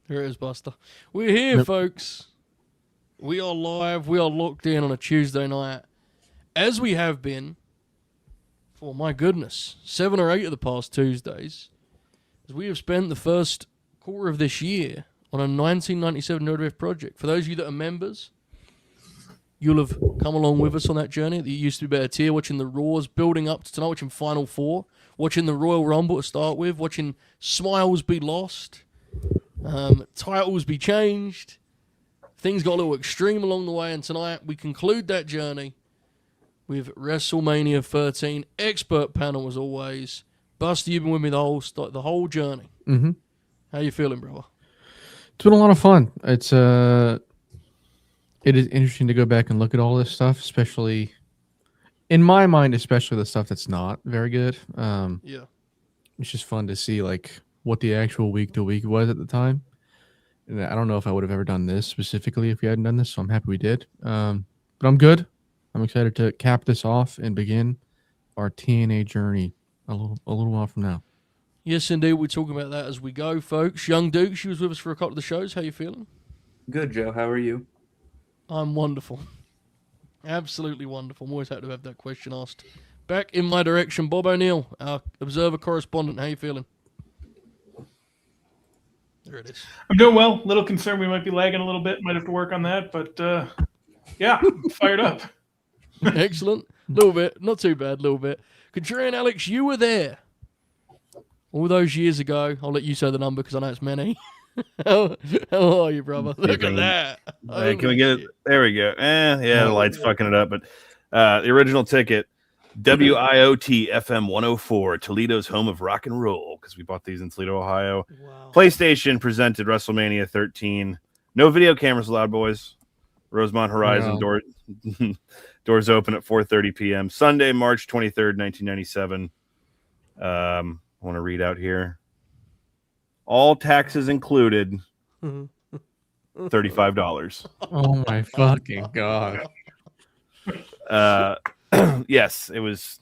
Here it is, Buster. We're here, folks. We are live. We are locked in on a Tuesday night, as we have been for, my goodness, 7 or 8 of the past Tuesdays, as we have spent the first quarter of this year on a 1997 WWF project. For those of you that are members, you'll have come along with us on that journey. It used to be better tier, watching the Raws building up to tonight, watching Final Four, watching the Royal Rumble to start with, watching smiles be lost, titles be changed. Things got a little extreme along the way, and tonight we conclude that journey with WrestleMania 13. Expert panel as always. Buster, you've been with me the whole journey. Mm-hmm. How you feeling, brother? It's been a lot of fun. It is interesting to go back and look at all this stuff, especially in my mind, especially the stuff that's not very good. Yeah. It's just fun to see like what the actual week to week was at the time. And I don't know if I would have ever done this specifically if we hadn't done this, so I'm happy we did. But I'm good. I'm excited to cap this off and begin our TNA journey a little while from now. Yes, indeed. We're talking about that as we go, folks. Young Duke, she was with us for a couple of the shows. How you feeling? Good, Joe. How are you? I'm wonderful. Absolutely wonderful. I'm always happy to have that question asked. Back in my direction, Bob O'Neill, our Observer correspondent. How you feeling? There it is. I'm doing well. A little concerned we might be lagging a little bit. Might have to work on that, but yeah, fired up. Excellent. A little bit. Not too bad, a little bit. Contrarian Alex, you were there all those years ago. I'll let you say the number because I know it's many. How are you, brother? Look at that. Hey, can we get it? There we go. Yeah, the light's fucking it up. But the original ticket, WIOT FM 104, Toledo's home of rock and roll, because we bought these in Toledo, Ohio. Wow. PlayStation presented WrestleMania 13. No video cameras allowed, boys. Rosemont Horizon doors open at 4:30 p.m. Sunday, March 23rd, 1997. I want to read out here. All taxes included, $35. Oh my fucking god. Yes, it was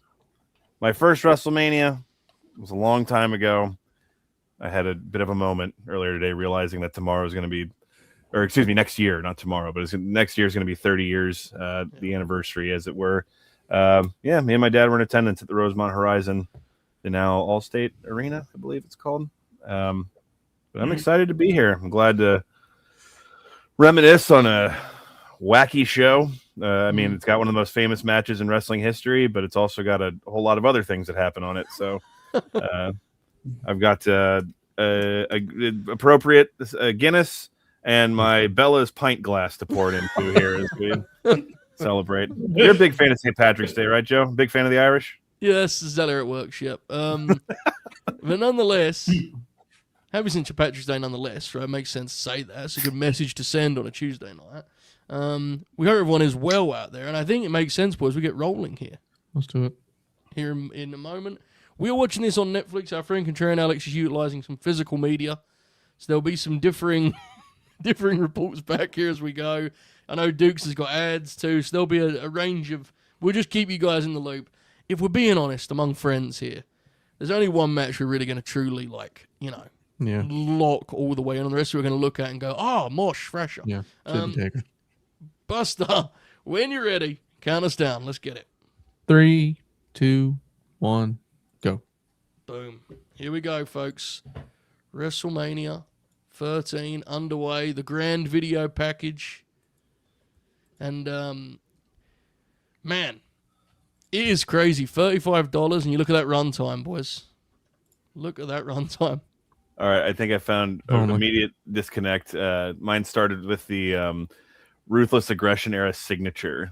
my first WrestleMania. It was a long time ago. I had a bit of a moment earlier today realizing that tomorrow is going to be, or excuse me, next year, not tomorrow, but next year is going to be 30 years, the anniversary, as it were. Yeah, me and my dad were in attendance at the Rosemont Horizon, the now Allstate Arena, I believe it's called. But I'm excited to be here. I'm glad to reminisce on a wacky show. I mean, it's got one of the most famous matches in wrestling history, but it's also got a whole lot of other things that happen on it. So I've got appropriate Guinness and my Bella's pint glass to pour it into here as we celebrate. You're a big fan of St. Patrick's Day, right, Joe? Big fan of the Irish? Yes, is that how it works? Yep. But nonetheless, happy St. Patrick's Day nonetheless, right? It makes sense to say that. It's a good message to send on a Tuesday night. We hope everyone is well out there, and I think it makes sense, boys. We get rolling here. Let's do it. Here in a moment. We are watching this on Netflix. Our friend Contrarian Alex is utilizing some physical media, so there'll be some differing reports back here as we go. I know Dukes has got ads too, so there'll be a range of... We'll just keep you guys in the loop. If we're being honest among friends here, there's only one match we're really going to truly, lock all the way in, and the rest we're going to look at and go, Mosh, Thrasher. Yeah. Buster, when you're ready, count us down. Let's get it. 3, 2, 1, go. Boom. Here we go, folks. WrestleMania 13 underway. The grand video package. And, man, it is crazy. $35, and you look at that runtime, boys. Look at that runtime. All right, I think I found an immediate disconnect. Mine started with the Ruthless Aggression era signature.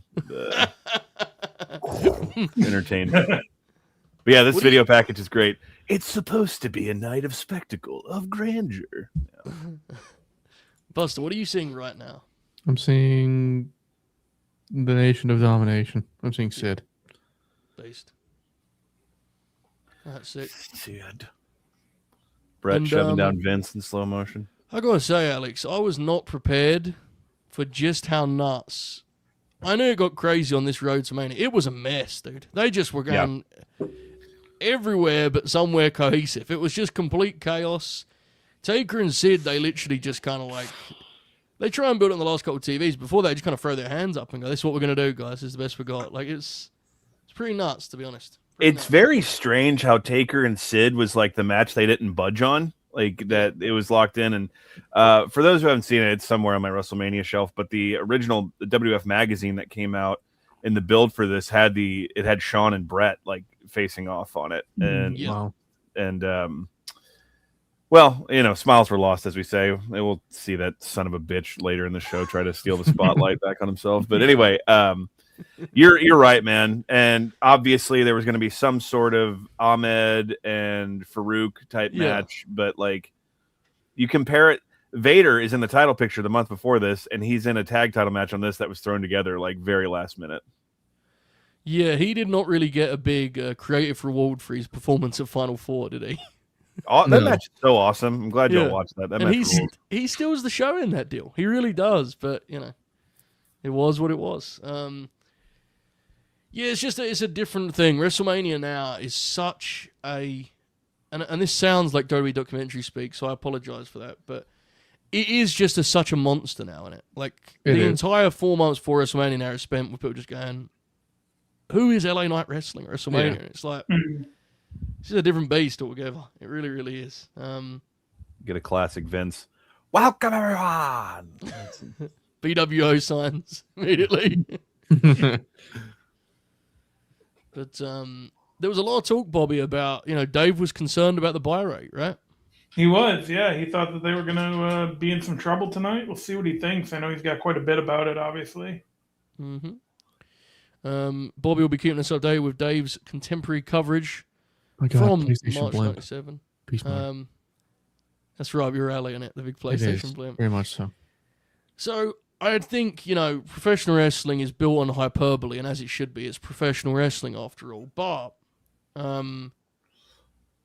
Entertainment. But yeah, this video package is great. It's supposed to be a night of spectacle, of grandeur. Yeah. Buster, what are you seeing right now? I'm seeing the Nation of Domination. I'm seeing Sid. Beast. That's it. Sid. Brett shoving down Vince in slow motion. I gotta say, Alex, I was not prepared for just how nuts. I knew it got crazy on this road to Mania. It was a mess, dude. They just were going everywhere but somewhere cohesive. It was just complete chaos. Taker and Sid, they literally just kind of like, they try and build it on the last couple of TVs. Before they just kind of throw their hands up and go, this is what we're going to do, guys. This is the best we got. Like, it's pretty nuts, to be honest. It's very strange how Taker and Sid was like the match they didn't budge on, like that it was locked in. And for those who haven't seen it, it's somewhere on my WrestleMania shelf. But the original WF magazine that came out in the build for this had Shawn and Brett like facing off on it, and Wow. and well, smiles were lost, as we say. We'll see that son of a bitch later in the show try to steal the spotlight back on himself. But anyway, you're right, man. And obviously there was going to be some sort of Ahmed and Farouk type match, but like you compare it, Vader is in the title picture the month before this, and he's in a tag title match on this that was thrown together like very last minute. Yeah, he did not really get a big creative reward for his performance at Final Four, did he? Oh, that match is so awesome. I'm glad y'all watched that. That and match rules. he steals the show in that deal. He really does, but it was what it was. Yeah, it's a different thing. WrestleMania now is such a, and this sounds like WWE documentary speak, so I apologize for that, but it is just such a monster now, isn't it? Like the entire 4 months before WrestleMania now is spent with people just going, who is LA Knight Wrestling at WrestleMania? Yeah. It's like, this is a different beast altogether. It really, really is. Get a classic Vince. Welcome, everyone. BWO signs immediately. But there was a lot of talk, Bobby, about, Dave was concerned about the buy rate, right? He was, yeah. He thought that they were going to be in some trouble tonight. We'll see what he thinks. I know he's got quite a bit about it, obviously. Mm-hmm. Bobby will be keeping us updated with Dave's contemporary coverage from March 97. That's right, you're rallying it, the big PlayStation blimp. Very much so. So I think, professional wrestling is built on hyperbole, and as it should be, it's professional wrestling after all. But it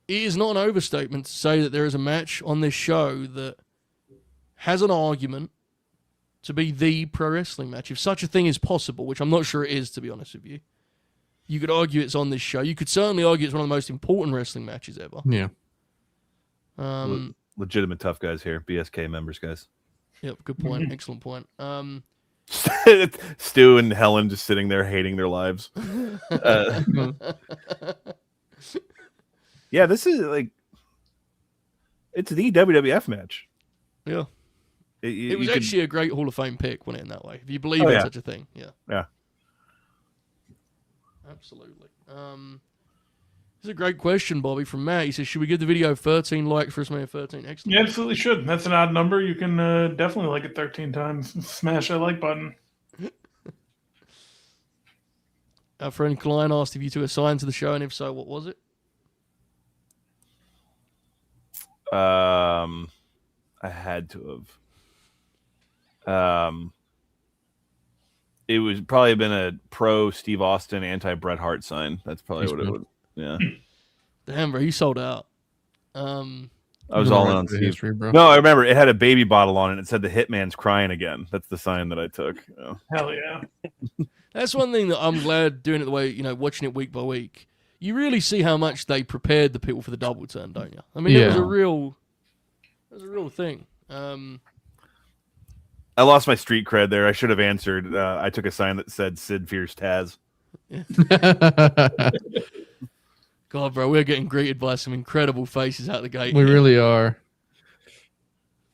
is not an overstatement to say that there is a match on this show that has an argument to be the pro wrestling match. If such a thing is possible, which I'm not sure it is, to be honest with you, you could argue it's on this show. You could certainly argue it's one of the most important wrestling matches ever. Yeah. Legitimate tough guys here. BSK members, guys. Yep, good point. Excellent point. Stu and Helen just sitting there hating their lives. Yeah, this is like, it's the WWF match. Yeah. It was actually a great Hall of Fame pick, wasn't it, in that way? If you believe in such a thing. Yeah. Yeah. Absolutely. This is a great question, Bobby, from Matt. He says, should we give the video 13 likes for WrestleMania 13? Excellent. You absolutely should. That's an odd number. You can definitely like it 13 times. Smash that like button. Our friend Klein asked if you took a sign to the show, and if so, what was it? I had to have. It was probably been a pro Steve Austin, anti Bret Hart sign. That's probably what it would. Yeah. Damn, bro, you sold out. I was all in on Steve. History, bro. No, I remember it had a baby bottle on it. It said the Hitman's crying again. That's the sign that I took. Yeah. Hell yeah. That's one thing that I'm glad doing it the way, watching it week by week. You really see how much they prepared the people for the double turn, don't you? I mean, it was a real thing. I lost my street cred there. I should have answered. I took a sign that said Sid fears Taz. Yeah. God, bro, we're getting greeted by some incredible faces out the gate. We really are.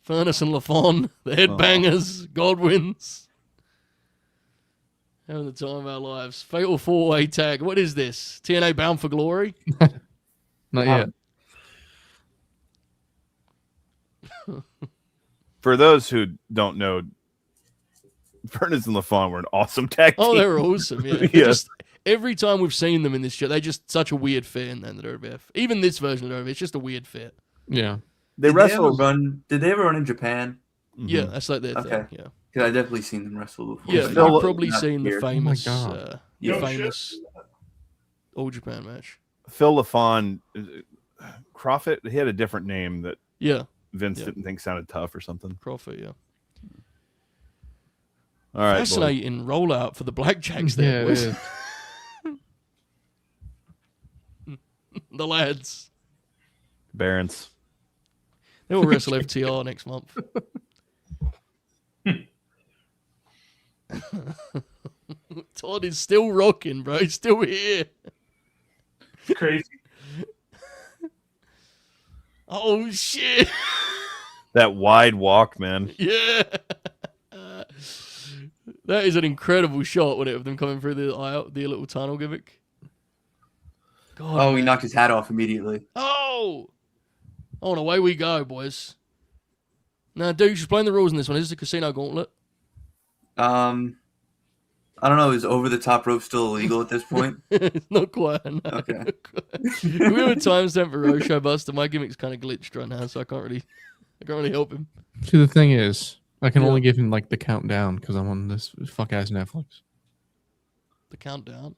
Furnace and LaFon, the Headbangers, Godwins. Having the time of our lives. Fatal 4-way tag. What is this? TNA Bound for Glory? Not yet. For those who don't know, Furnace and LaFon were an awesome tag team. Oh, they were awesome, yeah. Just, every time we've seen them in this show, they're just such a weird fit in the WWF. Even this version of WWF, it's just a weird fit. Yeah. Did they ever run in Japan? Mm-hmm. Yeah, that's like their thing, yeah. Because I've definitely seen them wrestle before. Yeah, so I've probably seen the famous, All Japan match. Phil LaFon, Crawford, he had a different name that Vince didn't think sounded tough or something. Crawford, yeah. All right, fascinating rollout for the Blackjacks there, boys. The lads. Barons. He'll wrestle FTR next month. Todd is still rocking, bro. He's still here. It's crazy. Oh, shit. That wide walk, man. Yeah. That is an incredible shot, wasn't it, of them coming through the little tunnel gimmick? God, Oh, he man. knocked his hat off immediately. Oh, and away we go, boys. Now, Duke, explain the rules in this one. Is this a casino gauntlet? I don't know. Is over the top rope still illegal at this point? It's not quite. No. Okay. We have a timestamp for Roadshow Buster. My gimmick's kind of glitched right now, so I can't really help him. See, the thing is, I can Yeah. only give him like the countdown because I'm on this fuck ass Netflix. The countdown.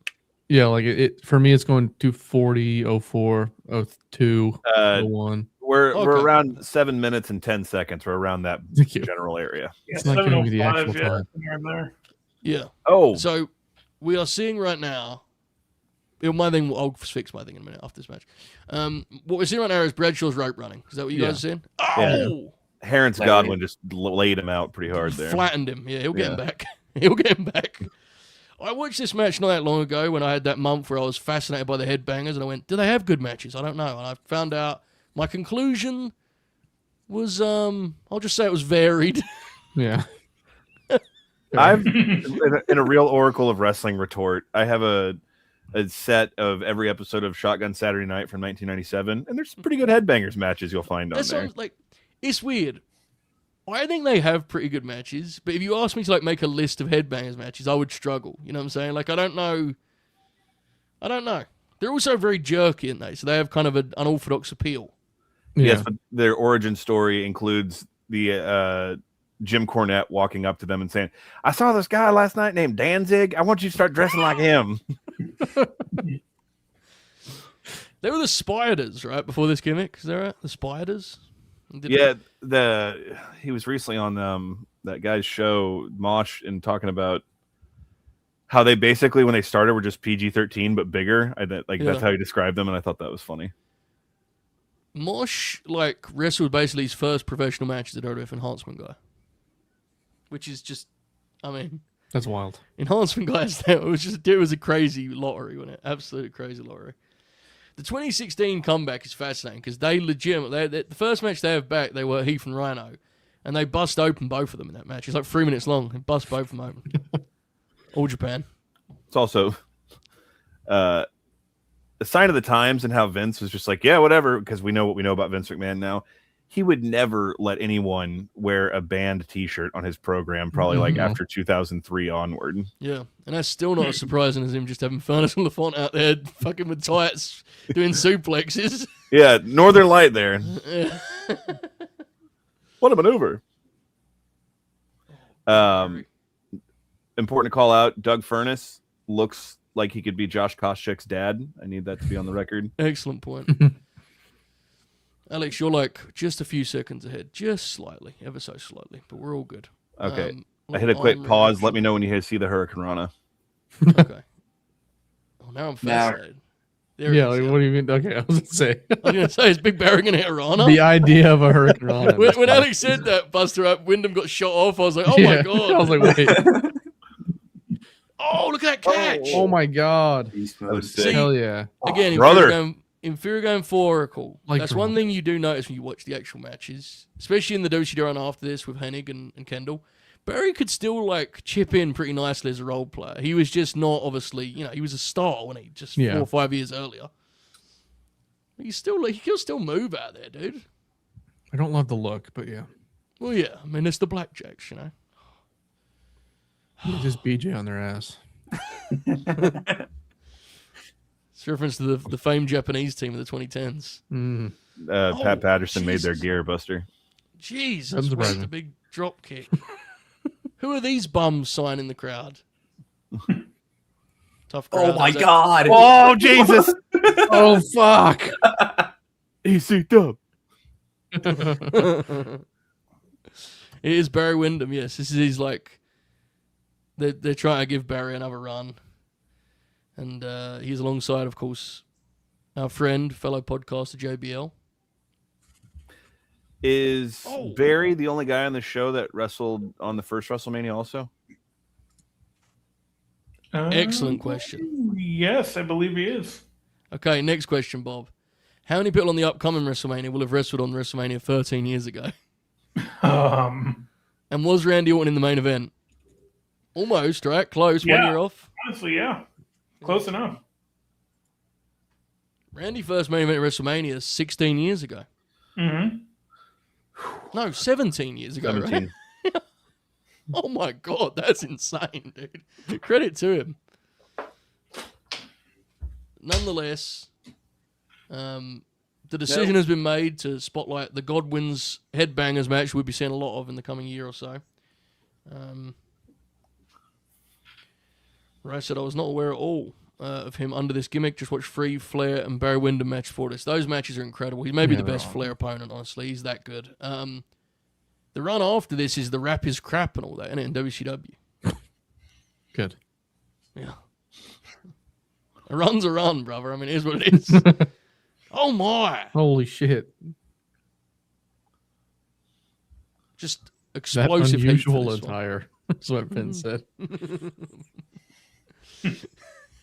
Yeah, like it for me, it's going 2:40, 04, 02, Uh, 01. we're Okay. around 7 minutes and 10 seconds. We're around that Thank you. general area. Yeah, It's not giving me the 7:05, actual yeah, time. somewhere in there. Yeah. Oh, So we are seeing right now. My thing. I'll fix my thing in a minute after this match. What we're seeing right now is Bradshaw's rope running. Is that what you guys are seeing? Yeah. Oh, Harris Larry. Godwin just laid him out pretty hard there. flattened him. Yeah, he'll get him Yeah. back. He'll get him back. I watched this match not that long ago when I had that month where I was fascinated by the headbangers, and I went, "Do they have good matches? I don't know." And I found out my conclusion was, I'll just say it was varied. Yeah. I've in a real Oracle of Wrestling retort. I have a set of every episode of Shotgun Saturday Night from 1997, and there's some pretty good headbangers matches you'll find on That there. sounds like it's weird. I think they have pretty good matches, but if you ask me to like make a list of headbangers matches, I would struggle. You know what I'm saying? Like I don't know. They're also very jerky, aren't they? So they have kind of an unorthodox appeal. Yes, but their origin story includes the Jim Cornette walking up to them and saying, "I saw this guy last night named Danzig. I want you to start dressing like him." They were the Spiders, right? Before this gimmick, is that right? The Spiders. Yeah, he was recently on that guy's show Mosh and talking about how they basically when they started were just PG-13 but bigger. That's how he described them, and I thought that was funny. Mosh like wrestled basically his first professional match as a WWF enhancement guy, which is just, I mean, That's wild. enhancement guys. It was a crazy lottery, wasn't it? Absolute crazy lottery. The 2016 comeback is fascinating because they legitimately, the first match they have back, they were Heath and Rhino, and they bust open both of them in that match. It's like 3 minutes long. They bust both of them open. All Japan. It's also a sign of the times and how Vince was just like, yeah, whatever, because we know what we know about Vince McMahon now. He would never let anyone wear a band T-shirt on his program, probably like after 2003 onward. Yeah, and that's still not as surprising as him just having Furnace and LaFont out there fucking with tights doing suplexes. Yeah, Northern Light there. Yeah. What a maneuver. Important to call out, Doug Furnace looks like he could be Josh Koscheck's dad. I need that to be on the record. Excellent point. Alex, you're like just a few seconds ahead, just slightly, ever so slightly, but we're all good. Okay. I hit a quick pause. Let me know when you see the Hurricane Rana. Okay. Oh, now I'm fascinated. There Yeah, it is, like, what do you mean? Okay, I was gonna say I was going to say, is Big Barry going to hit Rana? the idea of a hurricane. When Alex said that, Buster Wyndham got shot off, I was like, oh my God. I was like, wait. Oh, look at that catch. Oh my god. Beast That mode. was See, sick. Hell yeah. Again, brother. Infurigo for Oracle. Like That's Grin. one thing you do notice when you watch the actual matches, especially in the WCW run after this with Hennig and Kendall. Barry could still like chip in pretty nicely as a role player. He was just not obviously, he was a star when he just 4 or 5 years earlier. He can still move out there, dude. I don't love the look, but yeah. Well, yeah, I mean it's the Blackjacks, Just BJ on their ass. It's a reference to the famed Japanese team of the 2010s. Mm. Pat Patterson made their Jesus. gear, Buster. Jesus, That's what's surprising. the big drop kick? Who are these bums signing the crowd? Tough crowd. Oh my Is that- God! Oh, Jesus. Oh fuck. EC Dub. It is Barry Windham, yes. This is his like they're trying to give Barry another run. And he's alongside, of course, our friend, fellow podcaster JBL. Is Oh. Barry the only guy on the show that wrestled on the first WrestleMania also? Excellent question. Yes, I believe he is. Okay, next question, Bob. How many people on the upcoming WrestleMania will have wrestled on WrestleMania 13 years ago? And was Randy Orton in the main event? Almost, right? Close. 1 year off. Honestly, yeah. Close enough. Randy first main event at WrestleMania 16 years ago. Mm-hmm. No, 17 years ago, 17. right? Oh my God, that's insane, dude. Credit to him. Nonetheless, the decision has been made to spotlight the Godwins Headbangers match we'll be seeing a lot of in the coming year or so. Ray said, I was not aware at all of him under this gimmick. Just watched Free, Flair, and Barry Windham match for this. Those matches are incredible. He may be the best Flair opponent, honestly. He's that good. The run after this is the rap is crap and all that, isn't it, in WCW? Good. Yeah. A run's a run, brother. I mean, it is what it is. Oh, my. Holy shit. Just That explosive heat for unusual this one. attire. That's what Finn said.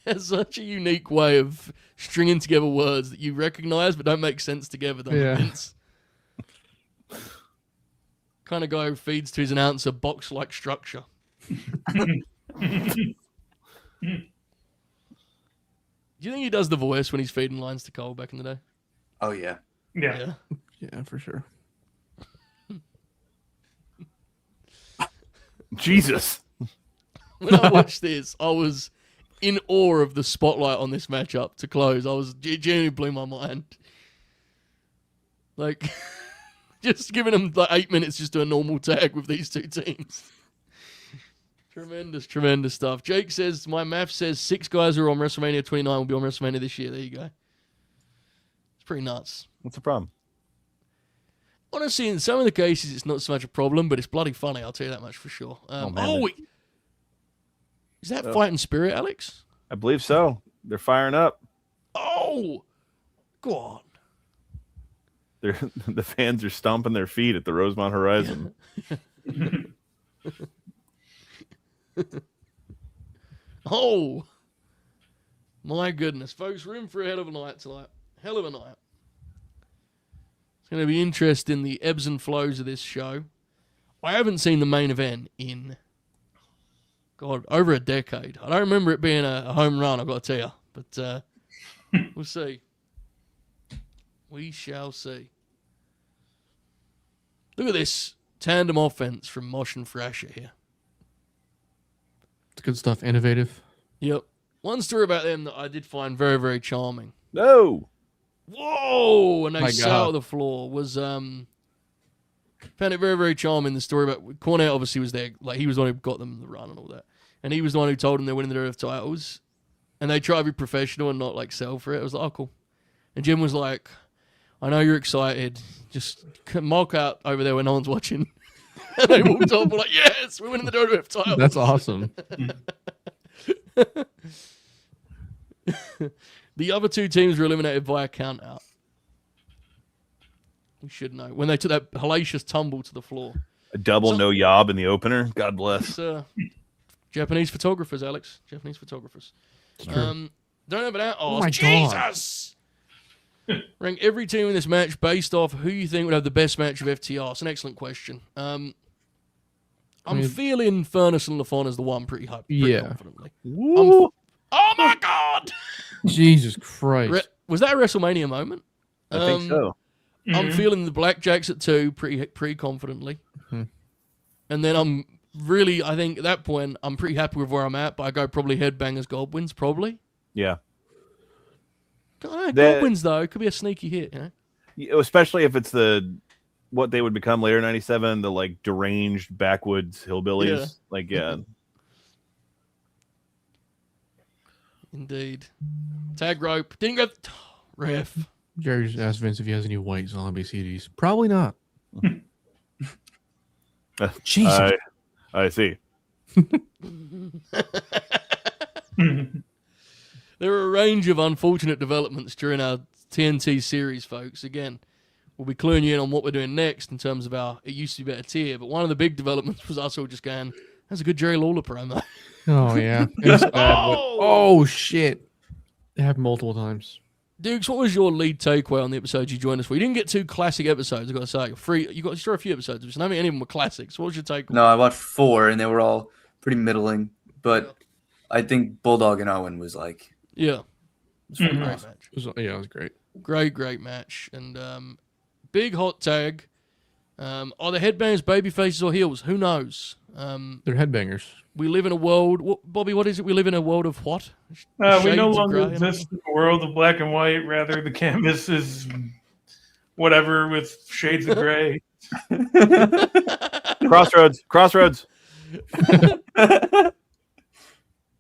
It's such a unique way of stringing together words that you recognize but don't make sense together. Vince. Kind of guy who feeds to his announcer box-like structure. Do you think he does the voice when he's feeding lines to Cole back in the day? Oh yeah. Yeah. Yeah, for sure. Jesus. When I watched this, I was in awe of the spotlight on this matchup to close. It genuinely blew my mind. Like, just giving them like 8 minutes just to a normal tag with these two teams. Tremendous, tremendous stuff. Jake says, my math says 6 guys who are on WrestleMania 29 will be on WrestleMania this year. There you go. It's pretty nuts. What's the problem? Honestly, in some of the cases, it's not so much a problem, but it's bloody funny. I'll tell you that much for sure. Is that Fighting Spirit, Alex? I believe so. They're firing up. Oh, go on. The fans are stomping their feet at the Rosemont Horizon. Oh, my goodness. Folks, we're in for a hell of a night tonight. Hell of a night. It's going to be interesting, the ebbs and flows of this show. I haven't seen the main event in, God, over a decade. I don't remember it being a home run, I've got to tell you. But we'll see. We shall see. Look at this tandem offense from Mosh and Thrasher here. It's good stuff. Innovative. Yep. One story about them that I did find very, very charming. No. Whoa! And they My sat God. on the floor. Was found it very, very charming. The story about Cornette obviously was there. Like, he was the one who got them the run and all that. And he was the one who told them they're winning the WWF titles. And they try to be professional and not like sell for it. It was like, oh, cool. And Jim was like, I know you're excited. Just mock out over there when no one's watching. And they walked off like, yes, we're winning the WWF titles. That's awesome. The other two teams were eliminated via count out. We should know. When they took that hellacious tumble to the floor. A double no yob in the opener. God bless. It's, Japanese photographers, Alex. Japanese photographers. Don't have an out. Oh, my Jesus! Rank every team in this match based off who you think would have the best match of FTR. It's an excellent question. I'm feeling Furnace and LaFon as the one pretty confidently. Woo. Oh my God! Jesus Christ. Was that a WrestleMania moment? I think so. I'm feeling the Blackjacks at 2 pretty confidently. Mm-hmm. And then I think at that point, I'm pretty happy with where I'm at, but I go probably Headbangers Goldwins, probably. Yeah. I don't know, Goldwins, though, could be a sneaky hit, you know? Especially if it's what they would become later in 97, the like deranged backwoods hillbillies. Yeah. Like, yeah. Indeed. Tag rope. Didn't go. Ref. Jerry's asked Vince if he has any white zombie CDs. Probably not. Jesus. I see. There are a range of unfortunate developments during our TNT series, folks. Again, we'll be cluing you in on what we're doing next in terms of our It Used to Be Better tier. But one of the big developments was us all just going, that's a good Jerry Lawler promo. Oh yeah. It's bad, but- Oh! oh shit. It happened multiple times. Dukes, what was your lead takeaway on the episodes you joined us for? You didn't get 2 classic episodes, I've got to say. You got sure a few episodes, but I mean any of them were classics. What was your takeaway? No, I watched 4, and they were all pretty middling. But I think Bulldog and Owen was like, Yeah. It was a Mhm. great match. It was great. Great match. And big hot tag. Are the headbangers baby faces or heels? Who knows? They're headbangers. We live in a world... Bobby, what is it? We live in a world of what? We Shades no of longer grey, exist in a world of black and white. Rather, the canvas is whatever with shades of gray. Crossroads.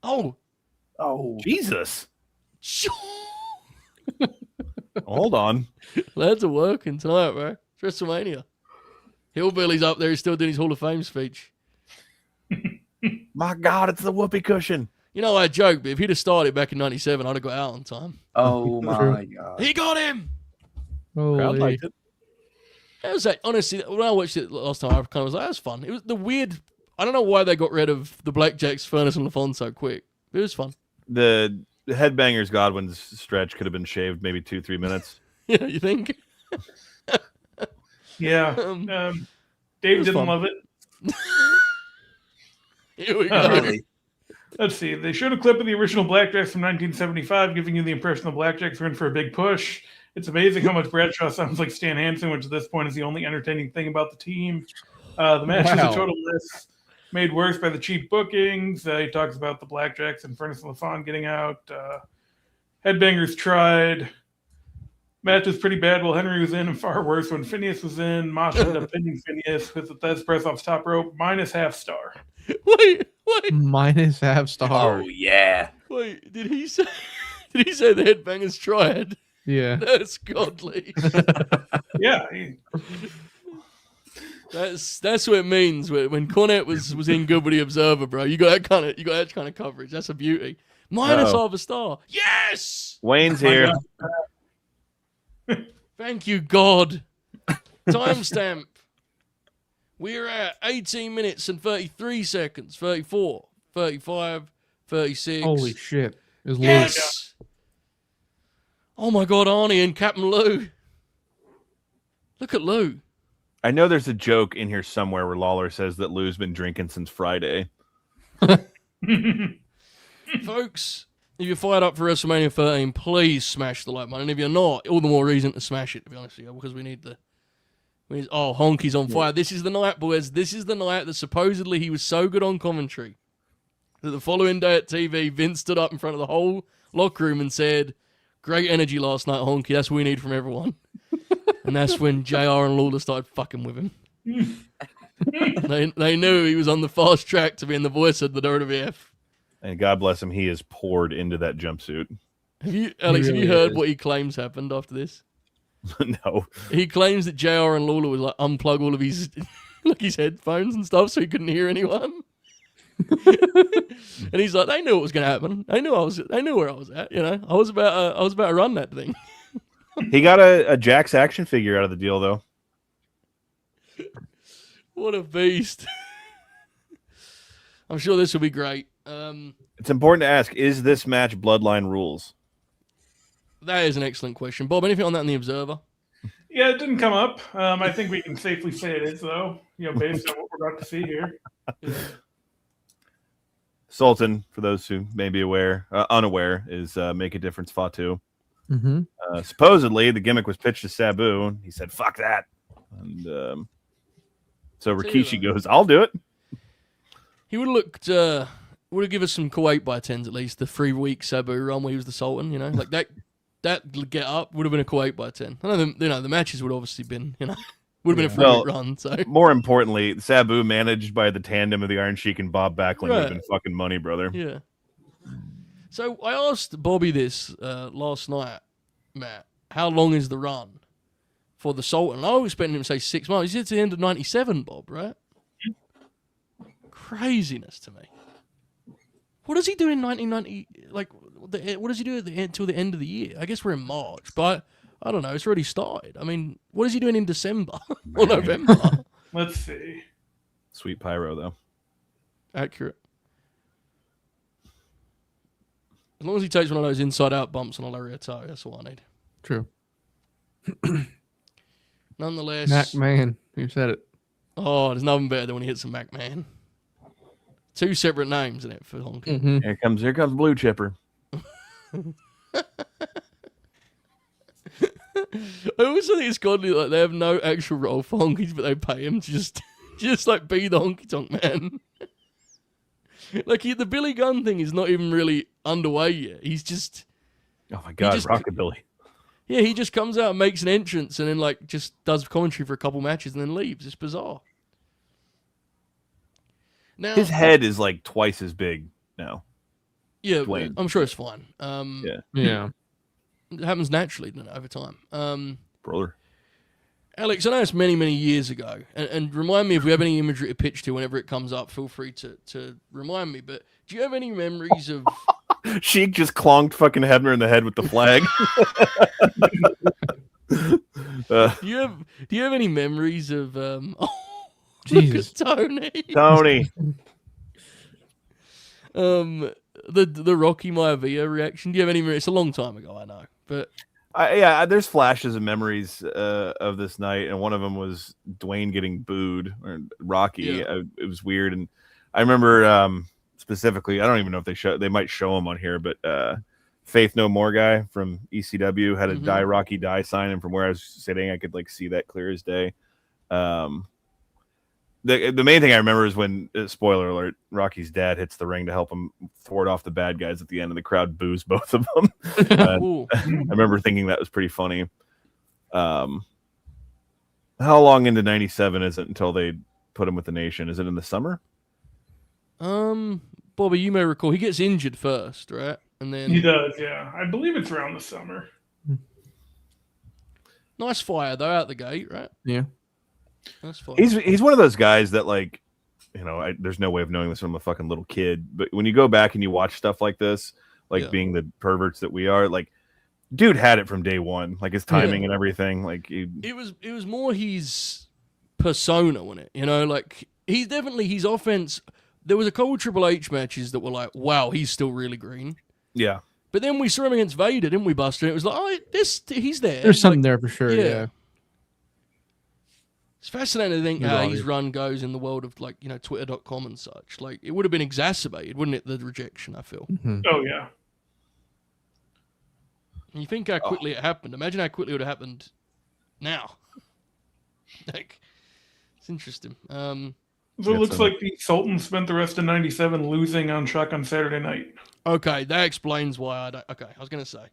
Oh. oh, Jesus. Hold on. Lads are working tonight, bro. It's WrestleMania. Hillbilly's up there. He's still doing his Hall of Fame speech. My God, it's the whoopee cushion. You know, I joke, but if he'd have started back in 97, I'd have got out on time. oh my God. He got him! Crowd Holy. liked it. It was like, honestly, when I watched it last time, I kind of was like, that was fun. It was the weird... I don't know why they got rid of the Blackjacks, Furnace, and LaFon so quick. But it was fun. The Headbangers Godwin's stretch could have been shaved maybe 2-3 minutes. Yeah, you think? Yeah. Dave was didn't fun. love it. Here we Oh, go. Really? Let's see. They showed a clip of the original Blackjacks from 1975, giving you the impression the Blackjacks were in for a big push. It's amazing how much Bradshaw sounds like Stan Hansen, which at this point is the only entertaining thing about the team. The match is Wow. a total miss, made worse by the cheap bookings. He talks about the Blackjacks and Furnace and LaFon getting out. Headbangers tried. Match was pretty bad while Henry was in, and far worse when Phineas was in. Mosh ended up pinning Phineas with the Thez press off top rope, minus half star. Wait. Minus half star. Oh, yeah. Wait, did he say the Headbangers tried? Yeah. That's godly. Yeah. That's what it means when Cornette was in Good with the Observer, bro. You got that kind of coverage. That's a beauty. Minus Uh-oh. half a star. Yes. Wayne's My here. God. Thank you, God. Timestamp. We're at 18 minutes and 33 seconds. 34, 35, 36. Holy shit. It was Yes. Oh my God, Arnie and Captain Lou. Look at Lou. I know there's a joke in here somewhere where Lawler says that Lou's been drinking since Friday. Folks, if you're fired up for WrestleMania 13, please smash the like button. And if you're not, all the more reason to smash it, to be honest with you, because we need oh, Honky's on fire. This is the night, boys. This is the night that supposedly he was so good on commentary that the following day at TV, Vince stood up in front of the whole locker room and said, great energy last night, Honky. That's what we need from everyone. And that's when JR and Lawler started fucking with him. They knew he was on the fast track to being the voice of the WWF. And God bless him, he is poured into that jumpsuit. Alex, have really you heard is. what he claims happened after this? No. He claims that JR and Lawler would like unplug all of his his headphones and stuff so he couldn't hear anyone. And he's like, they knew what was gonna happen. They knew where I was at, you know. I was about to run that thing. He got a Jax action figure out of the deal, though. What a beast. I'm sure this will be great. It's important to ask, is this match Bloodline rules? That is an excellent question. Bob, anything on that in the Observer? Yeah, it didn't come up. I think we can safely say it is, though, based on what we're about to see here. Sultan, for those who may be unaware, is Make a Difference Fatu. Mm-hmm. Supposedly, the gimmick was pitched to Sabu. And he said, fuck that. And so Rikishi goes, I'll do it. He would have given us some Kuwait by 10s at least, the 3-week Sabu run where he was the Sultan, you know, like that get up would have been a Kuwait by 10. I know the matches would have obviously been, would have been a 3-week run. So more importantly, Sabu managed by the tandem of the Iron Sheik and Bob Backlund would have Right. been fucking money, brother. yeah. So I asked Bobby this last night, Matt, how long is the run for the Sultan? I was expecting him to say 6 months. He said to the end of 97, Bob, right? Craziness to me. What does he do in 1990? Like, what does he do until the end of the year? I guess we're in March, but I don't know. It's already started. I mean, what is he doing in December or November? Let's see. Sweet pyro though. Accurate. As long as he takes one of those inside-out bumps on a lariat toe, that's all I need. True. Nonetheless, Mac Man, you said it. oh, there's nothing better than when he hits a Mac Man. Two separate names in it for honking. Mm-hmm. Here comes Blue Chipper. I also think it's godly like they have no actual role for honkies, but they pay him to just like be the honky tonk man. Like the Billy Gunn thing is not even really underway yet. He's just Oh my God, Rockabilly. yeah, he just comes out and makes an entrance and then like just does commentary for a couple matches and then leaves. It's bizarre. Now His head is like twice as big now. yeah, Dwayne. I'm sure it's fine. Yeah. It happens naturally over time. Brother. Alex, I know it's many, many years ago, and remind me if we have any imagery to pitch to whenever it comes up. Feel free to remind me. But do you have any memories of? Sheik just clonked fucking Hebner in the head with the flag. Do you have any memories of? Oh, Jesus. look at Tony. Tony. The Rocky Maivia reaction. Do you have any? It's a long time ago, I know, but. There's flashes of memories of this night, and one of them was Dwayne getting booed or Rocky. Yeah. It was weird, and I remember specifically. I don't even know if they might show him on here, but Faith No More guy from ECW had a Die Rocky Die sign, and from where I was sitting, I could like see that clear as day. The main thing I remember is when, spoiler alert, Rocky's dad hits the ring to help him thwart off the bad guys at the end, and the crowd boos both of them. I remember thinking that was pretty funny. How long into 97 is it until they put him with the Nation? Is it in the summer? Bobby, you may recall he gets injured first, right? And then He does, yeah. I believe it's around the summer. nice fire though out the gate, right? Yeah. That's fine. He's one of those guys that, like, you know, there's no way of knowing this when I'm a fucking little kid, but when you go back and you watch stuff like this, like being the perverts that we are, like, dude had it from day one, like his timing and everything. Like it was more his persona, wasn't it? You know, like he's definitely his offense. There was a couple Triple H matches that were like, wow, he's still really green. Yeah. But then we saw him against Vader, didn't we, Buster? And it was like, oh, he's there. There's something like, there for sure. Yeah. It's fascinating to think He's how obvious. his run goes in the world of, like, you know, Twitter.com and such. Like, it would have been exacerbated, wouldn't it, the rejection, I feel. Mm-hmm. Oh, yeah. And you think how quickly it happened. Imagine how quickly it would have happened now. Like, it's interesting. So it looks like the Sultan spent the rest of 97 losing on Shotgun Saturday Night. Okay, that explains why I don't... Okay, I was going to say.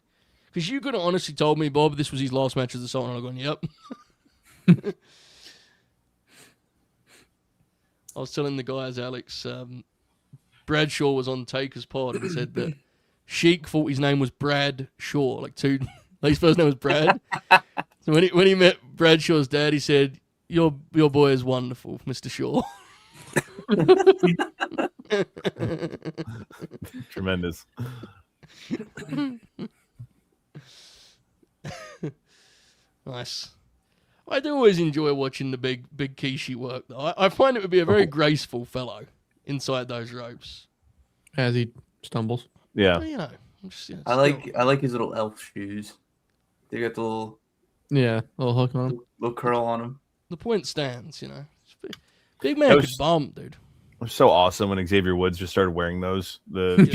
Because you could have honestly told me, Bob, this was his last match as the Sultan, and I've gone, yep. I was telling the guys, Alex, Bradshaw was on Taker's pod and said that Sheik thought his name was Brad Shaw, like his first name was Brad. So when he met Bradshaw's dad, he said, "Your boy is wonderful, Mr. Shaw." Tremendous. Nice. I do always enjoy watching the big Kishi work, though. I find it would be a very graceful fellow inside those ropes. As he stumbles. Yeah. But, you know, I like his little elf shoes. They got the little Little hook on him. little curl on them. the point stands, you know. Big man could bump, dude. It was so awesome when Xavier Woods just started wearing those. Boots.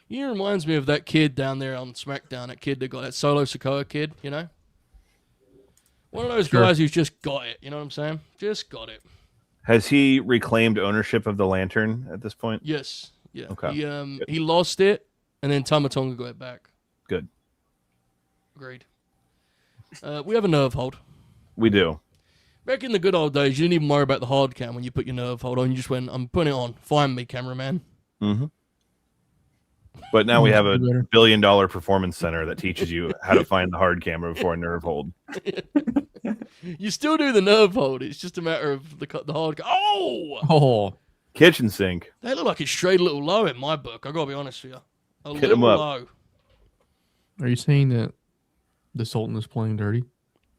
He reminds me of that kid down there on SmackDown, that kid that got that Solo Sikoa kid, you know? One of those guys who's just got it, you know what I'm saying? Just got it. Has he reclaimed ownership of the lantern at this point? Yes. Yeah. Okay. He lost it, and then Tama Tonga got it back. Good. Agreed. We have a nerve hold. We do. Back in the good old days, you didn't even worry about the hard cam when you put your nerve hold on. You just went, I'm putting it on. Find me, cameraman. Mm-hmm. But now we have a $1 billion performance center that teaches you how to find the hard camera before a nerve hold. You still do the nerve hold. It's just a matter of the hard cam. Oh! Kitchen sink. They look like it's straight a little low in my book. I gotta be honest with you. A Hit little 'em up. low. Are you saying that the Sultan is playing dirty?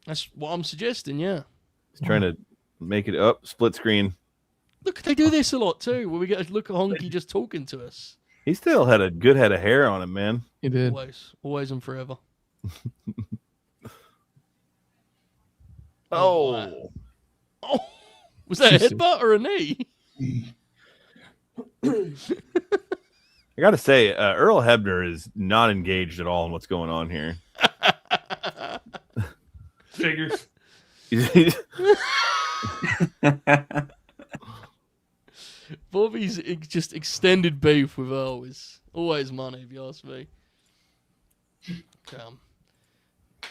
That's what I'm suggesting, yeah. He's trying to make it up. Split screen. Look, they do this a lot too, where we get a look at Honky just talking to us. He still had a good head of hair on him, man. He did. Always and forever. Oh. Oh, was that a Jesus. headbutt or a knee? I got to say, Earl Hebner is not engaged at all in what's going on here. Figures. Bobby's just extended beef with Earl is always money, if you ask me.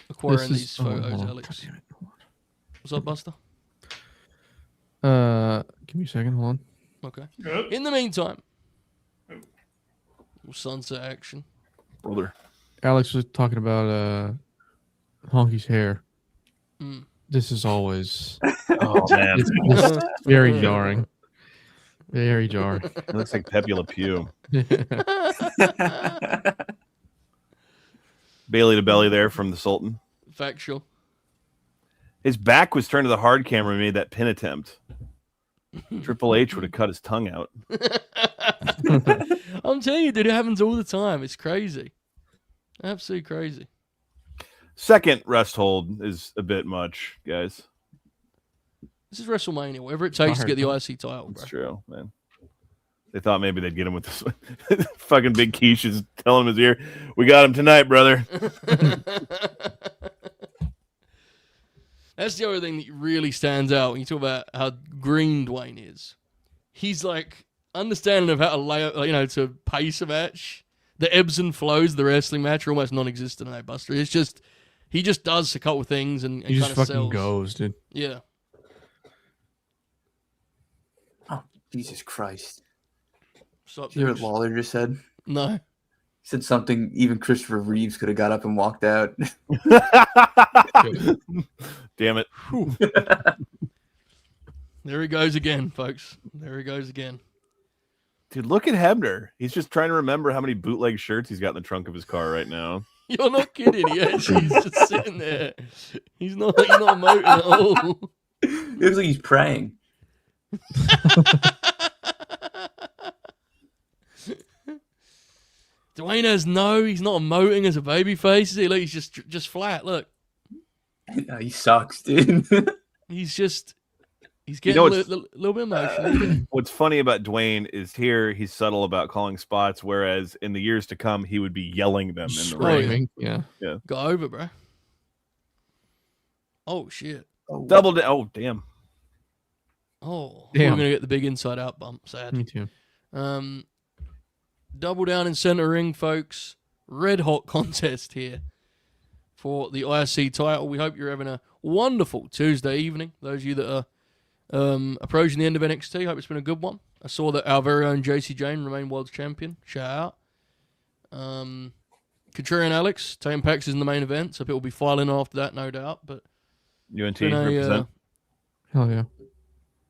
Acquiring This is- these photos, hold on. Alex. God damn it. What's up, Buster? Give me a second. Hold on. Okay. Good. In the meantime, sunset action. Brother. Alex was talking about Honky's hair. Mm. This is always Oh, man. it's very jarring. Very jarring. It looks like Pepe Le Pew. Bailey to belly there from the Sultan. Factual. His back was turned to the hard camera and made that pin attempt. Triple H would have cut his tongue out. I'm telling you, dude, it happens all the time. It's crazy. Absolutely crazy. Second rest hold is a bit much, guys. This is WrestleMania. Whatever it takes to get the Hard. IC title, bro. That's true, man. They thought maybe they'd get him with this. Fucking Big Keish is telling him his ear, "We got him tonight, brother." That's the other thing that really stands out when you talk about how green Dwayne is. He's like understanding of how to lay, to pace a match. The ebbs and flows of the wrestling match are almost non-existent in that Buster. It's just he just does a couple things and He kind just of fucking sells. goes, dude. Yeah. Oh, Jesus Christ. What's up, Did you hear what dude? Lawler just said? He No. said something even Christopher Reeves could have got up and walked out. Damn it. Whew. There he goes again, folks. There he goes again. Dude, look at Hebner. He's just trying to remember how many bootleg shirts he's got in the trunk of his car right now. You're not kidding. He's just sitting there. He's not emoting at all. It looks like he's praying. Dwayne has he's not emoting as a baby face. Look, he's just flat. Look, No, he sucks, dude. he's getting know, a little bit emotional. What's funny about Dwayne is here he's subtle about calling spots, whereas in the years to come he would be yelling them in the ring. Screaming. Yeah. Got over, bro. Oh shit. Double down. Oh, damn. Oh, Damn. we're gonna get the big inside out bump. Sad. Me too. Double down in center ring, folks. Red hot contest here for the IC title. We hope you're having a wonderful Tuesday evening. Those of you that are approaching the end of NXT, hope it's been a good one. I saw that our very own JC Jane remained world champion. Shout out. Contrarian Alex, taking Pax is in the main event, so people will be filing on after that, no doubt. But UNT been represent. Hell yeah.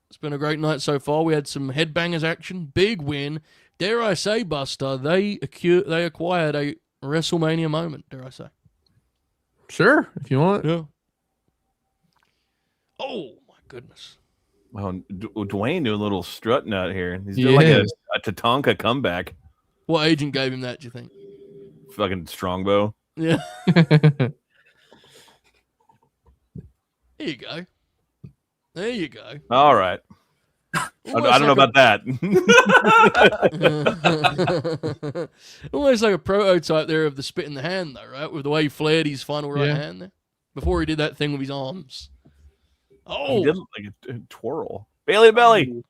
it's been a great night so far. We had some headbangers action, big win. Dare I say, Buster, they acquired a WrestleMania moment, dare I say. Sure, if you want. Yeah. Oh, my goodness. Oh, Dwayne doing a little strutting out here. He's He doing like is. a Tatanka comeback. What agent gave him that, do you think? Fucking Strongbow. Yeah. There you go. There you go. All right. I don't know about that. Almost like a prototype there of the spit in the hand, though, right? With the way he flared his final right Yeah. hand there. Before he did that thing with his arms. He Oh. did like a twirl. Bailey to belly.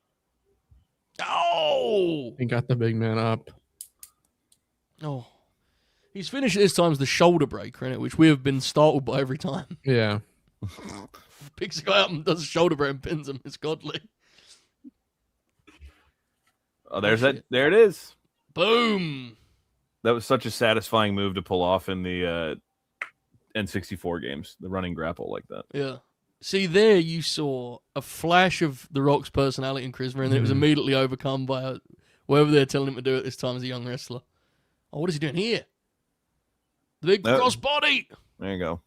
Oh. He got the big man up. Oh. He's finished this time as the shoulder breaker in it, which we have been startled by every time. Yeah. Picks a guy up and does a shoulder break and pins him. It's godly. Oh, there's Oh, that. shit. There it is. Boom. That was such a satisfying move to pull off in the N64 games. The running grapple like that. Yeah. See, there you saw a flash of The Rock's personality and charisma, and then it was Mhm. immediately overcome by whatever they're telling him to do at this time as a young wrestler. Oh, what is he doing here? The big No. crossbody. There you go.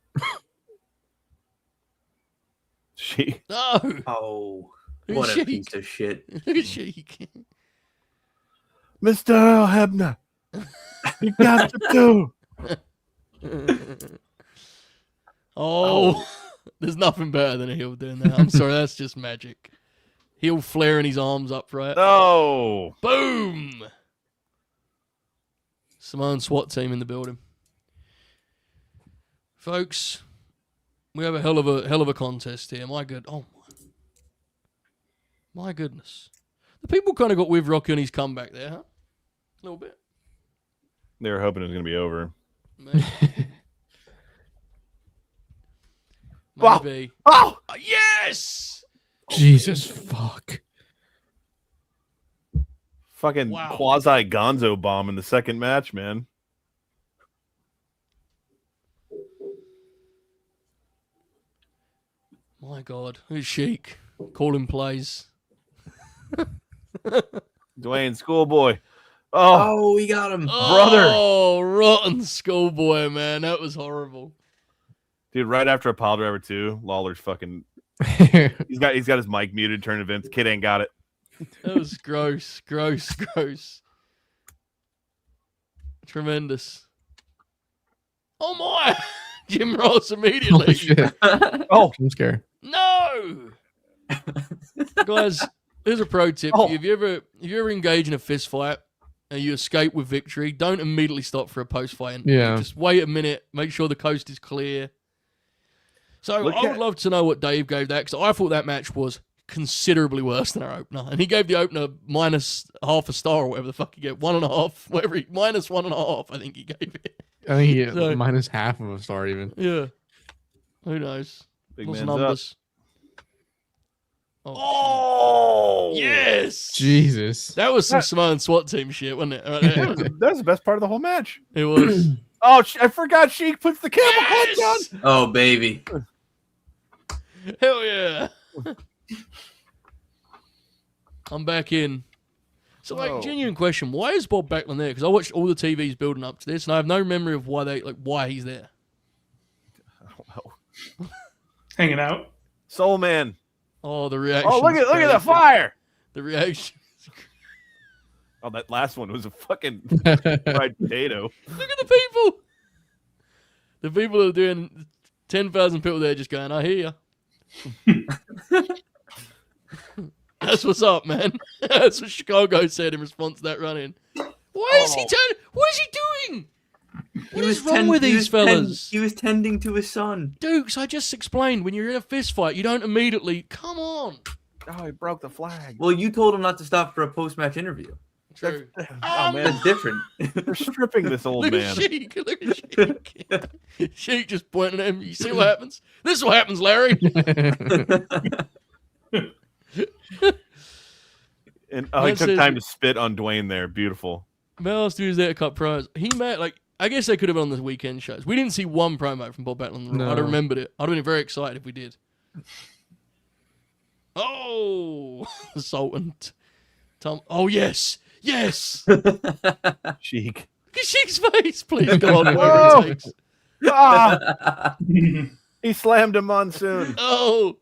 She. No. Oh, Who's what a Sheik? piece of shit. Look at Sheik. Mr. Earl Hebner. You got to do. Oh, there's nothing better than a heel doing that. I'm sorry, that's just magic. Heel flaring his arms upright. No. Boom! Samoan SWAT team in the building. Folks, we have a hell of a contest here. My goodness. The people kind of got with Rocky on his comeback there, huh? A little bit. They were hoping it was going to be over. Maybe. Wow. Maybe. Oh! Yes! Jesus fuck. Fucking Wow. quasi Gonzo bomb in the second match, man. My God. Who's Sheik? Calling plays. Dwayne, schoolboy. Oh, Oh, we got him. Brother. Oh, rotten schoolboy, man. That was horrible. dude! Right after a pile driver too, Lawler's fucking. He's got his mic muted. Turn to Vince. Kid ain't got it. That was gross. Tremendous. Oh my! Jim Ross immediately. Holy shit. Oh, I'm scared. No! Guys, here's a pro tip. Oh. If you ever engage in a fist fight and you escape with victory, don't immediately stop for a post-fight interview. Yeah. Just wait a minute, make sure the coast is clear. So Look I would at- love to know what Dave gave that, because I thought that match was considerably worse than our opener. And he gave the opener minus half a star or whatever the fuck he gave. 1.5, whatever minus 1.5, I think he gave it. I think he So- minus half of a star even. Yeah. Who knows? big Lots man's of up. numbers. Oh, Oh, yes! Jesus. That was some Samoan SWAT team shit, wasn't it? Right That there. was, that was the best part of the whole match. It was. Oh, I forgot Sheik puts the camel clutch on. Yes! Oh, baby. Hell yeah! I'm back in. So, Whoa. genuine question: why is Bob Backlund there? Because I watched all the TVs building up to this, and I have no memory of why he's there. I don't know. Hanging out. Soul Man. Oh, the reaction! Oh, look at the fire. The reaction. Oh, that last one was a fucking fried potato. Look at the people. The people who are doing 10,000 people there just going, I hear you. That's what's up, man. That's what Chicago said in response to that run-in. Why is he What is he doing? What is wrong with these fellas? He was tending to his son. Dukes, I just explained, when you're in a fist fight, you don't immediately, come on. Oh, he broke the flag. Well, you told him not to stop for a post-match interview. True. Oh man, That's different. they're stripping this old Look man. at Sheik. Look at Sheik. Sheik just pointing at him. You see what happens? This is what happens, Larry. And he That's took it. time to spit on Dwayne there. Beautiful. Mel was there to cut promos. He met, I guess they could have been on the weekend shows. We didn't see one promo from Bob Backlund. No. I'd have remembered it. I'd have been very excited if we did. Oh, the Sultan. Tom. Oh, yes. Yes. Sheik. Look at Sheik's face. Please go on. Whatever Whoa. it takes. Ah! He slammed a monsoon. Oh.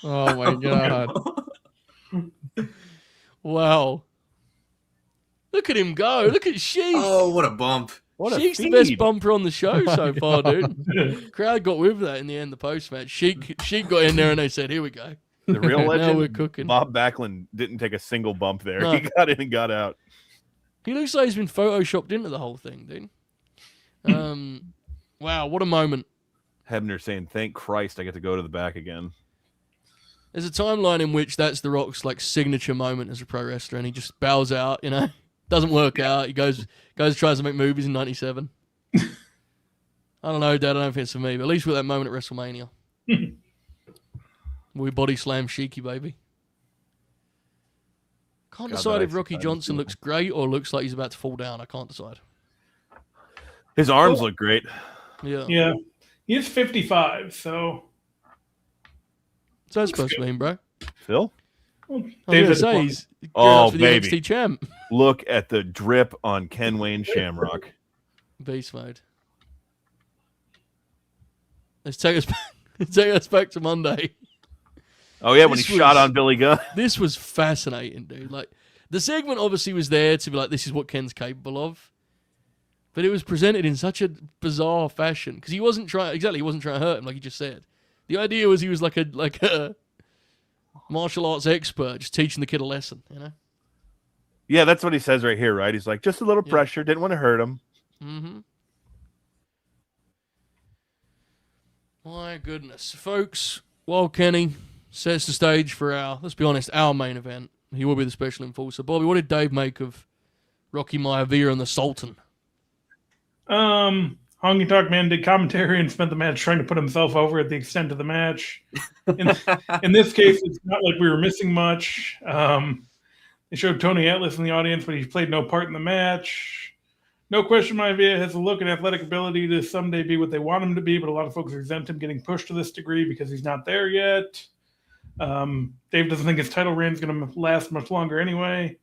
Oh my god. Wow. Look at him go. Look at Sheik. Oh, what a bump. What a Sheik's the feed. best bumper on the show so far, dude. Crowd got with that in the end, the post-match. Sheik got in there and they said, here we go. The real Now legend. we're cooking. Bob Backlund didn't take a single bump there. No. He got in and got out. He looks like he's been photoshopped into the whole thing, dude. Wow, what a moment. Hebner saying, "Thank Christ, I get to go to the back again." There's a timeline in which that's The Rock's signature moment as a pro wrestler, and he just bows out, doesn't work out. He goes tries to make movies in '97. I don't know, Dad. I don't think it's for me, but at least with that moment at WrestleMania, we body slam Sheiky, baby. Can't God, decide that if Rocky excited Johnson me. looks great or looks like he's about to fall down. I can't decide. His arms look great. Yeah. Yeah. He's 55, so So that's supposed to mean, bro. Phil, I was going Dave's to at say, the he's gearing Oh, up for the baby. NXT champ. Look at the drip on Ken Wayne Shamrock. Beast mode. Let's take us back, take us back to Monday. Oh yeah, when he This shot was- on Billy Gunn. This was fascinating, dude. Like, the segment obviously was there to be like, this is what Ken's capable of. But it was presented in such a bizarre fashion because he wasn't trying to hurt him, like you just said. The idea was he was like a martial arts expert, just teaching the kid a lesson, you know? Yeah, that's what he says right here, right? He's like, just a little Yeah. pressure, didn't want to hurt him. Mm-hmm. My goodness. Folks, while Kenny sets the stage for let's be honest, our main event, he will be the special enforcer. Bobby, what did Dave make of Rocky Maivia and the Sultan? Honky Tonk Man did commentary and spent the match trying to put himself over at the extent of the match. In this case, it's not like we were missing much. They showed Tony Atlas in the audience, but he played no part in the match. No question Maivia has a look and athletic ability to someday be what they want him to be, but a lot of folks resent him getting pushed to this degree because he's not there yet. Dave doesn't think his title reign is going to last much longer anyway.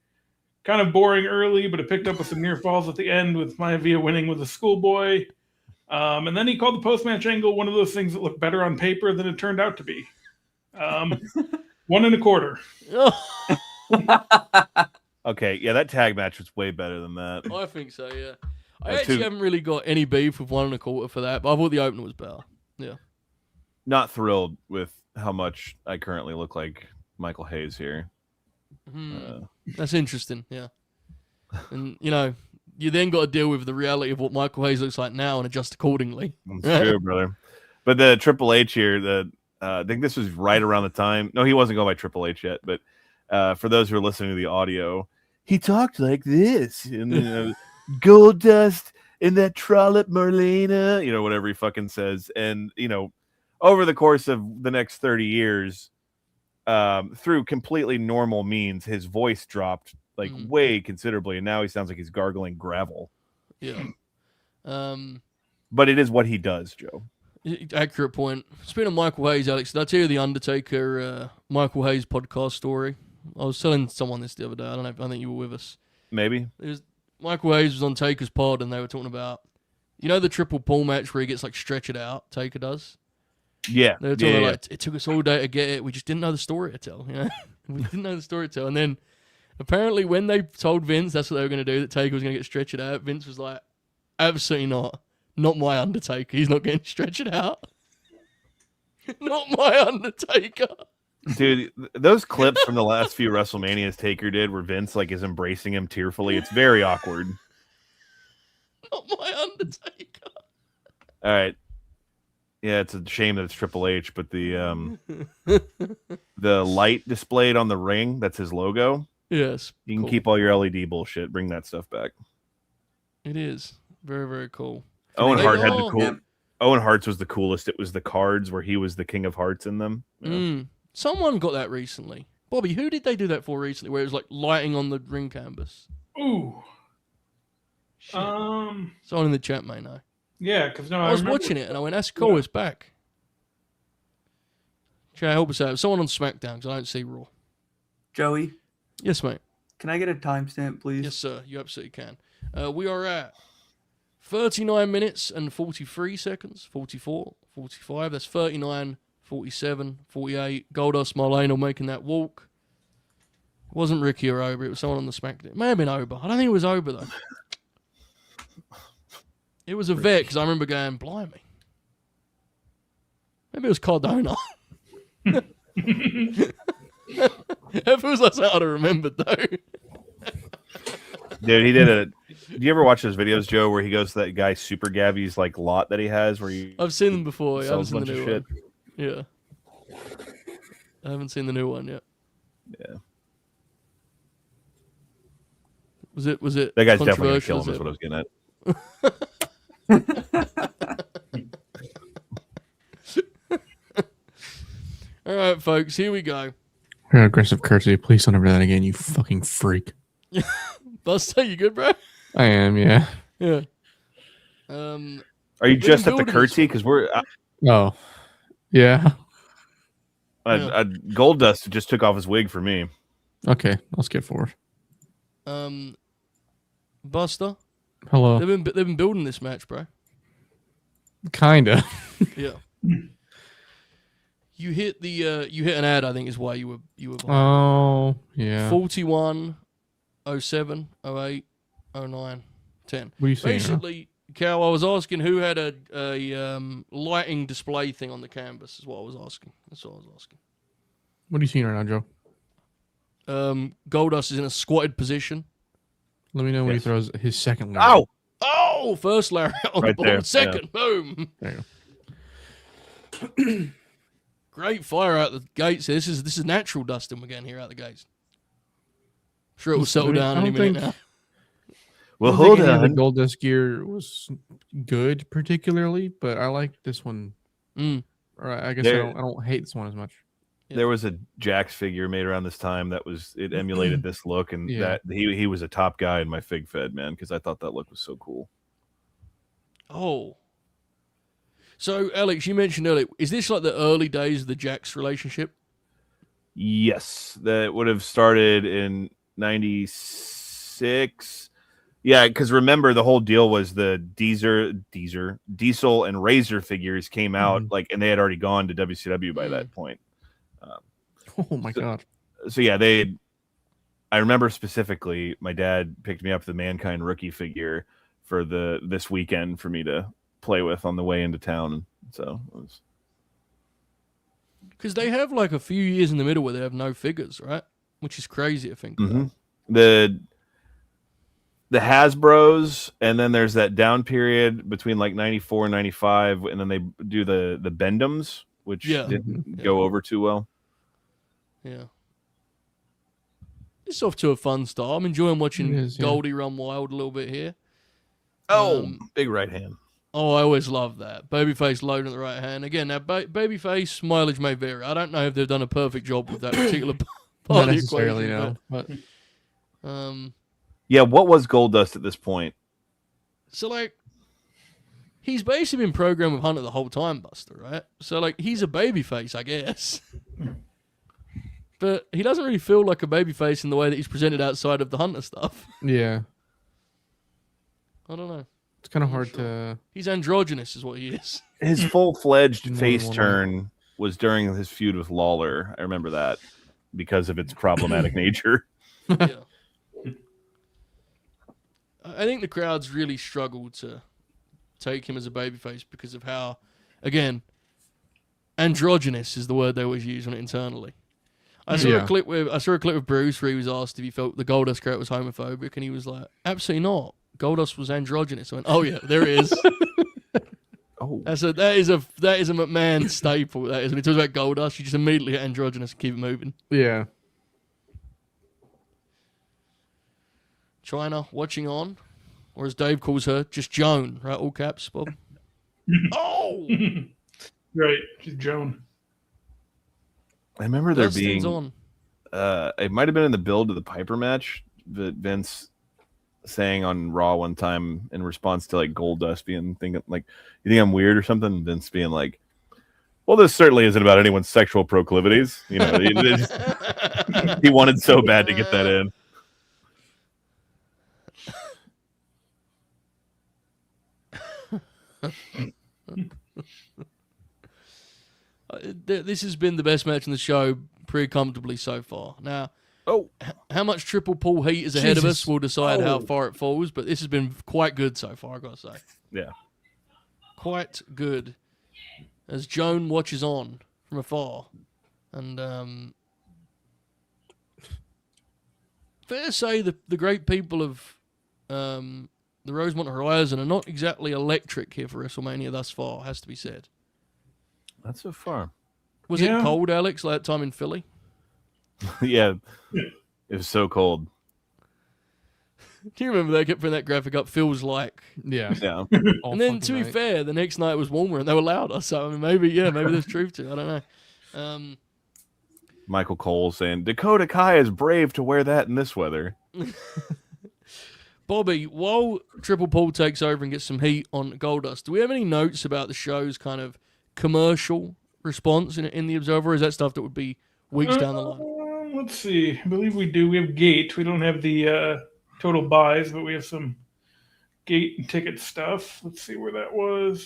Kind of boring early, but it picked up with some near falls at the end with Maivia winning with a schoolboy. And then he called the post-match angle one of those things that looked better on paper than it turned out to be. 1.25. Okay, yeah, that tag match was way better than that. I think so, yeah. I That's actually too- haven't really got any beef with 1.25 for that, but I thought the opener was better. Yeah. Not thrilled with how much I currently look like Michael Hayes here. That's interesting, yeah. And, you know, you then got to deal with the reality of what Michael Hayes looks like now and adjust accordingly. That's true, brother. But the Triple H here, I think this was right around the time. No, he wasn't going by Triple H yet, but for those who are listening to the audio, he talked like this. And, gold dust in that trollop Marlena, whatever he fucking says. And, over the course of the next 30 years, through completely normal means, his voice dropped way considerably. And now he sounds like he's gargling gravel. Yeah. But it is what he does, Joe. Accurate point. Speaking of Michael Hayes, Alex, did I tell you the Undertaker Michael Hayes podcast story? I was telling someone this the other day. I don't know. I think you were with us. Maybe. Michael Hayes was on Taker's pod, and they were talking about, the triple pull match where he gets stretched out. Taker does. Yeah. They were talking about it took us all day to get it. We just didn't know the story to tell. We didn't know the story to tell. And then apparently, when they told Vince that's what they were going to do, that Taker was going to get stretched out, Vince was like, "Absolutely not. Not my Undertaker. He's not getting stretched out. Not my Undertaker." Dude, those clips from the last few WrestleManias Taker did where Vince is embracing him tearfully, it's very awkward. Not my Undertaker. All right. Yeah, it's a shame that it's Triple H, but the light displayed on the ring, that's his logo. Yes. You can cool. keep all your LED bullshit. Bring that stuff back. It is. Very, very cool. Owen they Hart had the all- cool. Yeah. Owen Hart's was the coolest. It was the cards where he was the King of Hearts in them. Yeah. Someone got that recently. Bobby, who did they do that for recently? Where it was lighting on the ring canvas. Ooh. Shit. Someone in the chat may know. Yeah, because I was remember- watching it and I went, "That's cool. Yeah. It's back." Try help us out. Someone on SmackDown because I don't see Raw. Joey, Yes, mate. can I get a timestamp, please? Yes, sir. You absolutely can. We are at 39 minutes and 43 seconds. 44, 45. That's 39, 47, 48. Goldust Marlena making that walk. It wasn't Ricky or Oba. It was someone on the SmackDown. It may have been Oba. I don't think it was Oba, though. It was a vet because I remember going, blimey. Maybe it was Cardona. It feels like something I'd have remembered, though. Dude, he did a. Do you ever watch those videos, Joe, where he goes to that guy Super Gabby's lot that he has, where he I've seen them before. I haven't sells a seen the bunch new of shit? one. Yeah. I haven't seen the new one yet. Yeah, Was it that guy's definitely gonna controversial, kill him. is Is what I was getting at. All right, folks, here we go. Aggressive curtsy. Please don't ever do that again, you fucking freak. Buster, you good, bro? I am, yeah. Yeah. Are you We've just been at the building this curtsy? one. Because we're Oh, yeah. Goldust just took off his wig for me. Okay, I'll skip forward. Buster, Hello. they've been building this match, bro. Kinda. Yeah. You hit an ad, I think is why you were behind. Oh, yeah. 41, 07, 08, 09, 10. What are you saying? Basically, Cal, I was asking who had a lighting display thing on the canvas is what I was asking. That's what I was asking. What are you seeing right now, Joe? Goldust is in a squatted position. Let me know when he Yes. throws his second. Ow! Oh, first Larry on Right the board. there, Second, boom. There you go. Great fire out the gates. This is natural dusting again here out the gates. Sure, it will settle down any minute now. Well, I don't hold think any of on. the Goldust gear was good, particularly, but I like this one. Or I guess There- I don't hate this one as much. There was a Jax figure made around this time that it emulated this look, and Yeah. that he was a top guy in my Fig Fed, man, because I thought that look was so cool. Oh. So, Alex, you mentioned earlier, is this like the early days of the Jax relationship? Yes, that would have started in '96. Yeah, because remember the whole deal was the Diesel and Razor figures came out and they had already gone to WCW by that point. Oh my god! So yeah, I remember specifically my dad picked me up the Mankind rookie figure for this weekend for me to play with on the way into town. So it was... Because they have like a few years in the middle where they have no figures, right? Which is crazy to think about. The Hasbros, and then there's that down period between like 94 and 95, and then they do the Bendums, which didn't go over too well. Yeah. It's off to a fun start. I'm enjoying watching It is, yeah. Goldie run wild a little bit here. Big right hand. Oh, I always love that. Babyface loading at the right hand. Again, now Babyface mileage may vary. I don't know if they've done a perfect job with that particular part Not of the necessarily, equation. no. But, Yeah, what was Goldust at this point? so, like, he's basically been programmed with Hunter the whole time, Buster, right? So, like, he's a babyface, I guess. But he doesn't really feel like a babyface in the way that he's presented outside of the Hunter stuff. Yeah, I don't know. it's kind of hard to. He's androgynous is what he is. His full-fledged More face than one turn was during his feud with Lawler. I remember that because of its problematic nature. Yeah. I think the crowds really struggled to take him as a babyface because of how, again, androgynous is the word they always use on it internally. I saw a clip with Bruce where he was asked if he felt the Goldust character was homophobic, and he was like, "Absolutely not. Goldust was androgynous." I went, "Oh yeah, there it is." That is a McMahon staple. That is when he talks about Goldust, you just immediately get androgynous and keep it moving. Yeah. China watching on, or as Dave calls her, just Joan, right? All caps, Bob. Oh, Right, she's Joan. I remember there Dustin's being on. It might have been in the build to the Piper match that Vince saying on Raw one time in response to like Goldust being thinking like, "You think I'm weird or something?" Vince being like, "Well, this certainly isn't about anyone's sexual proclivities." You know, he wanted so bad to get that in. This has been the best match in the show pretty comfortably so far. Now, how much triple pull heat is ahead of us will decide how far it falls, but this has been quite good so far, I've got to say. Yeah. Quite good. As Joan watches on from afar. And fair to say the great people of the Rosemont Horizon are not exactly electric here for WrestleMania thus far, has to be said. Not so far. Was it cold, Alex, like that time in Philly? Yeah. It was so cold. Do you remember they kept putting that graphic up? Feels like. Yeah. Yeah. And then, to be fair, the next night was warmer and they were louder. So, I mean, maybe there's truth to it. I don't know. Michael Cole saying, Dakota Kai is brave to wear that in this weather. Bobby, while Triple Pull takes over and gets some heat on Goldust, do we have any notes about the show's kind of commercial response in the Observer? Or is that stuff that would be weeks down the line? Let's see. I believe we do. We have gate. We don't have the total buys, but we have some gate and ticket stuff. Let's see where that was.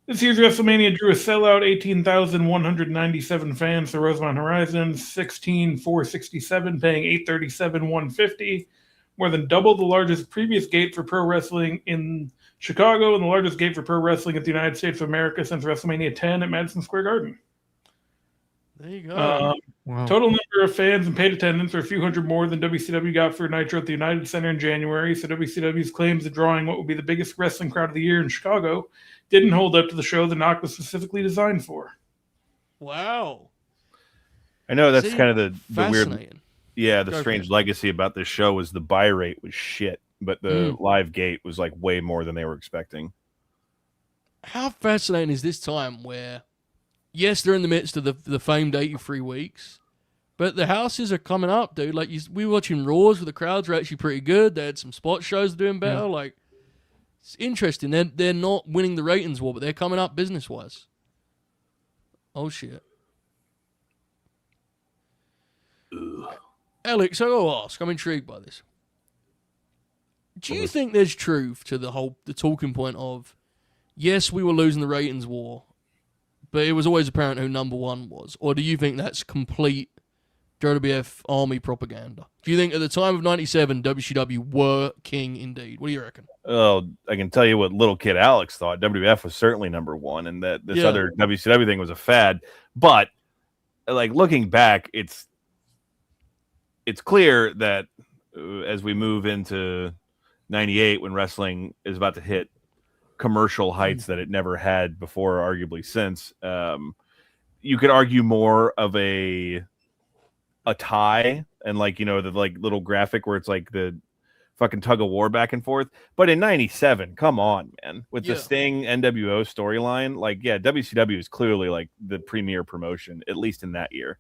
This year's WrestleMania drew a sellout 18,197 fans to Rosemont Horizons, 16,467 paying $837,150, more than double the largest previous gate for pro wrestling in Chicago and the largest gate for pro wrestling in the United States of America since WrestleMania 10 at Madison Square Garden. There you go. Wow. Total number of fans and paid attendance are a few hundred more than WCW got for Nitro at the United Center in January, so WCW's claims of drawing what would be the biggest wrestling crowd of the year in Chicago didn't hold up to the show the knock was specifically designed for. Wow. I know that's See? kind of the weird, Fascinating. the Go strange for it. legacy about this show was the buy rate was shit, but the live gate was like way more than they were expecting. How fascinating is this time where, yes, they're in the midst of the famed 83 weeks, but the houses are coming up, dude. Like, we were watching Raws where the crowds were actually pretty good. They had some spot shows doing better. Yeah. Like, it's interesting. They're not winning the ratings war, but they're coming up business-wise. Oh, shit. Alex, I gotta ask. I'm intrigued by this. Do you think there's truth to the talking point of, yes, we were losing the ratings war, but it was always apparent who number one was? Or do you think that's complete WWF Army propaganda? Do you think at the time of 97, WCW were king indeed? What do you reckon? Oh, I can tell you what little kid Alex thought. WWF was certainly number one, and that this other WCW thing was a fad. But like looking back, it's clear that as we move into 98, when wrestling is about to hit commercial heights that it never had before, arguably since, you could argue more of a tie and like, the like little graphic where it's like the fucking tug of war back and forth. But in 97, come on, man, with the Sting NWO storyline, like, WCW is clearly like the premier promotion, at least in that year.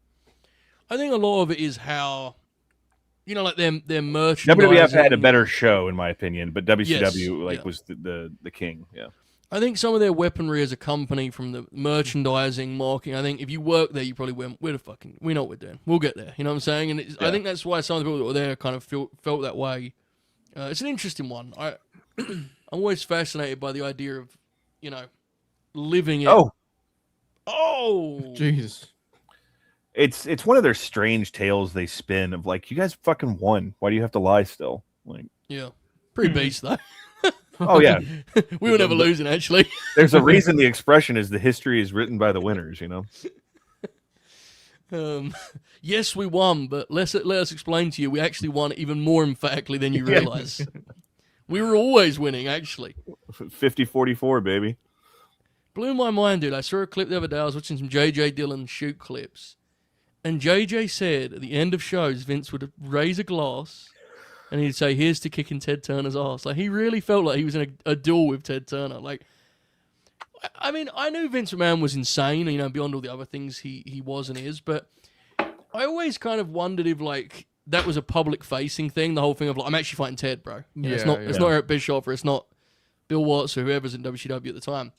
I think a lot of it is how, like their merchandising. WWF had a better show, in my opinion, but WCW was the king. Yeah. I think some of their weaponry as a company, from the merchandising, marketing, I think if you work there, you probably went, we know what we're doing. We'll get there. You know what I'm saying? And I think that's why some of the people that were there kind of felt that way. It's an interesting one. I'm always fascinated by the idea of, living it. Oh, Jeez. It's one of their strange tales they spin of like, you guys fucking won. Why do you have to lie still? Like, yeah, pretty beast though. Oh yeah, we were never losing. Actually, there's a reason the expression is the history is written by the winners. Yes, we won, but let us explain to you. We actually won even more emphatically than you realize. We were always winning, actually. 50-44, baby. Blew my mind, dude. I saw a clip the other day. I was watching some J.J. Dillon shoot clips, and J.J. said at the end of shows, Vince would raise a glass, and he'd say, "Here's to kicking Ted Turner's ass." Like, he really felt like he was in a duel with Ted Turner. Like, I mean, I knew Vince McMahon was insane, beyond all the other things he was and is, but I always kind of wondered if, like, that was a public-facing thing, the whole thing of, like, I'm actually fighting Ted, bro. It's not Eric Bischoff, or it's not Bill Watts, or whoever's in WCW at the time.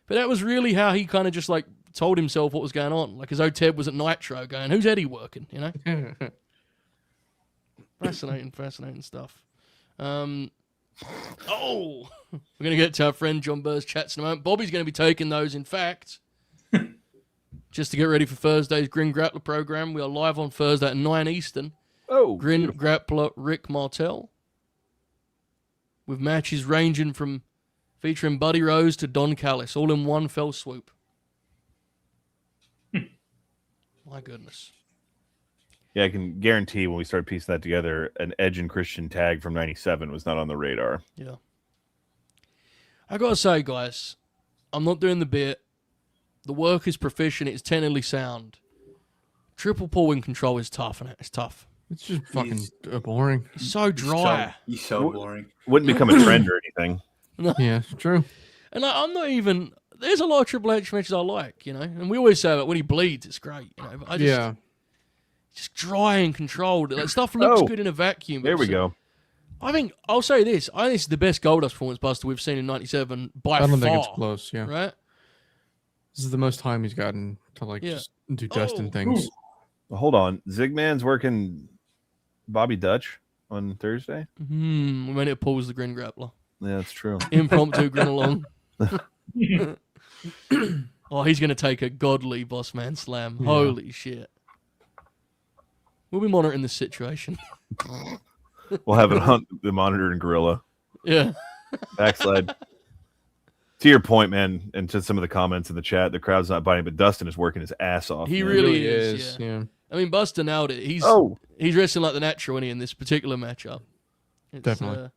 But that was really how he kind of just, like, told himself what was going on. Like, as though Ted was at Nitro going, who's Eddie working, Fascinating stuff. We're going to get to our friend John Burr's chats in a moment. Bobby's going to be taking those, in fact, just to get ready for Thursday's Grin Grappler program. We are live on Thursday at 9 Eastern. Oh, Grin beautiful. Grappler Rick Martel, with matches ranging from featuring Buddy Rose to Don Callis, all in one fell swoop. My goodness. Yeah, I can guarantee when we started piecing that together, an Edge and Christian tag from 97 was not on the radar. Yeah. I got to say, guys, I'm not doing the bit. The work is proficient. It's technically sound. Triple pull in control is tough, and it's tough. It's just fucking boring. It's so dry. He's so boring. Wouldn't become a trend or anything. Yeah, it's true. And I'm not even... There's a lot of Triple H matches I like, And we always say that when he bleeds, it's great, But I just... Just dry and controlled. Like, stuff looks good in a vacuum. There we go. I think I'll say this. I think this is the best Goldust performance, Buster, we've seen in '97 by far. I don't think it's close. Yeah. Right. This is the most time he's gotten to like Yeah. just do Dustin Oh. things. Well, hold on. Zigman's working Bobby Dutch on Thursday. We may need to pause the Grin grappler. Yeah, that's true. Impromptu Grinalong. Oh, he's going to take a godly boss man slam. Yeah. Holy shit. We'll be monitoring this situation. We'll have it on the monitor and gorilla. Yeah. Backslide. To your point, man, and to some of the comments in the chat, the crowd's not biting, but Dustin is working his ass off. He man. really is. Yeah. I mean, Buster nailed it. He's wrestling like the natural, isn't he, in this particular matchup. It's, Definitely.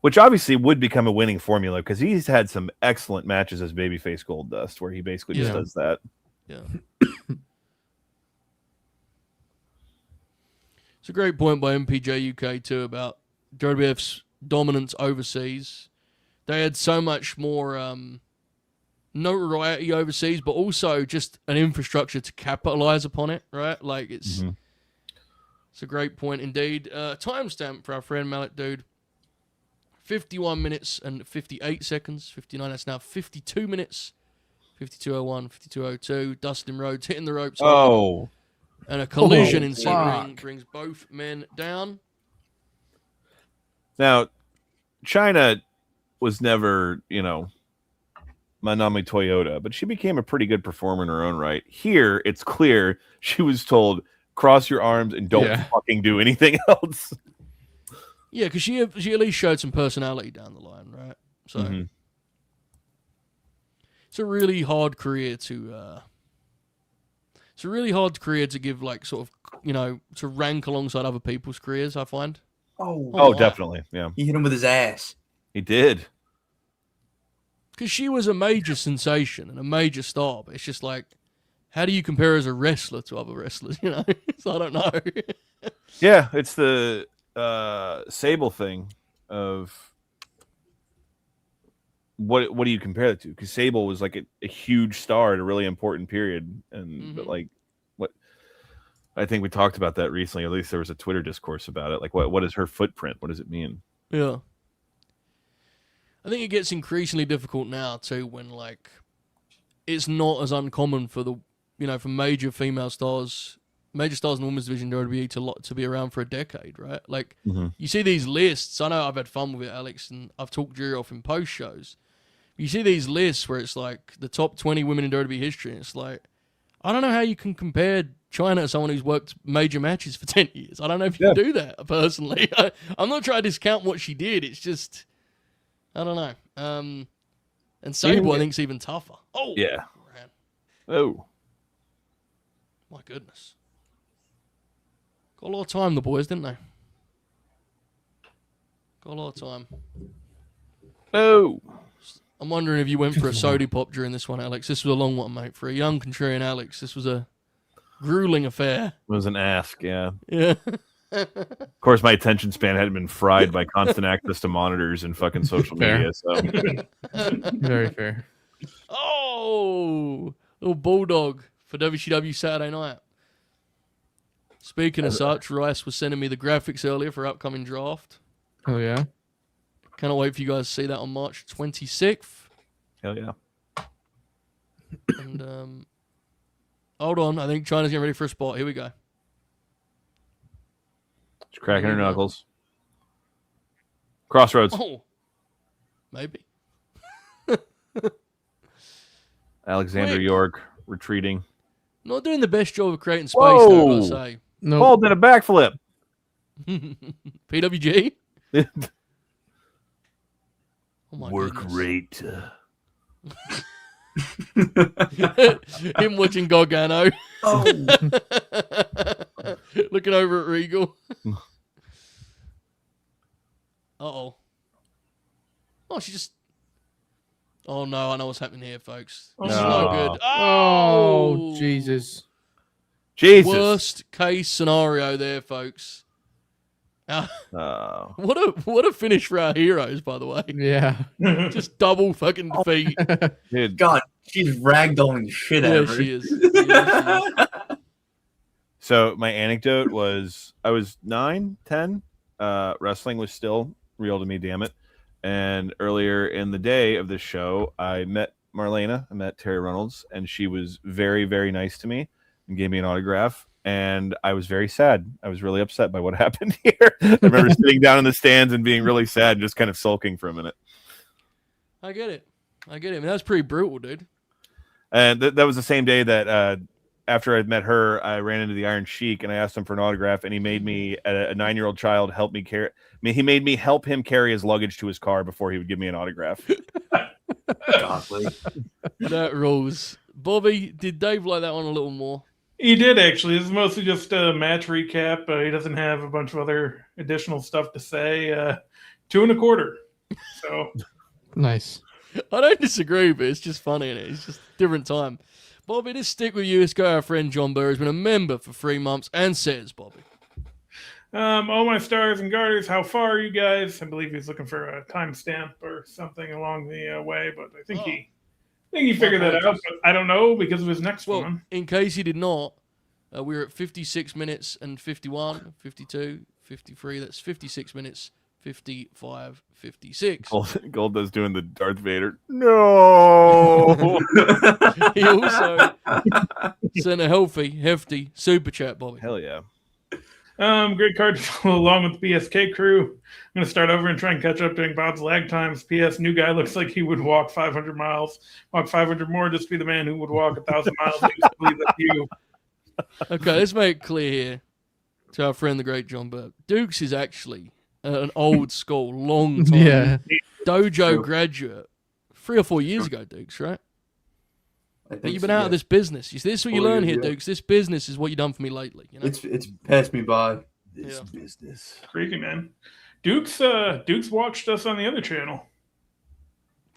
Which obviously would become a winning formula because he's had some excellent matches as babyface Gold Dust where he basically just Yeah. does that. Yeah. It's a great point by MPJ UK too about WWF's dominance overseas. They had so much more notoriety overseas, but also just an infrastructure to capitalize upon it, right? Like it's a great point indeed. Timestamp for our friend Mallet Dude. 51 minutes and 58 seconds. 59, that's now 52 minutes. 52:01, 52:02. Dustin Rhodes hitting the ropes. Oh. And a collision in fuck. centering brings both men down. Now, China was never, Manami Toyota, but she became a pretty good performer in her own right. Here, it's clear she was told, cross your arms and don't fucking do anything else. Yeah, because she at least showed some personality down the line, right? So it's a really hard career to give like sort of to rank alongside other people's careers. I find. Oh, definitely, yeah. He hit him with his ass. He did. Because she was a major sensation and a major star, but it's just like, how do you compare her as a wrestler to other wrestlers? So I don't know. Yeah, it's the Sable thing of what do you compare it to? Because Sable was like a huge star at a really important period, and but like what I think we talked about that recently. At least there was a Twitter discourse about it. Like what is her footprint? What does it mean? Yeah. I think it gets increasingly difficult now too when like it's not as uncommon for the for major female stars, major stars in the women's division WWE to be around for a decade, right? Like you see these lists. I know I've had fun with it, Alex, and I've talked Jerry off in post shows. You see these lists where it's like the top 20 women in WWE history, and it's like I don't know how you can compare China to someone who's worked major matches for 10 years. I don't know if you can do that personally. I'm not trying to discount what she did. It's just I don't know. And Sable, I think, is even tougher. Oh, yeah. Man. Oh, my goodness. Got a lot of time, the boys, didn't they? Got a lot of time. oh. I'm wondering if you went for a soda pop during this one, Alex. This was a long one, mate. For a young contrarian Alex, this was a grueling affair. It was an ask, yeah. Yeah. Of course, my attention span hadn't been fried by constant access to monitors and fucking social media. So Very fair. Oh, little bulldog for WCW Saturday night. Speaking of such, Rice was sending me the graphics earlier for upcoming draft. Oh yeah. Cannot wait for you guys to see that on March 26th. hell yeah. And hold on, I think China's getting ready for a spot. Here we go. She's cracking her knuckles. Crossroads. Oh, maybe. Alexander Quick. York retreating. Not doing the best job of creating space, Whoa. though, I've got to say. No. Paul did a backflip. PWG? Oh my Work goodness. rate. Him watching Gargano. Oh, Looking over at Regal. Uh-oh. Oh, she just... Oh, no, I know what's happening here, folks. This is No. not good. Oh Jesus. Jesus. Worst case scenario there, folks. Oh. What a finish for our heroes, by the way. Yeah. Just double fucking defeat. Dude. God, she's ragdolling the shit out Yeah, of her. she is. Yeah, she is. So my anecdote was I was 9, 10. Wrestling was still real to me, damn it. And earlier in the day of this show, I met Marlena, I met Terry Reynolds, and she was very, very nice to me and gave me an autograph. And I was very sad. I was really upset by what happened here. I remember sitting down in the stands and being really sad and just kind of sulking for a minute. I get it. I mean, that's pretty brutal, dude. And that was the same day that after I'd met her, I ran into the Iron Sheik and I asked him for an autograph, and he made me, a 9-year-old child, help me carry. He made me help him carry his luggage to his car before he would give me an autograph. Godly. That rules. Bobby, did Dave like that one a little more? He did, actually. This is mostly just a match recap. He doesn't have a bunch of other additional stuff to say. 2 1/4. So Nice. I don't disagree, but it's just funny, innit? It's just a different time. Bobby, let's stick with you. Let's go. Our friend John Burr has been a member for 3 months and says, Bobby. all my stars and garters, how far are you guys? I believe he's looking for a timestamp or something along the way, but I think he figured that out. But I don't know because of his next Well, one. in case he did not, we're at 56 minutes and 51, 52, 53. That's 56 minutes, 55, 56. Gold does doing the Darth Vader. No. He also sent a hefty super chat, Bobby. Hell yeah. Great card to follow along with the PSK crew. I'm going to start over and try and catch up doing Bob's lag times. PS, new guy looks like he would walk 500 miles, walk 500 more, just be the man who would walk 1,000 miles. I used to believe that's you. Okay, let's make it clear here to our friend, the great John Burke. Dukes is actually an old school, long time Yeah. dojo True. graduate. 3 or 4 years ago, Dukes, right? I But think you've been so, out yeah. of this business. You see, this is what you 4 learn years, here, yeah. Dukes. This business is what you've done for me lately. You know? It's passed me by. This Yeah. business. Crazy, man. Dukes watched us on the other channel.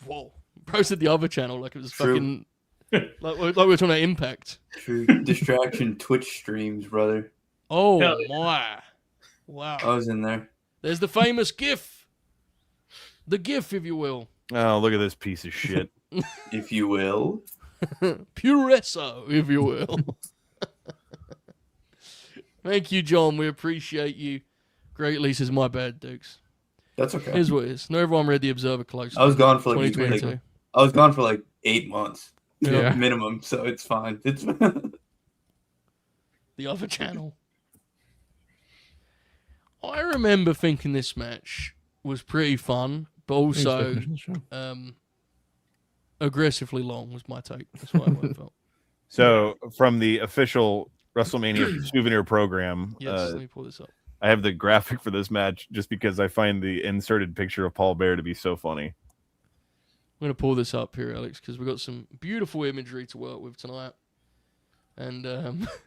Whoa. Posted the other channel like it was True. fucking... like we were talking about Impact. True distraction Twitch streams, brother. Oh, Hell yeah. my. Wow. I was in there. There's the famous GIF. The GIF, if you will. Oh, look at this piece of shit. If you will. Puresso, if you will. Thank you, John. We appreciate you greatly. Says my bad, Dukes. That's okay. Here's what it is. No one read the Observer closely. I was gone for like 2022. I was gone for like 8 months. Yeah. Minimum, so it's fine. It's The other channel. I remember thinking this match was pretty fun, but also aggressively long was my take. That's what I felt. So, from the official WrestleMania souvenir program, Yes, let me pull this up. I have the graphic for this match just because I find the inserted picture of Paul Bear to be so funny. I'm going to pull this up here, Alex, because we've got some beautiful imagery to work with tonight. And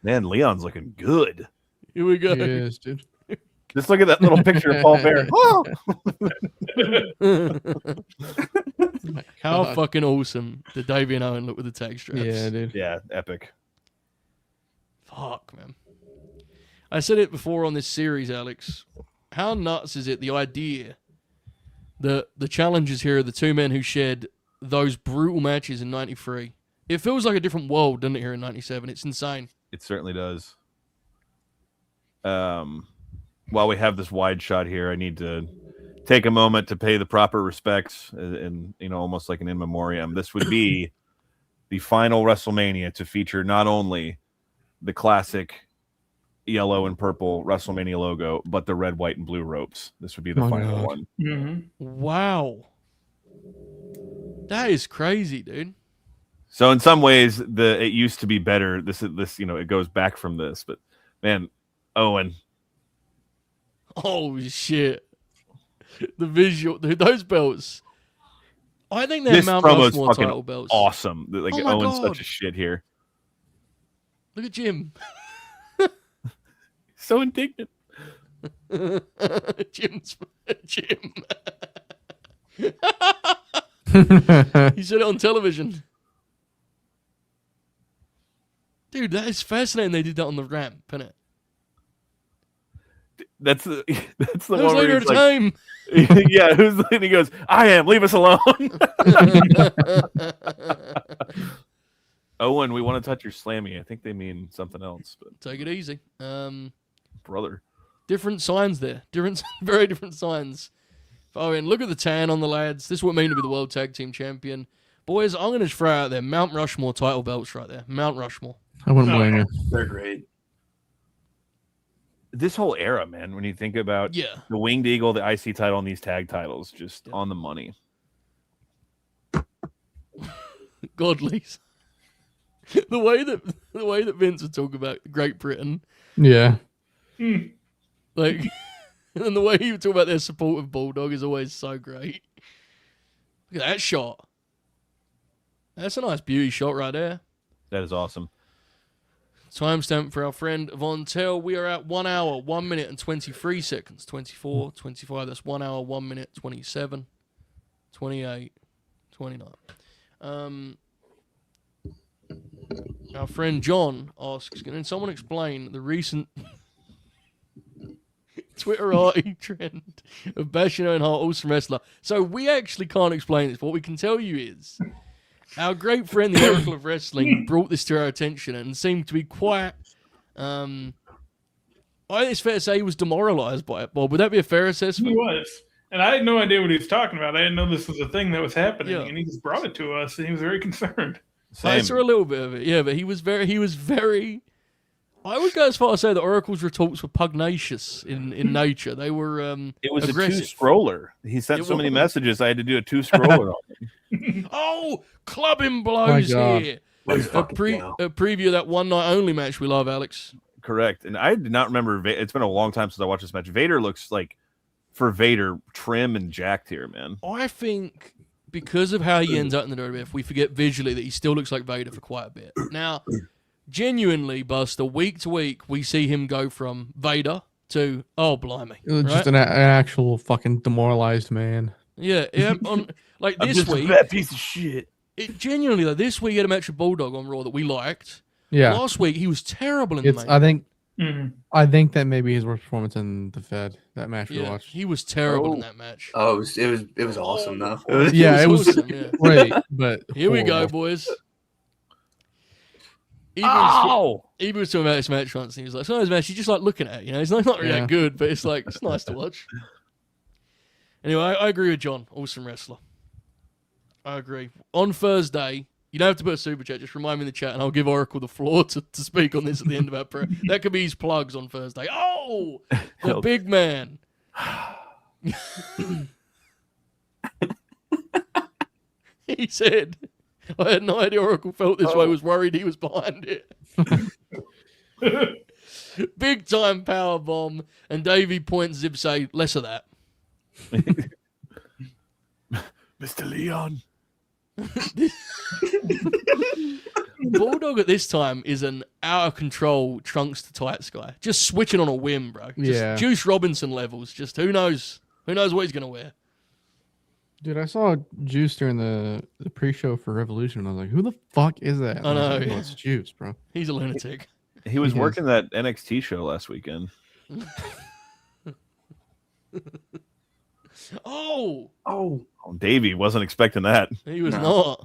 Man, Leon's looking good. here we go. Yes, dude. Just look at that little picture of Paul Bear. Oh! How God. fucking awesome did Davey and Owen look with the tag straps? Yeah, dude. Yeah, epic. Fuck, man. I said it before on this series, Alex. How nuts is it, the idea that the challenges here are the 2 men who shared those brutal matches in 93? It feels like a different world, doesn't it, here in 97? It's insane. It certainly does. While we have this wide shot here, I need to take a moment to pay the proper respects and almost like an in memoriam. This would be the final WrestleMania to feature not only the classic yellow and purple WrestleMania logo, but the red, white, and blue ropes. This would be the Oh, final God. one. Mm-hmm. Wow. That is crazy, dude. So in some ways, it used to be better. This it goes back from this, but man, Owen. Oh, shit. The visual, dude, those belts. I think they're This Mount promo is Rushmore fucking title belts. awesome. Like Oh my Owen's God. such a shit here. Look at Jim. So indignant. Jim. He said it on television. Dude, that is fascinating they did that on the ramp, isn't it? That's the Who's one where leader he's of the like, team? yeah, who's and he goes, I am, leave us alone. Owen, we want to touch your slammy. I think they mean something else, but Take it easy. brother. Different signs there. Very different signs. Oh, and look at the tan on the lads. This is what it means to be the World Tag Team Champion. Boys, I'm going to throw out there Mount Rushmore title belts right there. Mount Rushmore. I wouldn't blame you. They're great. This whole era, man, when you think about Yeah. the Winged Eagle, the IC title, and these tag titles, just on the money. Godlies. the way that Vince would talk about Great Britain, Yeah. like, and the way he would talk about their support of Bulldog is always so great. Look at that shot. That's a nice beauty shot right there. That is awesome. Timestamp for our friend Von Tell. We are at 1 hour, 1 minute and 23 seconds. 24, 25. That's 1 hour, 1 minute, 27, 28, 29. Our friend John asks, can someone explain the recent Twitterati trend of bashing Owen Hart, awesome wrestler? So we actually can't explain this. What we can tell you is our great friend, the Oracle of Wrestling, brought this to our attention and seemed to be quite... I think it's fair to say he was demoralised by it, Bob. Would that be a fair assessment? He was. And I had no idea what he was talking about. I didn't know this was a thing that was happening. Yeah. And he just brought it to us, and he was very concerned. I Same. saw a little bit of it, yeah, but he was very... I would go as far as say that Oracle's retorts were pugnacious in nature. They were It was aggressive. a 2-scroller. He sent It so many was. messages, I had to do a 2-scroller on him. Oh, clubbing blows God. here. Let's A, fucking go. a preview of that one night only match we love, Alex. Correct. And I did not remember. It's been a long time since I watched this match. Vader looks like, for Vader, trim and jacked here, man. I think because of how he ends up in the WWF, we forget visually that he still looks like Vader for quite a bit. Now, genuinely, Buster, week to week, we see him go from Vader to, oh, blimey. It was right? just an actual fucking demoralized man. Yeah, like I'm this just week, a fat piece of shit. it genuinely, though, this week he had a match with Bulldog on Raw that we liked. Yeah. Last week, he was terrible in the It's. main. I think that maybe his worst performance in the Fed, that match we Yeah, watched. he was terrible in that match. Oh, it was awesome though. Yeah, it was awesome, yeah. great, but Here we go, horrible. boys. He Oh! was talking about this match once, and he was like, "Sometimes match, you just like looking at it, you know. It's not really Yeah. that good, but it's like it's nice to watch." Anyway, I agree with John. Awesome wrestler. I agree. On Thursday, you don't have to put a super chat. Just remind me in the chat, and I'll give Oracle the floor to speak on this at the end of our prayer. That could be his plugs on Thursday. Oh, the big man. He said, I had no idea Oracle felt this way, was worried he was behind it. Big time power bomb, and Davey points Zib say, less of that. Mr. Leon. Bulldog at this time is an out of control trunks to tights guy. Just switching on a whim, bro. Just Yeah. Juice Robinson levels. Just who knows? Who knows what he's gonna wear? Dude, I saw Juice during the pre-show for Revolution, and I was like, "Who the fuck is that?" And I know, was like, yeah. "Oh, it's Juice, bro." He's a lunatic. He was He is. working that NXT show last weekend. Oh, Oh, Oh, Davey wasn't expecting that. he was No.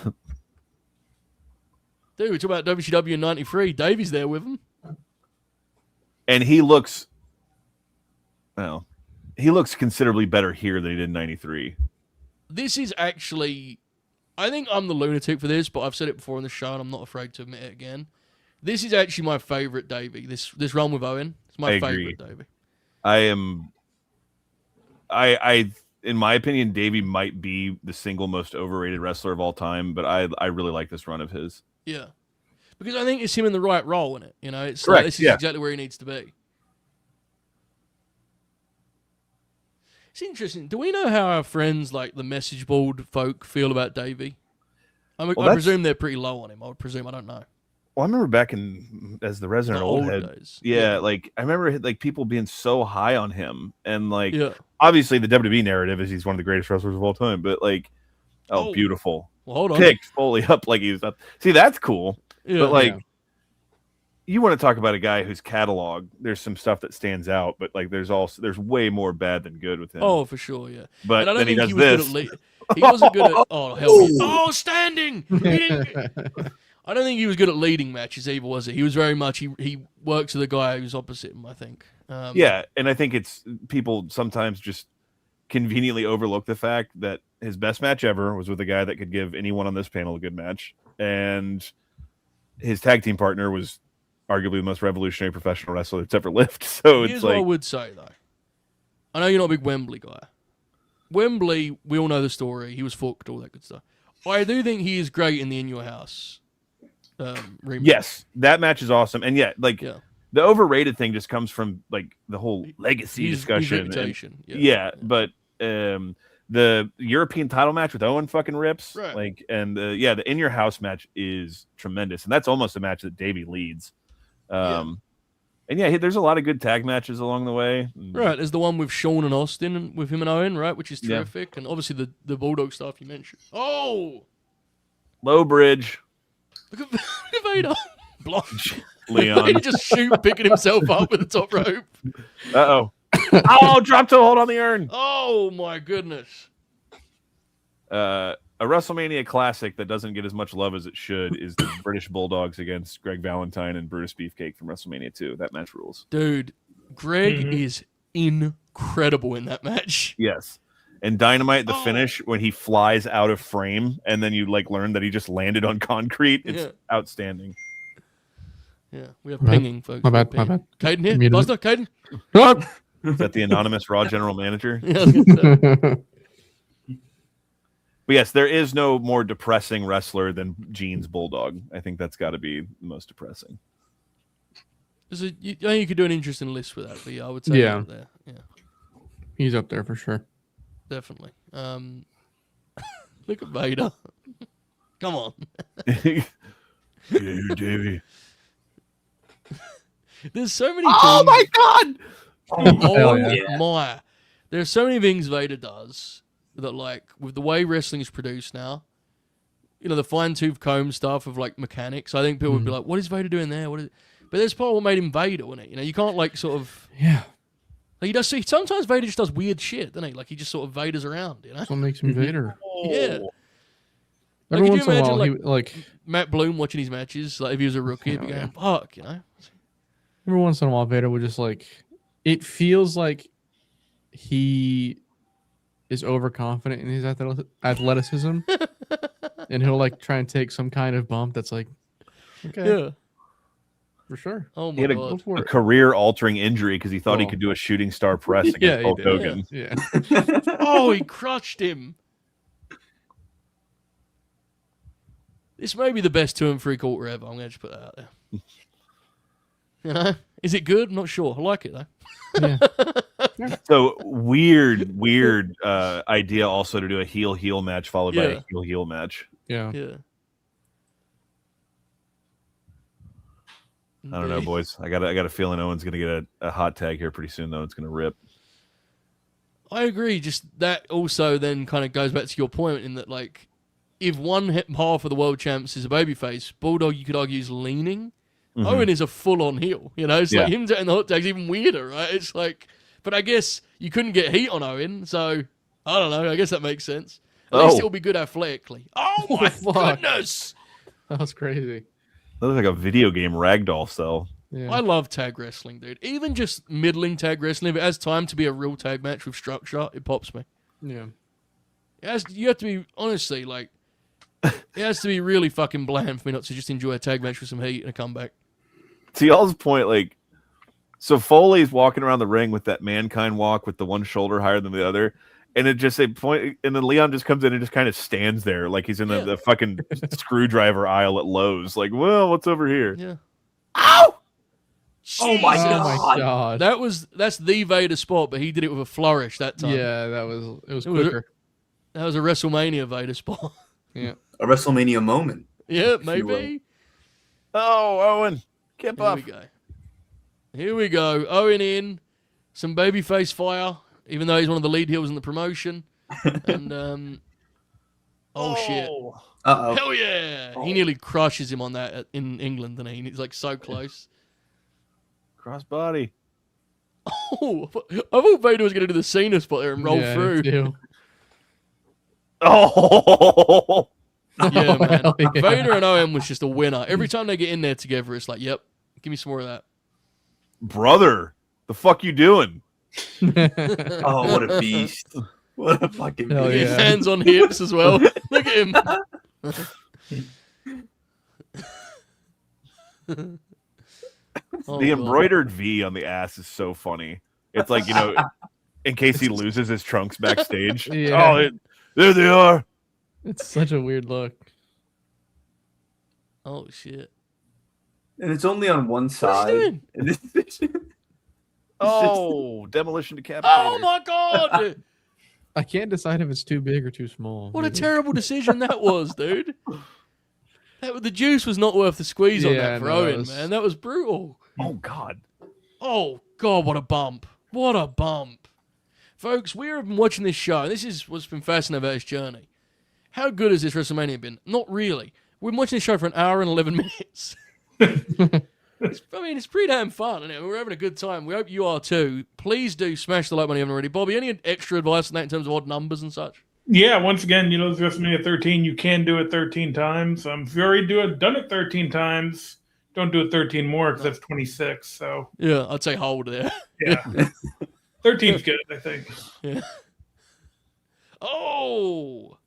not. Dude, we talk about WCW in '93. Davey's there with him. And he looks, well, he looks considerably better here than he did in 93. This is actually, I think I'm the lunatic for this, but I've said it before on the show, and I'm not afraid to admit it again. This is actually my favorite Davey. This run with Owen. It's my I agree. favorite Davey. I in my opinion, Davey might be the single most overrated wrestler of all time, but I really like this run of his. Yeah, because I think it's him in the right role in it. You know, it's Correct, like, this is yeah. exactly where he needs to be. It's interesting. Do we know how our friends like the message board folk feel about Davey? I Well, presume they're pretty low on him. I would presume. I don't know. Well, I remember back in as the resident The old old head. days. Yeah, like I remember like people being so high on him, and like Yeah. obviously the WWE narrative is he's one of the greatest wrestlers of all time, but like, oh, Oh. beautiful, Well, hold on. picked fully up like he's up. See, that's cool, Yeah. but like. Yeah. You want to talk about a guy whose catalog, there's some stuff that stands out, but like there's way more bad than good with him. Oh, for sure, yeah. but And I don't then he think does he was this. good at he wasn't good at. Oh hell yeah! Oh, standing. He didn't, I don't think he was good at leading matches either, was he? He was very much he worked with the guy who's opposite him. I think. Yeah, and I think it's people sometimes just conveniently overlook the fact that his best match ever was with a guy that could give anyone on this panel a good match, and his tag team partner was arguably the most revolutionary professional wrestler that's ever lived. So Here's it's what I like, would say, though. I know you're not a big Wembley guy. Wembley, we all know the story. He was fucked, all that good stuff. I do think he is great in the In Your House rematch. yes, that match is awesome. And yeah, like Yeah. the overrated thing just comes from like the whole legacy His discussion. reputation. Yeah, but the European title match with Owen fucking rips. Right. Like, and the In Your House match is tremendous, and that's almost a match that Davey leads. And yeah, there's a lot of good tag matches along the way. Right, there's the one with Sean and Austin and with him and Owen, right, which is Yeah. terrific, and obviously the Bulldog stuff you mentioned. Oh, Low bridge, look at Vader, block. Leon. Vader just picking himself up with the top rope. Uh-oh. Oh, drop toe hold on the urn. Oh my goodness. A WrestleMania classic that doesn't get as much love as it should is the British Bulldogs against Greg Valentine and Brutus Beefcake from WrestleMania 2. That match rules. Dude, Greg is incredible in that match. Yes. And Dynamite, the finish, when he flies out of frame and then you like learn that he just landed on concrete, it's outstanding. Yeah, we have My bad. pinging, folks. My We have bad, my pinging. bad. Caden here. Muted Buster, Caden. Is that the anonymous Raw general manager? Yeah, I was gonna say. But yes, there is no more depressing wrestler than Gene's Bulldog. I think that's got to be the most depressing. I think you could do an interesting list with that, but yeah, I would say Yeah. that there. Yeah, He's up there for sure. definitely. Look at Vader. Come on. Yeah, you Davey. There's so many Oh things. my god! Oh Hell yeah. my. There's so many things Vader does that, like, with the way wrestling is produced now, you know, the fine-tooth comb stuff of, like, mechanics, I think people would be like, what is Vader doing there? What is... But that's part of what made him Vader, wasn't it? You know, you can't, like, sort of... Yeah. Like, he does see... Sometimes Vader just does weird shit, doesn't he? Like, he just sort of Vaders around, you know? That's what makes him Vader. Yeah. Every could once you in a while, imagine, he like Matt Bloom watching his matches, like, if he was a rookie, he'd be Hell going, fuck, you know? every once in a while, Vader would just like. It feels like he is overconfident in his athleticism, and he'll like try and take some kind of bump that's like, okay, Yeah. for sure. Oh, He my had Go God. for a it. career-altering injury because he thought he Oh. could do a shooting star press against Yeah, he Hulk did. Hogan. Yeah. Oh, he crushed him. This may be the best 2 3/4 ever. I'm going to just put that out there. You know? Is it good? I'm not sure. I like it, though. Yeah. So weird idea also to do a heel match followed by Yeah. a heel match. Yeah. Yeah. I don't know, boys. I got a feeling Owen's gonna get a hot tag here pretty soon, though. It's gonna rip. I agree. Just that also then kind of goes back to your point in that, like, if one half of the world champs is a babyface, Bulldog, you could argue, is leaning. Mhm. Owen is a full-on heel. You know, it's Yeah. like him taking the hot tag's even weirder, right? It's like, but I guess you couldn't get heat on Owen, so I don't know. I guess that makes sense. At least Oh. it'll be good athletically. Oh my Fuck. goodness! That was crazy. That looks like a video game ragdoll cell. Yeah. I love tag wrestling, dude. Even just middling tag wrestling, if it has time to be a real tag match with structure, it pops me. Yeah. You have to be, honestly, like, it has to be really fucking bland for me not to just enjoy a tag match with some heat and a comeback. To y'all's point, like, so Foley's walking around the ring with that mankind walk with the one shoulder higher than the other, and it just a point, and then Leon just comes in and just kind of stands there like he's in the fucking screwdriver aisle at Lowe's. Like, well, what's over here? Yeah. Ow! Oh my Jesus. Oh my God. god. That's the Vader spot, but he did it with a flourish that time. Yeah, it was It was- quicker. That was a WrestleMania Vader spot. Yeah. A WrestleMania moment. Yeah, If you will. maybe. Oh, Owen, get Here up. we go. Here we go. Owen in. Some babyface fire, even though he's one of the lead heels in the promotion. And, oh, shit. Uh-oh. Hell yeah. He nearly crushes him on that in England, and he's like so close. Crossbody. Oh, I thought Vader was going to do the Cena spot there and roll Yeah, through. me too. Oh, Yeah, man. hell yeah. Vader and Owen was just a winner. Every time they get in there together, it's like, yep, give me some more of that. brother, the fuck you doing? Oh, what a beast. What a fucking Hell beast. yeah. Hands on hips as well. Look at him. Oh, The God. embroidered V on the ass is so funny. It's like, in case he loses his trunks backstage. Yeah. Oh, there they are. It's such a weird look. Oh, shit. And it's only on one What is side. he doing? And it's Oh, demolition decapitator. Oh, my God. I can't decide if it's too big or too small. What a either. terrible decision that was, dude. The juice was not worth the squeeze on Yeah, that for no, that Owen, was- man. That was brutal. Oh, God. Oh, God, what a bump. What a bump. Folks, we've been watching this show. This is what's been fascinating about his journey. How good has this WrestleMania been? Not really. We've been watching this show for an hour and 11 minutes. It's pretty damn fun, isn't it? We're having a good time. We hope you are too. Please do smash the like button if you haven't already. Bobby, any extra advice on that in terms of odd numbers and such? Yeah, once again, it's WrestleMania 13. You can do it 13 times. If you already done it 13 times, don't do it 13 more because that's 26. So, Yeah, I'd say hold there. yeah. 13's good, I think. Yeah. Oh!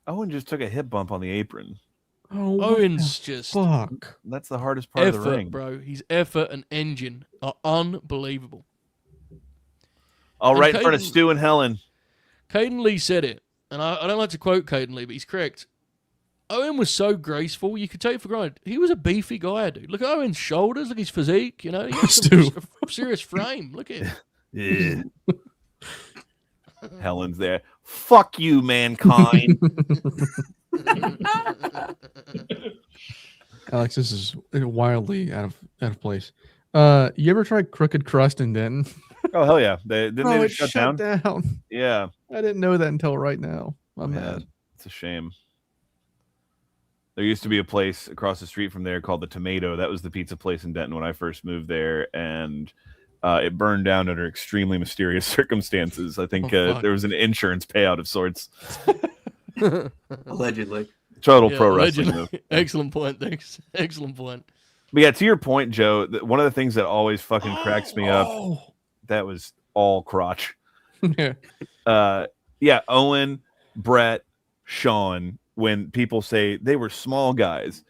Owen just took a hip bump on the apron. Oh, what Owen's the just fuck. That's the hardest part of the effort, ring. bro. His effort and engine are unbelievable. All And right in front of Caden- Stu and Helen. Caden Lee said it, and I don't like to quote Caden Lee, but he's correct. Owen was so graceful, you could take it for granted. He was a beefy guy, dude. Look at Owen's shoulders, look at his physique, He has Stu. some serious frame. Look at him. Yeah. Helen's there. Fuck you, mankind. Alex, this is wildly out of place. You ever tried crooked crust in Denton? Oh, hell yeah. Didn't Bro, they it just shut down? down. Yeah. I didn't know that until right now. I'm Yeah, mad. it's a shame. There used to be a place across the street from there called the Tomato. That was the pizza place in Denton when I first moved there, and it burned down under extremely mysterious circumstances. I think Oh, fuck. there was an insurance payout of sorts. Allegedly. Total Yeah, pro wrestling allegedly. move. Excellent point, thanks. Excellent point. But yeah, to your point, Joe, one of the things that always fucking cracks me up, Oh. that was all crotch. Yeah. Yeah, Owen, Brett, Sean, when people say they were small guys,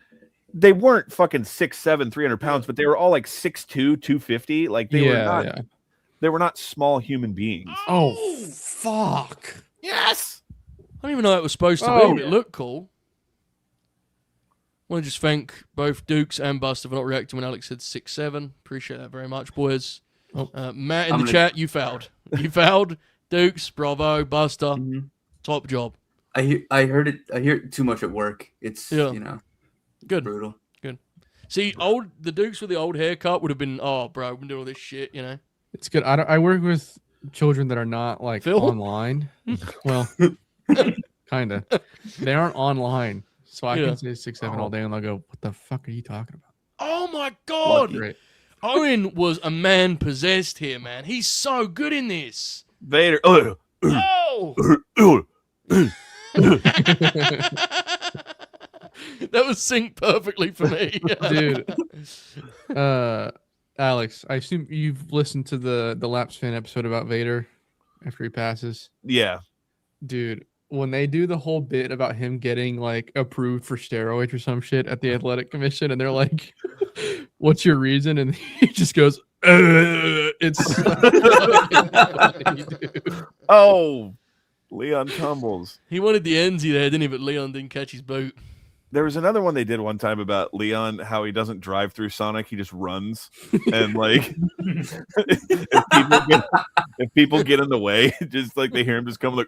they weren't fucking 6'7", 300 pounds, but they were all like 6'2", 250. Like they were not small human beings. Oh, fuck. Yes. I don't even know that was supposed to Oh. be, but it looked cool. I want to just thank both Dukes and Buster for not reacting when Alex said 6'7". Appreciate that very much, boys. Oh. Matt in I'm the gonna- chat, you fouled. You fouled. Dukes, bravo. Buster, Mhm. top job. I hear it too much at work. It's Yeah. Good. brutal. See, the Dukes with the old haircut would have been, oh, bro, we've been doing all this shit, It's good. I work with children that are not like Phil? online. Well, kind of. They aren't online. So I Yeah. can say 6'7" all day and they'll go, what the fuck are you talking about? Oh, my God. Great. Owen was a man possessed here, man. He's so good in this. Vader. Oh! That was synced perfectly for me. Dude. Alex, I assume you've listened to the Laps fan episode about Vader after he passes. Yeah. Dude, when they do the whole bit about him getting like approved for steroids or some shit at the athletic commission, and they're like, "What's your reason?" and he just goes, "It's funny, dude." Oh, Leon tumbles. He wanted the Enzy there, didn't he? But Leon didn't catch his boot. There was another one they did one time about Leon, how he doesn't drive through Sonic, he just runs. And like if people get in the way, just like they hear him just come like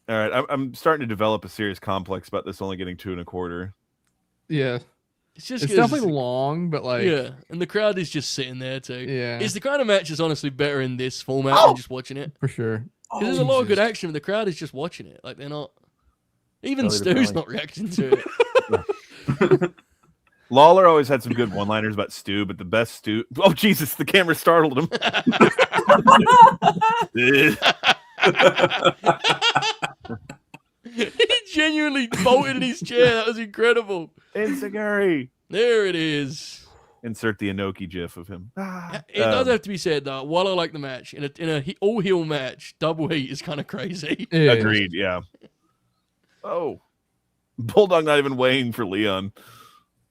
All right, I'm starting to develop a serious complex about this only getting 2 1/4. Yeah, It's just it's 'cause- definitely long, but like, yeah, and the crowd is just sitting there too. yeah, It's the kind of match that's honestly better in this format than just watching it. for sure. Because there's a lot of good action, but the crowd is just watching it. Like they're not. Even Belly to Stu's belly. not reacting to it. Lawler always had some good one-liners about Stu, but the best Stu. Oh Jesus! The camera startled him. He genuinely bolted in his chair. That was incredible. Insecurity. There it is. Insert the Inoki gif of him. It does have to be said though. While I like the match, in a all heel match, double heat is kind of crazy. Yeah, Agreed. Yeah. Oh, Bulldog not even weighing for Leon.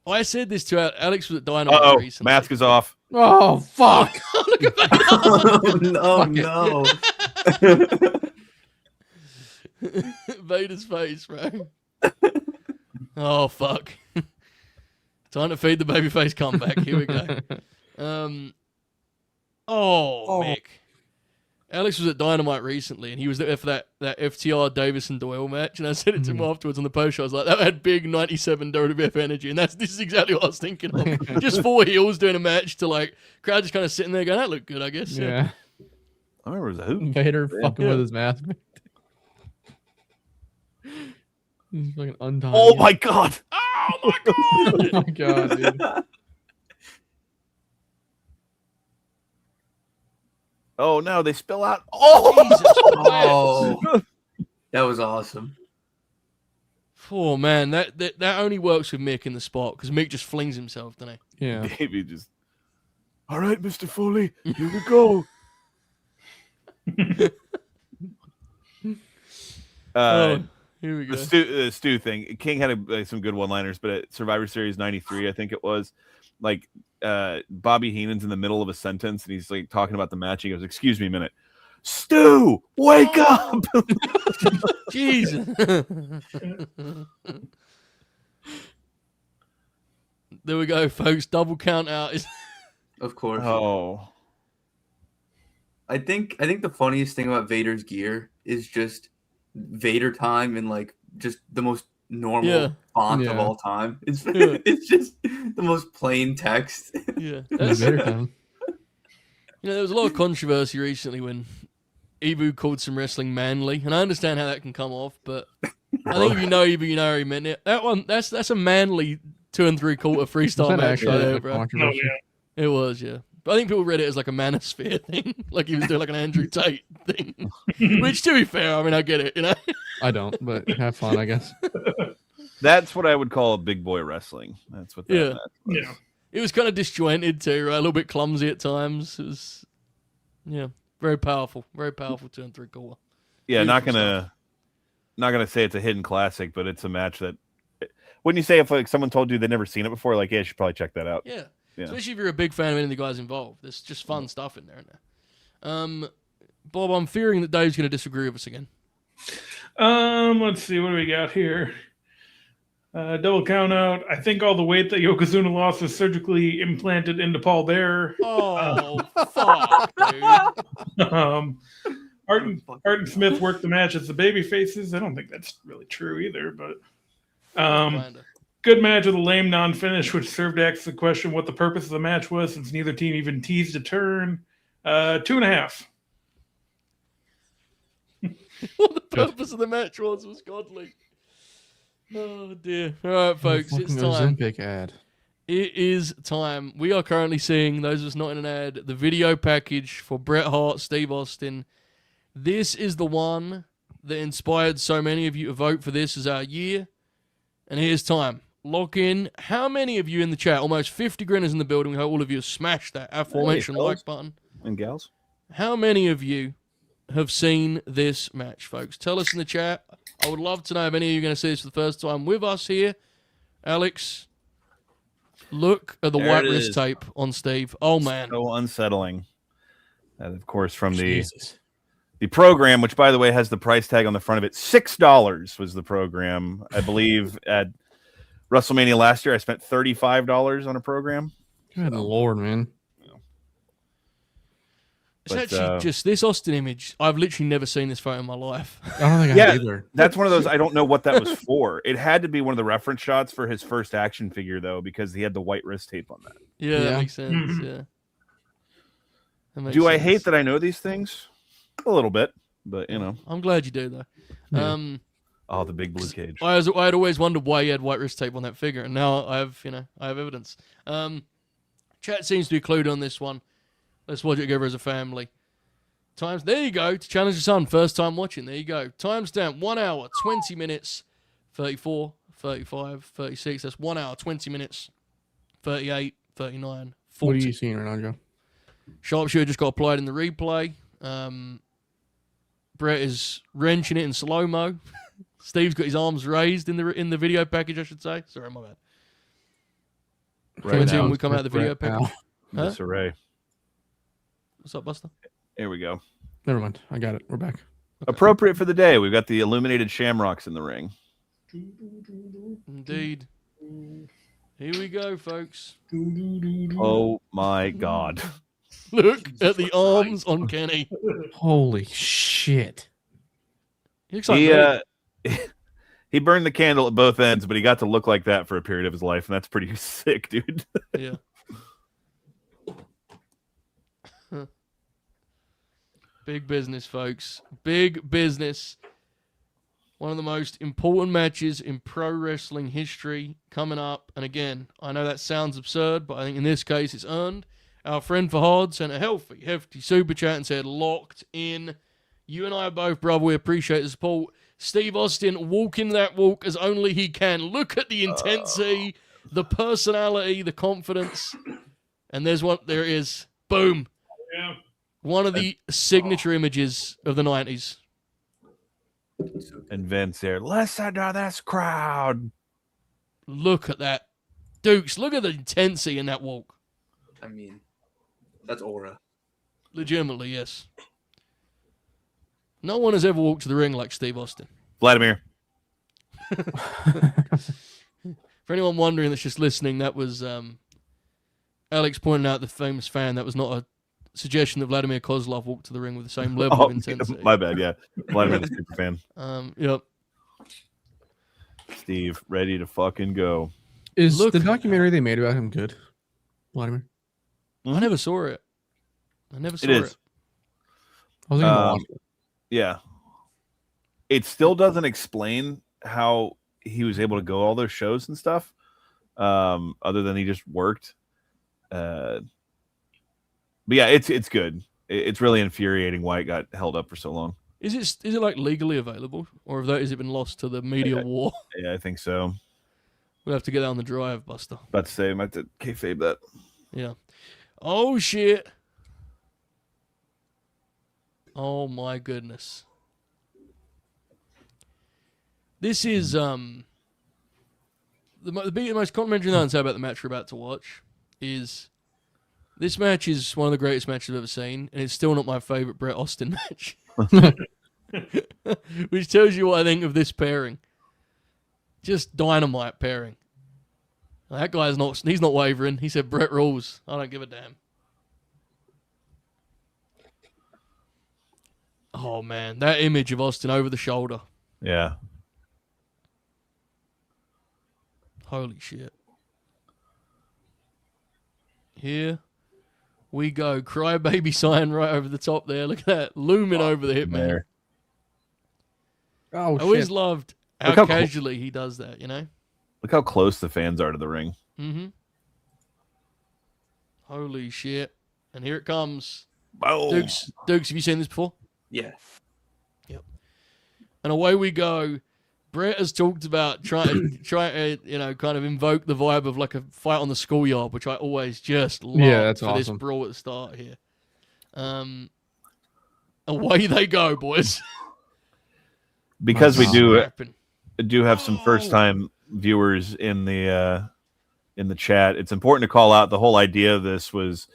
I said this to Alex was at Dynamite Oh, recently. mask is off. Oh fuck! Look at that. Oh, no. Vader's face, bro. Oh fuck. Time to feed the babyface comeback. Here we go. Mick. Alex was at Dynamite recently, and he was there for that FTR Davison Doyle match, and I said it to him afterwards on the post show. I was like, that had big 97 WWF energy, and this is exactly what I was thinking of. Just 4 heels doing a match to like crowd just kind of sitting there going, that looked good, I guess. Yeah. I remember it was a hoot. Vader fucking with his mask. He's fucking untying. Oh my god! Oh my god! Oh my god, dude. Oh no, they spill out. Oh, Jesus Oh, that was awesome. Oh man, that only works with Mick in the spot because Mick just flings himself, doesn't he? Yeah. Davey just. All right, Mr. Foley, here we go. Here we go. The Stu thing. King had some good one-liners, but at Survivor Series '93, I think it was, like Bobby Heenan's in the middle of a sentence and he's like talking about the match. He goes, "Excuse me a minute, Stu, wake up!" Jesus. There we go, folks. Double count out is. Of course. Oh, I think the funniest thing about Vader's gear is just Vader time and like just the most normal font of all time. It's it's just the most plain text. Yeah. That's Vader time. There was a lot of controversy recently when Ibu called some wrestling manly, and I understand how that can come off, but I think if you know Ibu, you know how he meant it. That's a manly 2 3/4 freestyle That match actually right a there, bro. controversy? It was, yeah. But I think people read it as like a manosphere thing, like he was doing like an Andrew Tate thing. Which, to be fair, I mean, I get it, you know. I don't, but have fun, I guess. that's what I would call big boy wrestling. That's what that match was. Yeah. It was kind of disjointed too, right? A little bit clumsy at times. It was, very powerful 2 3/4. Yeah, Beautiful not gonna say it's a hidden classic, but it's a match that. Wouldn't you say if like someone told you they'd never seen it before, like, yeah, you should probably check that out? Yeah. Yeah. Especially if you're a big fan of any of the guys involved. There's just fun stuff in there, isn't there? Bob, I'm fearing that Dave's going to disagree with us again. Let's see, what do we got here? Double count out. I think all the weight that Yokozuna lost was surgically implanted into Paul Bearer. Oh, fuck, dude. Hart and Smith worked the match as the baby faces. I don't think that's really true either, but Kinda. good match with a lame non-finish, which served to ask the question what the purpose of the match was, since neither team even teased a turn. 2.5. What the purpose of the match was godly. Oh, dear. All right, folks, it's Fucking time. Ozempic ad. It is time. We are currently seeing, those of us not in an ad, the video package for Bret Hart, Steve Austin. This is the one that inspired so many of you to vote for this as our year. And here's time. Lock in. How many of you in the chat? Almost 50 grinners in the building. We hope all of you have smashed that aforementioned like button. And gals. How many of you have seen this match, folks? Tell us in the chat. I would love to know if any of you are going to see this for the first time with us here. Alex, look at the There white it wrist is. tape on Steve. Oh, man. So unsettling. And of course, from Jesus. the program, which by the way has the price tag on the front of it, $6 was the program. I believe at WrestleMania last year, I spent $35 on a program. Good lord, man. It's But, actually just this Austin image. I've literally never seen this photo in my life. I don't think I Yeah. have either. That's one of those. I don't know what that was for. It had to be one of the reference shots for his first action figure, though, because he had the white wrist tape on that. Yeah, Yeah. that makes sense. Mhm. Yeah. That makes Do I sense. hate that I know these things? A little bit, but you know. I'm glad you do, though. Yeah. Oh, the big blue cage. I had always wondered why he had white wrist tape on that figure, and now I have evidence. Chat seems to be clued on this one. Let's watch it together as a family. There you go. To challenge your son, first time watching. There you go. Timestamp 1 hour, 20 minutes, 34, 35, 36. That's 1 hour, 20 minutes, 38, 39. What are 40. you seeing right now, Joe? Sharpshooter just got applied in the replay. Brett is wrenching it in slow-mo. Steve's got his arms raised in the video package, I should say. Sorry, my bad. Right Until now, we come out of the video Brett package. now. Huh? disarray. What's up, Buster? Here we go. Never mind. I got it. We're back. Okay. Appropriate for the day. We've got the illuminated shamrocks in the ring. Indeed. Here we go, folks. Oh my God. Look at the arms on Kenny. Holy shit. He looks like me. He burned the candle at both ends, but he got to look like that for a period of his life, and that's pretty sick, dude. Yeah. Big business, folks. Big business. One of the most important matches in pro wrestling history coming up. And again, I know that sounds absurd, but I think in this case it's earned. Our friend Fahad sent a healthy, hefty super chat and said, locked in. You and I are both, brother. We appreciate the support. Steve Austin walking that walk as only he can. Look at the intensity, the personality, the confidence. And there it is. Boom. Yeah. One of the signature images of the 90s. And Vince there, listen to this crowd. Look at that. Dukes, look at the intensity in that walk. I mean, that's aura. Legitimately, yes. No one has ever walked to the ring like Steve Austin. Vladimir. For anyone wondering that's just listening, that was Alex pointing out the famous fan. That was not a suggestion that Vladimir Kozlov walked to the ring with the same level of intensity. My bad, yeah. Vladimir the super fan. Yep. Steve, ready to fucking go. Is Look- the documentary they made about him good, Vladimir? I never saw it. I never saw It is. I was gonna watch it. Yeah. It still doesn't explain how he was able to go all those shows and stuff, other than he just worked. But yeah, it's good. It's really infuriating why it got held up for so long. Is it like legally available, or has it been lost to the media war? Yeah, I think so. We'll have to get that on the drive, Buster. About to say, I might have to kayfabe that. Yeah. Oh shit. Oh my goodness. This is the most complimentary thing I can say about the match we're about to watch is this match is one of the greatest matches I've ever seen, and it's still not my favorite Bret Austin match. Which tells you what I think of this pairing. Just dynamite pairing. That guy's he's not wavering. He said Bret rules. I don't give a damn. Oh man, that image of Austin over the shoulder. Yeah. Holy shit. Here we go. Crybaby sign right over the top there. Look at that. Looming over the hip, man. There. Oh I always shit! loved how Look how casually he does that, you know? Look how close the fans are to the ring. Mm-hmm. Holy shit. And here it comes. Boom. Dukes, have you seen this before? Yeah. And away we go. Brett has talked about trying to, kind of invoke the vibe of like a fight on the schoolyard, which I always just love that's for this awesome. brawl at the start here. Away they go, boys. Because we Scrapping. do have some first time viewers in the chat. It's important to call out the whole idea of this was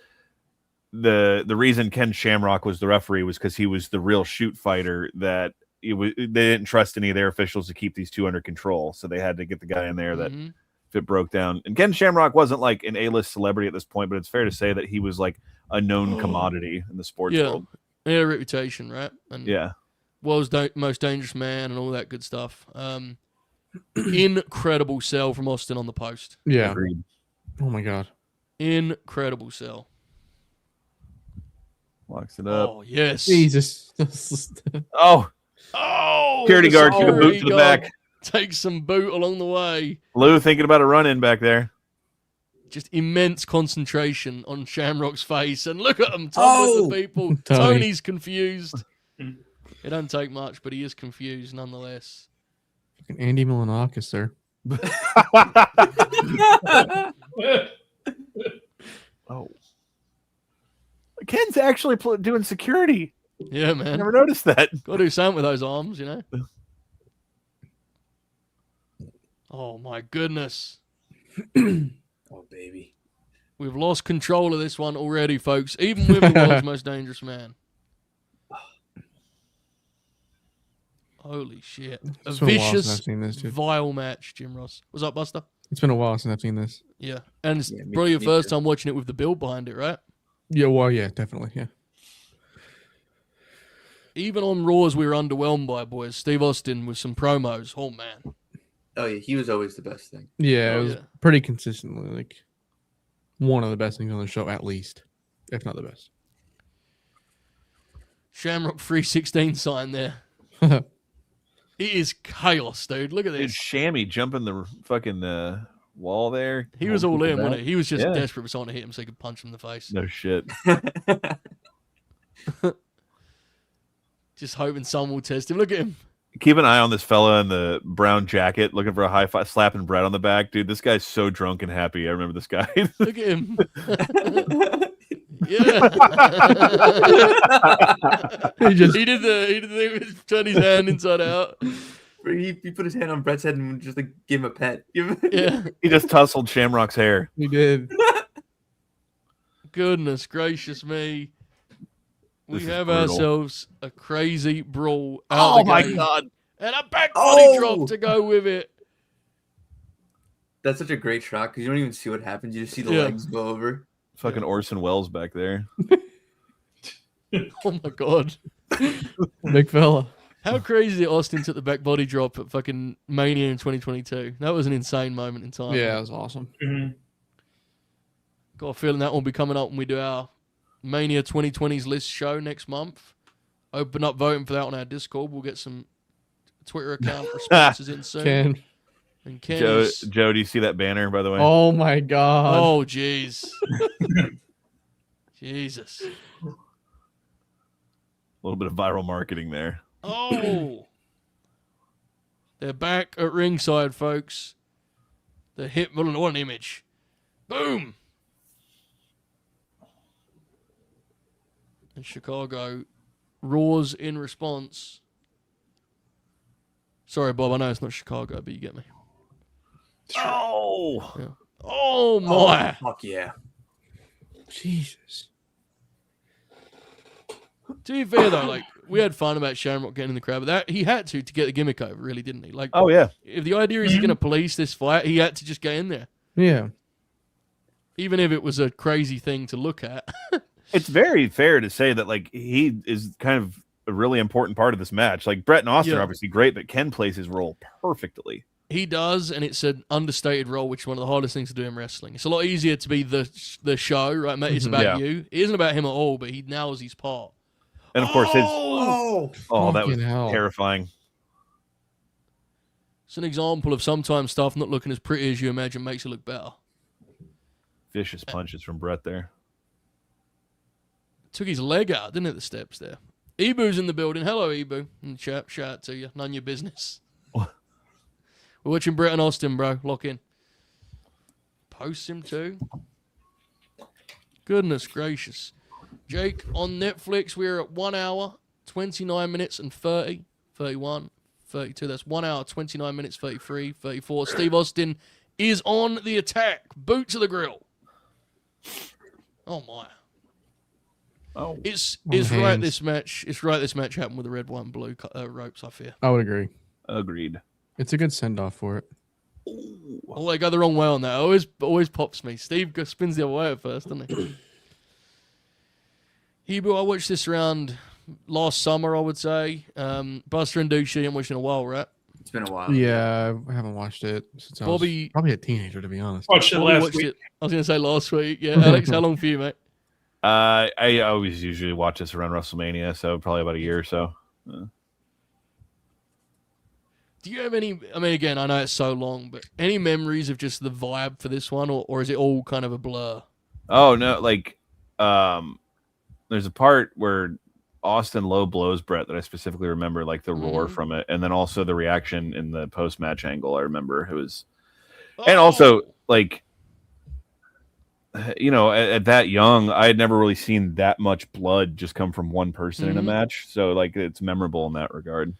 the reason Ken Shamrock was the referee was because he was the real shoot fighter that they didn't trust any of their officials to keep these two under control, so they had to get the guy in there that if it broke down. And Ken Shamrock wasn't like an A-list celebrity at this point, but it's fair to say that he was like a known commodity in the sports world. He had a reputation, right? And Yeah. world's most dangerous man and all that good stuff. Incredible sell from Austin on the post. Yeah. Agreed. Oh my god. Incredible sell. Locks it up. Oh, yes. Jesus. Oh, security guard took a boot to the back. Take some boot along the way. Lou thinking about a run-in back there. Just immense concentration on Shamrock's face. And look at him, tumbling the people. Tony. Tony's confused. It doesn't take much, but he is confused nonetheless. Fucking Andy Milanakis there. Ken's actually doing security. Yeah, I man. never noticed that. Got to do something with those arms, you know. Oh my goodness. Oh baby. We've lost control of this one already, folks. Even with the world's most dangerous man. Holy shit. A It's been a while since vicious, I've seen this, dude. vile match, Jim Ross. What's up, Buster? It's been a while since I've seen this. Yeah. And it's Yeah, probably your me first too. time watching it with the build behind it, right? Yeah, well, yeah, definitely, yeah. Even on Raws, we were underwhelmed by, boys. Steve Austin with some promos. Oh, man. Oh yeah, he was always the best thing. Yeah, Oh, it was yeah. pretty consistently like one of the best things on the show, at least, if not the best. Shamrock 316 sign there. It is chaos, dude. Look at Dude, this. Shammy jumping the fucking wall there. He was Holding all in, people wasn't down. he? He was just Yeah. desperate for someone to hit him so he could punch him in the face. No shit. Just hoping someone will test him. Look at him. Keep an eye on this fella in the brown jacket, looking for a high five, slapping Brett on the back. Dude, this guy's so drunk and happy. I remember this guy. Look at him. Yeah. He just he did the thing with turn his hand inside out. he put his hand on Brett's head and just like give him a pet. Yeah. He just tussled Shamrock's hair. he did. Goodness gracious me. We This is have brutal. ourselves a crazy brawl out Oh the my gate. god. And a back body Oh! drop to go with it. That's such a great shot because you don't even see what happens. You just see the Yeah. legs go over. Fucking Orson Welles back there. Oh my god. Big fella. How crazy that Austin took the back body drop at fucking Mania in 2022. That was an insane moment in time. Yeah, it was awesome. Mhm. Got a feeling that will be coming up when we do our Mania 2020's list show next month. Open up voting for that on our Discord. We'll get some Twitter account responses in soon. Ken. And Ken Joe, is... Joe, do you see that banner, by the way? Oh my god. Oh, jeez. Jesus. A little bit of viral marketing there. Oh. They're back at ringside, folks. The hit, what an image. Boom. And Chicago roars in response. Sorry, Bob, I know it's not Chicago, but you get me. Oh, Oh, my. Fuck yeah. Jesus. To be fair, though, like, we had fun about Shamrock getting in the crowd, but that he had to get the gimmick over, really, didn't he? Like, oh yeah. if the idea is he's going to police this fight, he had to just get in there. Yeah. Even if it was a crazy thing to look at. It's very fair to say that like he is kind of a really important part of this match. Like Brett and Austin Yeah. are obviously great, but Ken plays his role perfectly. He does, and it's an understated role, which is one of the hardest things to do in wrestling. It's a lot easier to be the show, right, mate? It's about Yeah. you. It isn't about him at all, but he nails his part. And of course his Oh, that was Fucking hell. terrifying. It's an example of sometimes stuff not looking as pretty as you imagine makes it look better. Vicious punches from Brett there. Took his leg out, didn't it, the steps there? Ibu's in the building. Hello, Ibu. In the chat, shout out to you. None of your business. What? We're watching Brett and Austin, bro. Lock in. Post him too. Goodness gracious. Jake, on Netflix, we're at 1 hour, 29 minutes and 30, 31, 32. That's 1 hour, 29 minutes, 33, 34. Steve Austin is on the attack. Boot to the grill. Oh, my. Oh, It's On right hands. this match. It's right this match happened with the red, white, and blue ropes, I fear. I would agree. agreed. It's a good send off for it. Oh, they go the wrong way on that. Always pops me. Steve spins the other way at first, doesn't he? Hebrew, I watched this around last summer, I would say. Buster and Douche, I haven't watched in a while, right? it's been a while. Yeah, I haven't watched it since Bobby- I was probably a teenager, to be honest. Watched it Bobby last watched week. it. I was going to say last week. Yeah, Alex, how long for you, mate? I always usually watch this around WrestleMania, so probably about a year or so. Do you have any, I mean, again, I know it's so long, but any memories of just the vibe for this one, or is it all kind of a blur? Oh no, like there's a part where Austin low blows Brett that I specifically remember, like the roar Mhm. from it, and then also the reaction in the post match angle. I remember it was, and also Oh! like at that young, I had never really seen that much blood just come from one person in a match. So like, it's memorable in that regard.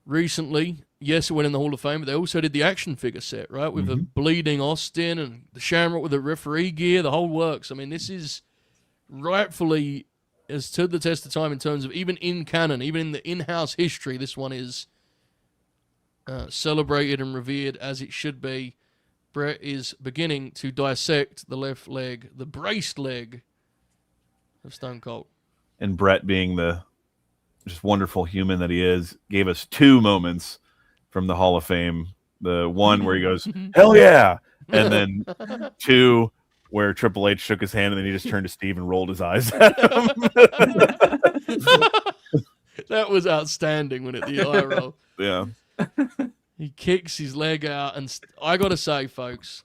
Recently, yes, it went in the Hall of Fame, but they also did the action figure set, right? With the bleeding Austin and the Shamrock with the referee gear, the whole works. I mean, this is rightfully has stood the test of time in terms of even in canon, even in the in-house history, this one is celebrated and revered as it should be. Brett is beginning to dissect the left leg, the braced leg of Stone Cold. And Brett, being the just wonderful human that he is, gave us 2 moments from the Hall of Fame. The one where he goes, "Hell yeah!" And then 2 where Triple H shook his hand and then he just turned to Steve and rolled his eyes at him. That was outstanding when it the eye roll. Yeah. He kicks his leg out, and I gotta say, folks,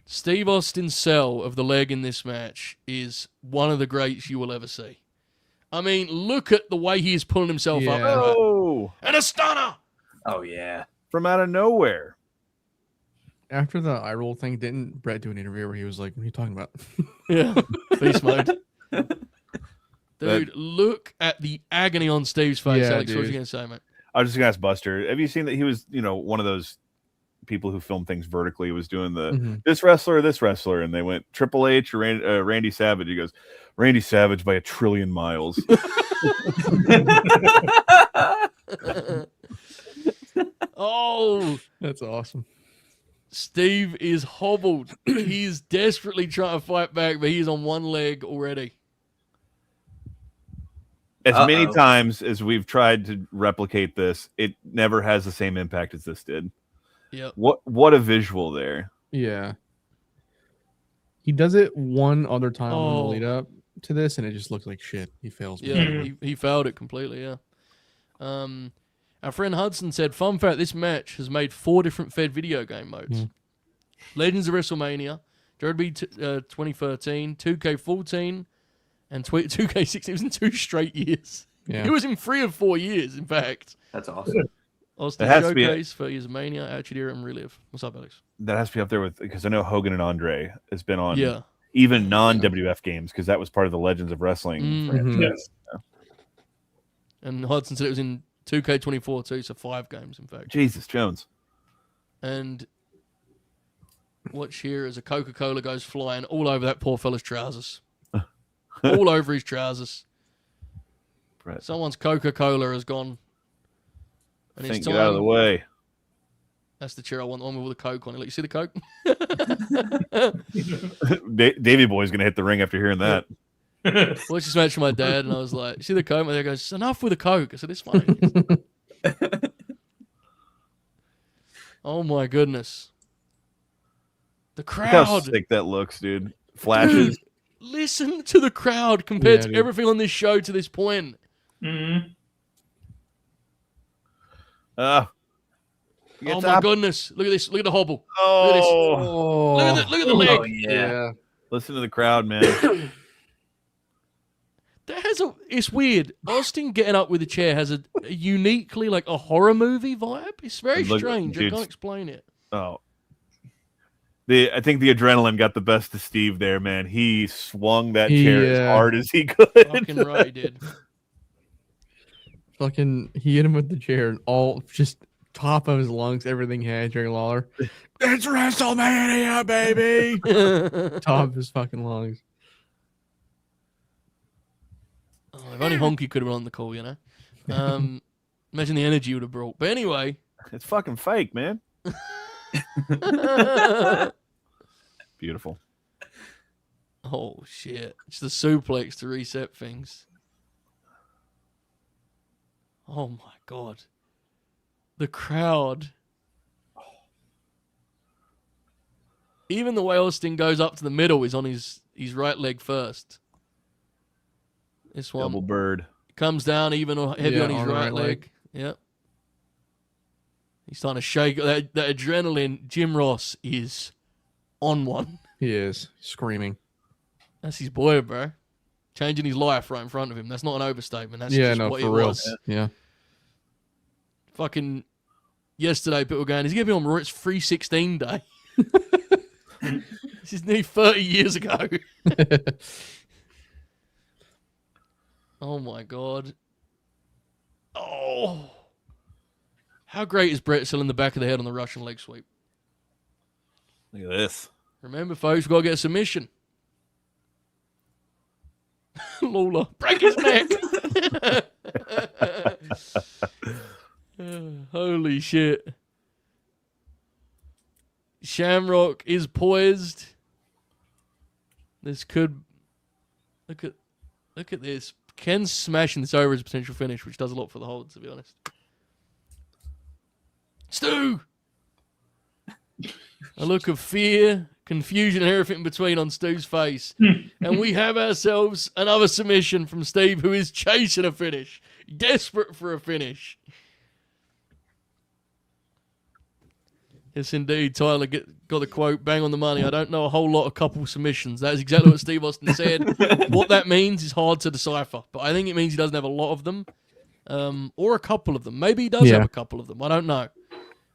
Steve Austin's sell of the leg in this match is one of the greats you will ever see. I mean, look at the way he is pulling himself up. Oh, and a stunner! Oh yeah. from out of nowhere. After the eye roll thing, didn't Brett do an interview where he was like, "What are you talking about?" Yeah, beast mode. Dude, look at the agony on Steve's face. Yeah, Alex, what was you dude. going to say, mate? I was just gonna ask Buster, have you seen that he was, one of those people who film things vertically, was doing the this wrestler, and they went Triple H or Randy Savage. He goes, Randy Savage by 1 trillion miles. Oh, That's awesome. Steve is hobbled. He's desperately trying to fight back, but he's on one leg already. As many times as we've tried to replicate this, it never has the same impact as this did. Yep. What a visual there. Yeah. He does it one other time on the Oh. lead up to this, and it just looks like shit. He fails. Yeah, he failed it completely, yeah. Our friend Hudson said, fun fact, this match has made 4 different Fed video game modes. Legends of WrestleMania, Derby 2013, 2K14, and 2K16. It was in 2 straight years. Yeah. It was in 3 of 4 years, in fact. That's awesome. Austin It has to be Showcase, 30 Years of Mania, Attitude Era, and Relive. What's up, Alex? That has to be up there with, because I know Hogan and Andre has been on Yeah. even non-WF games, because that was part of the Legends of Wrestling. Mhm. Yes. And Hudson said it was in 2K24 too, so 5 games, in fact. Jesus Jones. And watch here as a Coca-Cola goes flying all over that poor fella's trousers. All over his trousers. Brett, Someone's Coca-Cola has gone. And it's think, time. get out of the way. That's the chair I want, the one with all the Coke on it. Look, you see the Coke? Davey Boy's going to hit the ring after hearing that. Watched this match with my dad, and I was like, see the Coke? My dad goes, enough with the Coke. I said, it's fine. Oh, my goodness. The Look how crowd. sick that looks, dude. Flashes. Listen to the crowd compared Yeah, to dude. everything on this show to this point. Mhm. Oh, my goodness. Look at this. Look at the hobble. Oh, Look at the leg. Oh yeah. listen to the crowd, man. That has it's weird. Austin getting up with a chair has a uniquely like a horror movie vibe. It's very Look, strange. I dude, can't explain it. Oh. I think the adrenaline got the best of Steve there, man. He swung that chair as hard as he could. Fucking right, he did. Fucking, he hit him with the chair and all just top of his lungs, everything he had during Lawler. It's WrestleMania, baby! Top of his fucking lungs. Oh, if only Honky could have been on the call, you know. Imagine the energy he would have brought. But anyway. It's fucking fake, man. Beautiful. Oh shit! It's the suplex to reset things. Oh my god! The crowd. Even the way Austin goes up to the middle is on his right leg first. This one Double bird. comes down even heavy Yeah, on his on the right right leg. leg. Yep. He's starting to shake. That adrenaline. Jim Ross is on one. He is screaming. That's his boy, bro. Changing his life right in front of him. That's not an overstatement. That's Yeah, just no, what for it real. was. Yeah. Fucking yesterday, people were going, he's going to be on Roy's 316 day. This is nearly 30 years ago. Oh my god. Oh. How great is Brett selling the back of the head on the Russian leg sweep? Look at this. Remember, folks, we've got to get a submission. Lawler, break his neck. Holy shit. Shamrock is poised. This could... Look at this. Ken's smashing this over as a potential finish, which does a lot for the hold, to be honest. Stu! A look of fear, confusion, and everything in between on Stu's face. And we have ourselves another submission from Steve, who is chasing a finish. Desperate for a finish. Yes, indeed. Tyler got the quote, bang on the money. I don't know a whole lot of couple submissions. That is exactly what Steve Austin said. What that means is hard to decipher. But I think it means he doesn't have a lot of them. Or a couple of them. Maybe he does have a couple of them. I don't know.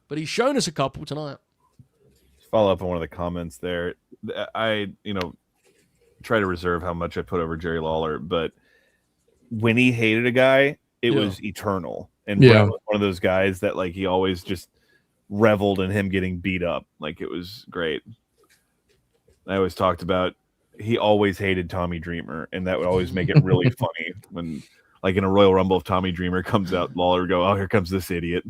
But he's shown us a couple tonight. Follow up on one of the comments there. I, try to reserve how much I put over Jerry Lawler, but when he hated a guy, it was eternal. And Brett was one of those guys that like he always just reveled in him getting beat up. Like it was great. I always talked about he always hated Tommy Dreamer, and that would always make it really funny when like in a Royal Rumble if Tommy Dreamer comes out, Lawler would go, oh, here comes this idiot.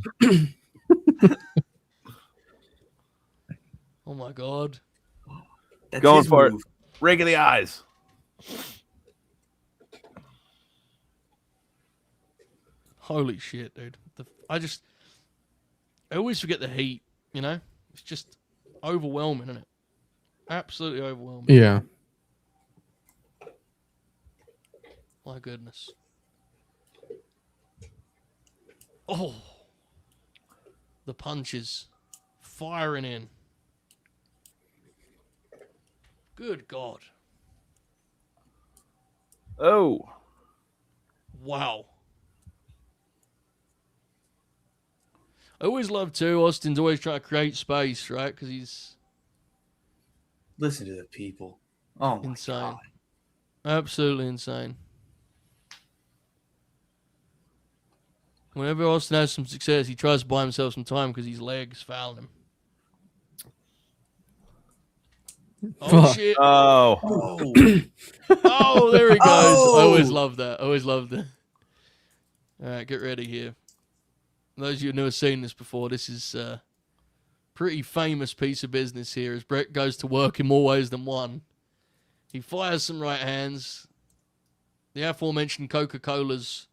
Oh my god. That's Going his for move. it. Rake of the eyes. Holy shit, dude. I always forget the heat, It's just overwhelming, isn't it? Absolutely overwhelming. Yeah. My goodness. Oh. The punches. Firing in. Good God. Oh. Wow. I always love too, Austin's always trying to create space, right? Because he's... Listen to the people. Oh, my insane. God. Absolutely insane. Whenever Austin has some success, he tries to buy himself some time because his legs fouling him. Oh, shit. Oh. Oh, there he goes. Oh. I always love that. Always loved it. All right, get ready here. Those of you who've never seen this before, this is a pretty famous piece of business here as Brett goes to work in more ways than one. He fires some right hands. The aforementioned Coca-Cola's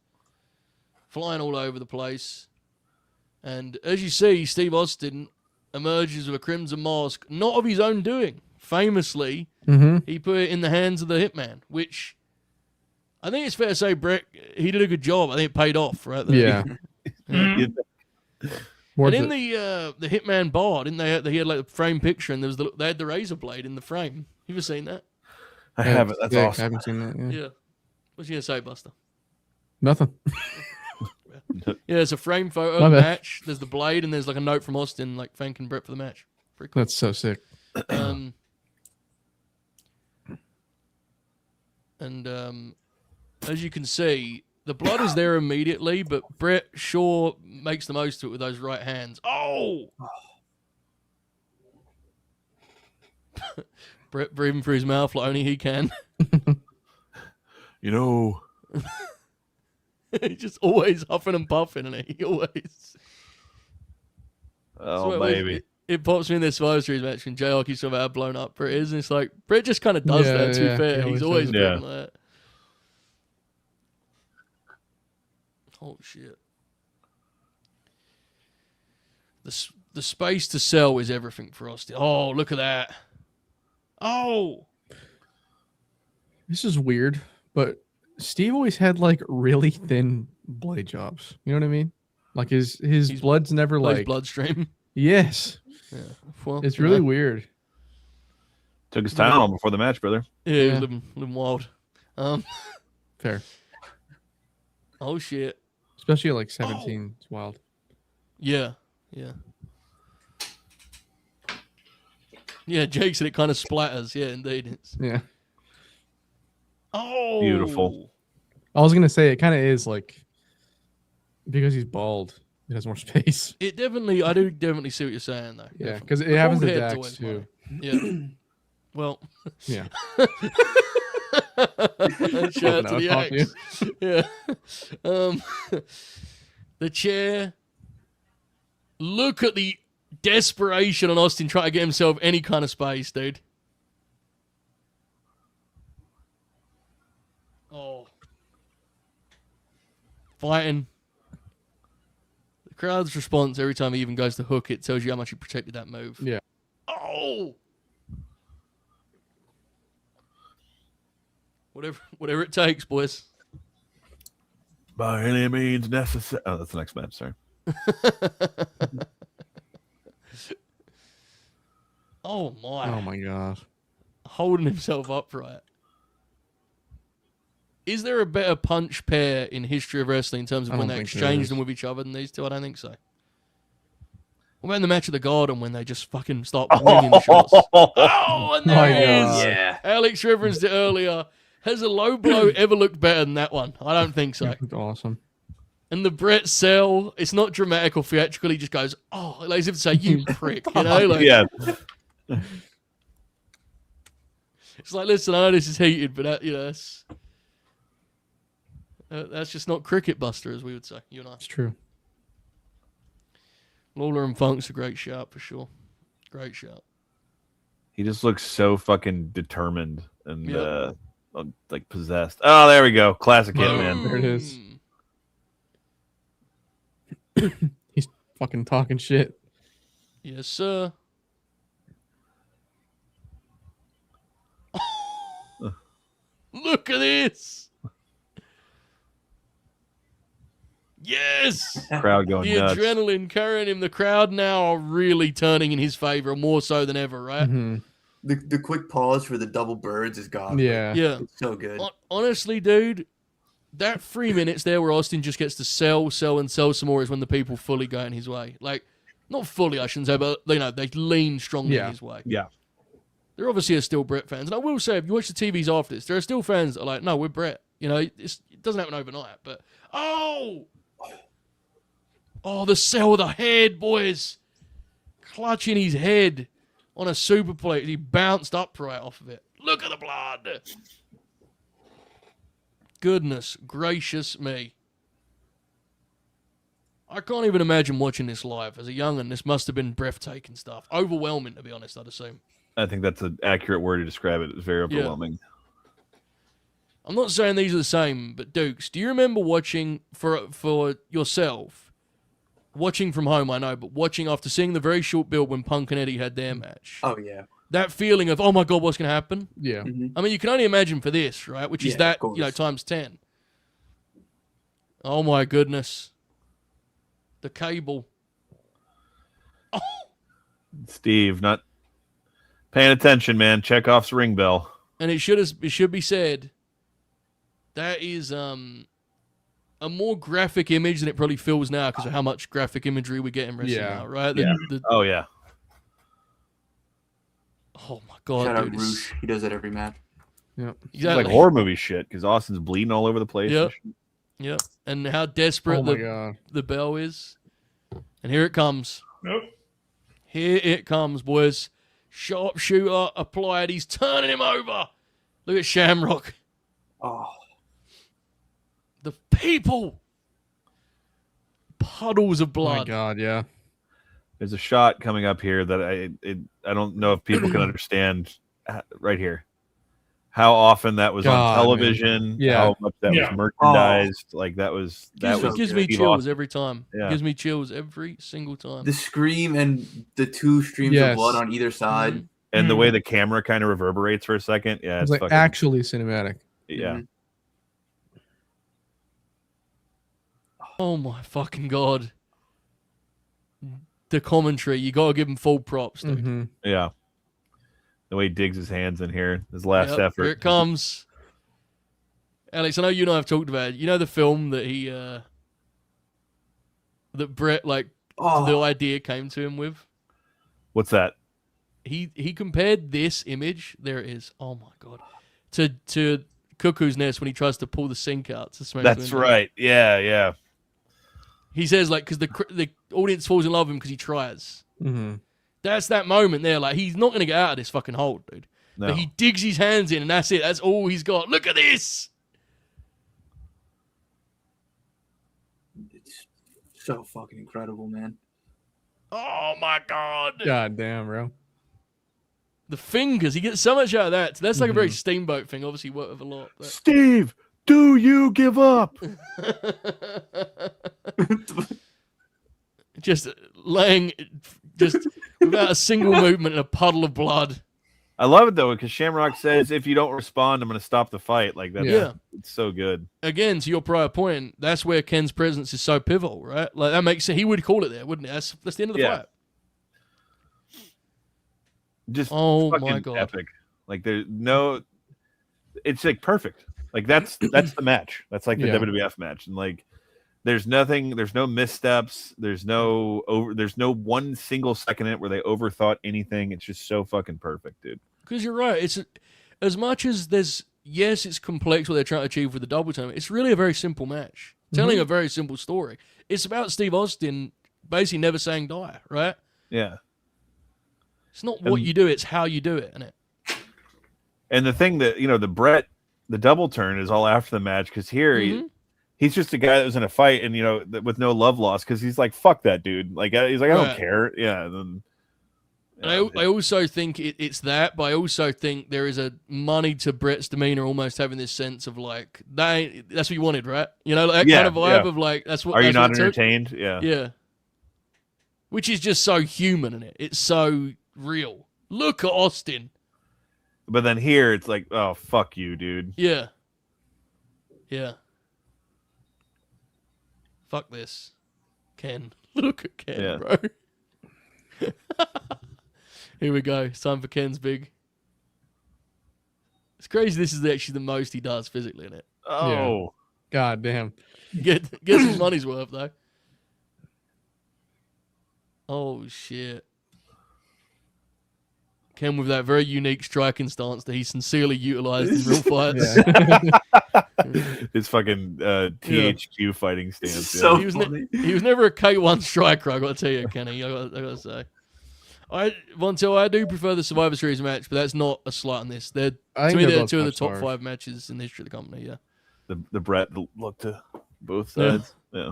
flying all over the place. And as you see, Steve Austin emerges with a crimson mask, not of his own doing. Famously, he put it in the hands of the Hitman, which I think it's fair to say, Brett, he did a good job. I think it paid off, right? Yeah. And in the Hitman bar, didn't they had like a frame picture, and they had the razor blade in the frame. You ever seen that? I haven't. That's I awesome. haven't seen that. Yeah. What's you gonna say, Buster? Nothing. Yeah, it's a frame photo My of the bad. match. There's the blade, and there's like a note from Austin, like thanking Brett for the match. Pretty cool. That's so sick. As you can see, the blood is there immediately, but Brett sure makes the most of it with those right hands. Oh! Brett breathing through his mouth like only he can. He's just always huffing and puffing, and he always... Oh, So baby. It pops me in this Survivor Series match when Jay keeps talking about how blown up Brett is, and it's like, Brett just kind of does Yeah, that, to be yeah, fair. he He's always always does it. been like that. Oh, shit. The space to sell is everything for Austin. Oh, look at that. Oh! This is weird, but Steve always had like really thin blade jobs. You know what I mean? Like his blood's never Like like bloodstream. Yes. Yeah. Well, It's you really know. weird. Took his time on before the match, brother. Yeah, he was Yeah. living wild. Fair. Oh, shit. Especially at like 17. It's wild. Yeah. Yeah. Yeah, Jake said it kind of splatters. Yeah, indeed. Yeah. Oh, Beautiful. I was gonna say it kind of is like because he's bald, it has more space. It definitely. I do definitely see what you're saying, though. Yeah, Definitely. because it The happens to bald head's Dax always too. funny. Yeah. Well. Yeah. Shout out to Open the up, talk to axe. Yeah. The chair. Look at the desperation on Austin trying to get himself any kind of space, dude. Oh. Fighting. The crowd's response every time he even goes to hook it tells you how much he protected that move. Yeah. Oh. Whatever it takes, boys. By any means necessary. Oh, that's the next match. Sorry. Oh my. Oh my god. Holding himself upright. Is there a better punch pair in history of wrestling in terms of I when don't they think there exchange is. them with each other than these two? I don't think so. What about in the match of the Garden when they just fucking start winging shots? Oh, and there My it is. God. Yeah. Alex referenced it earlier. Has a low blow ever looked better than that one? I don't think so. It's awesome. And the Brett sell, it's not dramatic or theatrical. He just goes, oh, like as if to say, you prick, you know? Like, Yeah. It's like, listen, I know this is heated, but that, that's just not cricket buster, as we would say, you and I. It's true. Lawler and Funk's a great shout for sure. Great shout. He just looks so fucking determined and Yep. like possessed. Oh, there we go. Classic Hitman. There it is. Boom. He's fucking talking shit. Yes, sir. Look at this. Yes. Crowd going The nuts. adrenaline carrying him. The crowd now are really turning in his favor, more so than ever, right? hmm The quick pause for the double birds is gone. Yeah. Yeah. It's so good. Honestly, dude, that 3 minutes there where Austin just gets to sell, and sell some more is when the people fully go in his way. Like, not fully, I shouldn't say, but they lean strongly in his way. Yeah. There obviously are still Brett fans. And I will say, if you watch the TVs after this, there are still fans that are like, no, we're Brett. You know, it doesn't happen overnight. But, oh, the sell of the head, boys. Clutching his head on a super plate. He bounced upright off of it. Look at the blood. Goodness gracious me. I can't even imagine watching this live. As a young'un, this must have been breathtaking stuff. Overwhelming, to be honest, I'd assume. I think that's an accurate word to describe it. It's very overwhelming. I'm not saying these are the same, but Dukes, do you remember watching for yourself? Watching from home, I know, but watching after seeing the very short build when Punk and Eddie had their match. Oh yeah. That feeling of, oh my God, what's going to happen? Yeah. Mhm. I mean, you can only imagine for this, right? Which is Yeah, that, of course. times 10. Oh my goodness. The cable. Steve, not paying attention, man. Chekhov's ring bell. And it should be said, that is a more graphic image than it probably feels now because of how much graphic imagery we get in wrestling Yeah. now, right? Yeah. Oh yeah. Oh my God, Shout out dude. It's- Roosh. He does that every match. Yeah. It's Exactly. like horror movie shit because Austin's bleeding all over the place. Yep. Yep. And how desperate Oh my god. the bell is. And here it comes. Nope. Here it comes, boys. Sharpshooter applied. He's turning him over. Look at Shamrock. Oh, The people. Puddles of Oh my blood. god, yeah. There's a shot coming up here that I don't know if people can understand right here. How often that was God, on television, man. Yeah. how much that Yeah. was merchandised. Like that was It gives me Steve chills Austin. every time. Yeah. Gives me chills every single time. the scream and the two streams Yes. of blood on either side. Mhm. And the way the camera kind of reverberates for a second. Yeah, It's it's like fucking, actually cinematic. yeah. Mhm. Oh my fucking God. The commentary, you gotta give him full props, dude. hmm Yeah. The way he digs his hands in here, his last Yep, effort. Here it comes. Alex, I know you and I have talked about it. You know the film that that Brett, like, Oh, the idea came to him with? What's that? he compared this image. There it is. Oh my god, to Cuckoo's Nest when he tries to pull the sink out to smash. That's right. Yeah. He says like because the audience falls in love with him because he tries. Mm-hmm. That's that moment there. Like he's not gonna get out of this fucking hole, dude. No. But he digs his hands in, and that's it. That's all he's got. Look at this. It's so fucking incredible, man. Oh my god. God damn, bro. The fingers. He gets so much out of that. So that's like a very Steamboat thing. Obviously, worked with a lot. But... Steve, do you give up? Just laying, just without a single movement in a puddle of blood. I love it though because Shamrock says, "If you don't respond, I'm going to stop the fight." Like that. Yeah. It's so good. Again, to your prior point, that's where Ken's presence is so pivotal, right? Like that makes he would call it there, wouldn't it? That's the end of the fight. Just oh fucking my god, epic! Like there's no, it's like perfect. Like that's the match. That's like the WWF match, and like there's nothing, there's no missteps, there's no one single second in it where they overthought anything. It's just so fucking perfect, dude. Because you're right. It's as much as it's complex what they're trying to achieve with the double tournament. It's really a very simple match, telling a very simple story. It's about Steve Austin basically never saying die, right? Yeah. It's not what you do, it's how you do it, isn't it? And the thing that, the double turn is all after the match because here he's just a guy that was in a fight and, with no love lost because he's like, fuck that dude. Like, he's like, I don't care. Yeah. Then, I also think it's that, but I also think there is a money to Brett's demeanor almost having this sense of like, that's what you wanted, right? That kind of vibe of like, that's what. Are you not what entertained? Yeah. Yeah. Which is just so human in it. It's so real. Look at Austin. But then here it's like, oh, fuck you, dude. Yeah. Yeah. Fuck this. Ken. Look at Ken, bro. Here we go. It's time for Ken's big. It's crazy this is actually the most he does physically in it. Oh. Yeah. God damn. Get his money's worth, though. Oh, shit. Ken with that very unique striking stance that he sincerely utilized in real fights. His fucking THQ fighting stance. So he was never a K1 striker, I got to tell you, Kenny. I got to say. Vontel, I do prefer the Survivor Series match, but that's not a slight on this. To me, they're two of the top 5 matches in the history of the company, yeah. The Brett look to both sides. Yeah.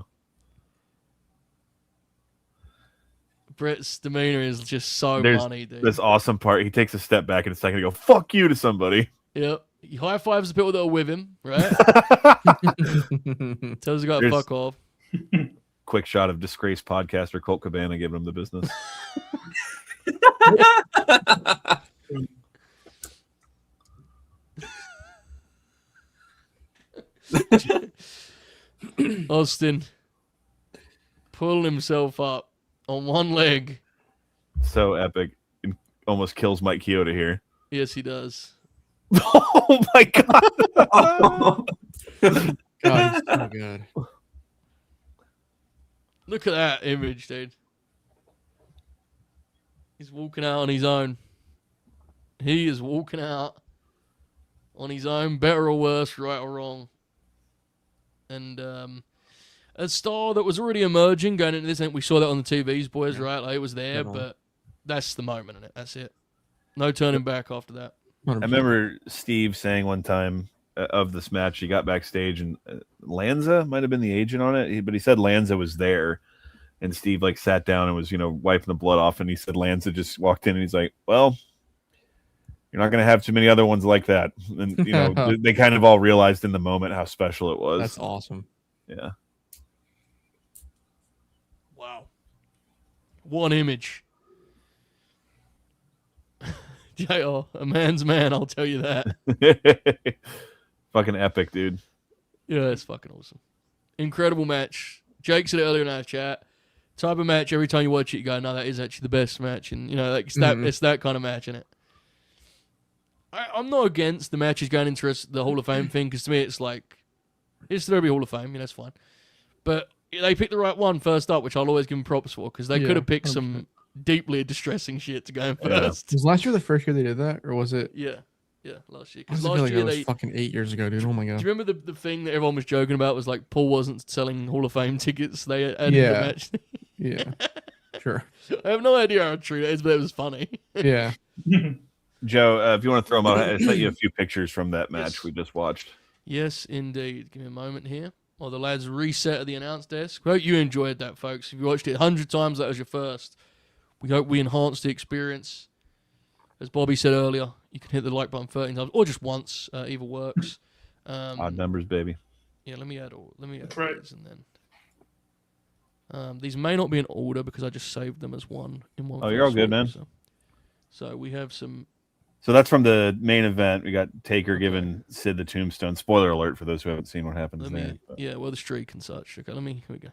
Brett's demeanor is just so money, dude. This awesome part. He takes a step back and it's like to go, fuck you to somebody. Yep. He high fives the people that are with him, right? Tells the guy to fuck off. Quick shot of disgraced podcaster Colt Cabana giving him the business. Austin pulling himself up on one leg. So epic. It almost kills Mike Chioda here. Yes, he does. Oh my god. God, so good. Look at that image, dude. He's walking out on his own. He is walking out on his own, better or worse, right or wrong. And a style that was already emerging going into this. I think we saw that on the TVs, boys, right? Like it was there, but that's the moment in it. That's it. No turning back after that. 100%. I remember Steve saying one time of this match, he got backstage and Lanza might have been the agent on it, but he said Lanza was there. And Steve like sat down and was, wiping the blood off. And he said Lanza just walked in and he's like, well, you're not going to have too many other ones like that. And, they kind of all realized in the moment how special it was. That's awesome. Yeah. Wow. One image. JR, a man's man, I'll tell you that. Fucking epic, dude. Yeah, it's fucking awesome. Incredible match. Jake said it earlier in our chat. Type of match, every time you watch it, you go, no, that is actually the best match. And, it's that kind of match, isn't it? I'm not against the matches going into the Hall of Fame thing, because to me, it's like, it's the WWE Hall of Fame, that's fine. But they picked the right one first up, which I'll always give them props for, because they could have picked some deeply distressing shit to go in Yeah. first. Was last year the first year they did that, or was it? Yeah, last year. I Because feel last like year that was they. fucking 8 years ago, dude. Oh my Do god. you remember the thing that everyone was joking about was like Paul wasn't selling Hall of Fame tickets? They added the Yeah. match. Yeah. Sure. I have no idea how true that is, but it was funny. Yeah. Joe, if you want to throw them out, I sent you a few pictures from that match Yes. we just watched. Yes, indeed. Give me a moment here. While the lads reset at the announce desk. Hope you enjoyed that, folks. If you watched it 100 times, that was your first. We hope we enhanced the experience. As Bobby said earlier, you can hit the like button 13 times or just once. Either works. Odd numbers, baby. Yeah, let me add That's right. these and then. These may not be in order because I just saved them as one in one. Oh, you're all good, man. So we have some. So that's from the main event. We got Taker giving Sid the tombstone. Spoiler alert for those who haven't seen what happens there. Yeah, well, the streak and such. Okay, here we go.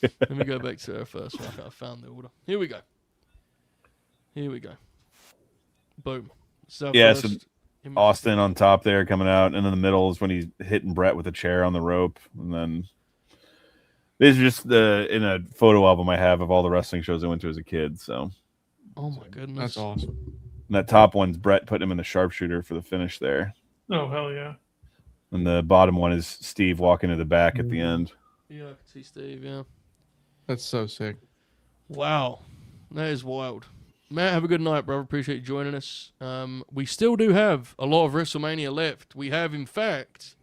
Let me go back to our first one. I found the order. Here we go. Boom. So Yeah, first, so Austin on top there coming out, and in the middle is when he's hitting Brett with a chair on the rope. And then these are just in a photo album I have of all the wrestling shows I went to as a kid. So, oh my goodness, That's awesome. and that top one's Brett putting him in the sharpshooter for the finish there. Oh, hell yeah. And the bottom one is Steve walking to the back at the end. Yeah, I can see Steve. Yeah. That's so sick. Wow, that is wild. Matt, have a good night, brother. Appreciate you joining us. We still do have a lot of WrestleMania left. We have, in fact,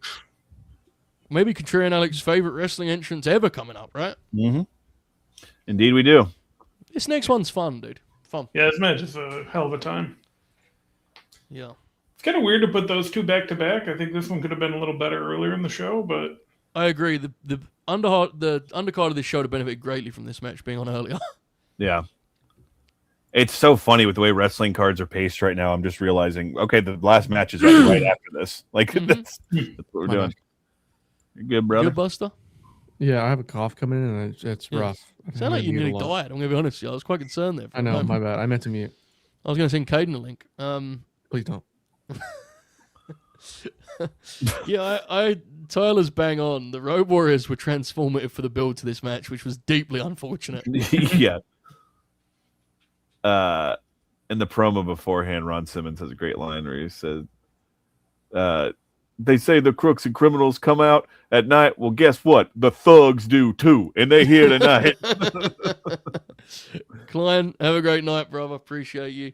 maybe Contrarian Alex's favorite wrestling entrance ever coming up, right? Mm-hmm. Indeed, we do. This next one's fun, dude. Fun. Yeah, this match is a hell of a time. Yeah. It's kind of weird to put those two back to back. I think this one could have been a little better earlier in the show, but I agree. The undercard of this show to benefit greatly from this match being on earlier. Yeah. It's so funny with the way wrestling cards are paced right now. I'm just realizing, okay, the last match is right after this. Like, that's what we're doing. You're good, brother. Good, Buster? Yeah, I have a cough coming in, and it's Yeah. rough. Sound like you nearly died. I'm going to be honest with you. I was quite concerned there. I know, my bad. I meant to mute. I was going to send Caden a link. Please don't. Yeah, Tyler's bang on. The Road Warriors were transformative for the build to this match, which was deeply unfortunate. Yeah. In the promo beforehand, Ron Simmons has a great line where he said, they say the crooks and criminals come out at night. Well, guess what? The thugs do too, and they here tonight. Klein, have a great night, brother. Appreciate you.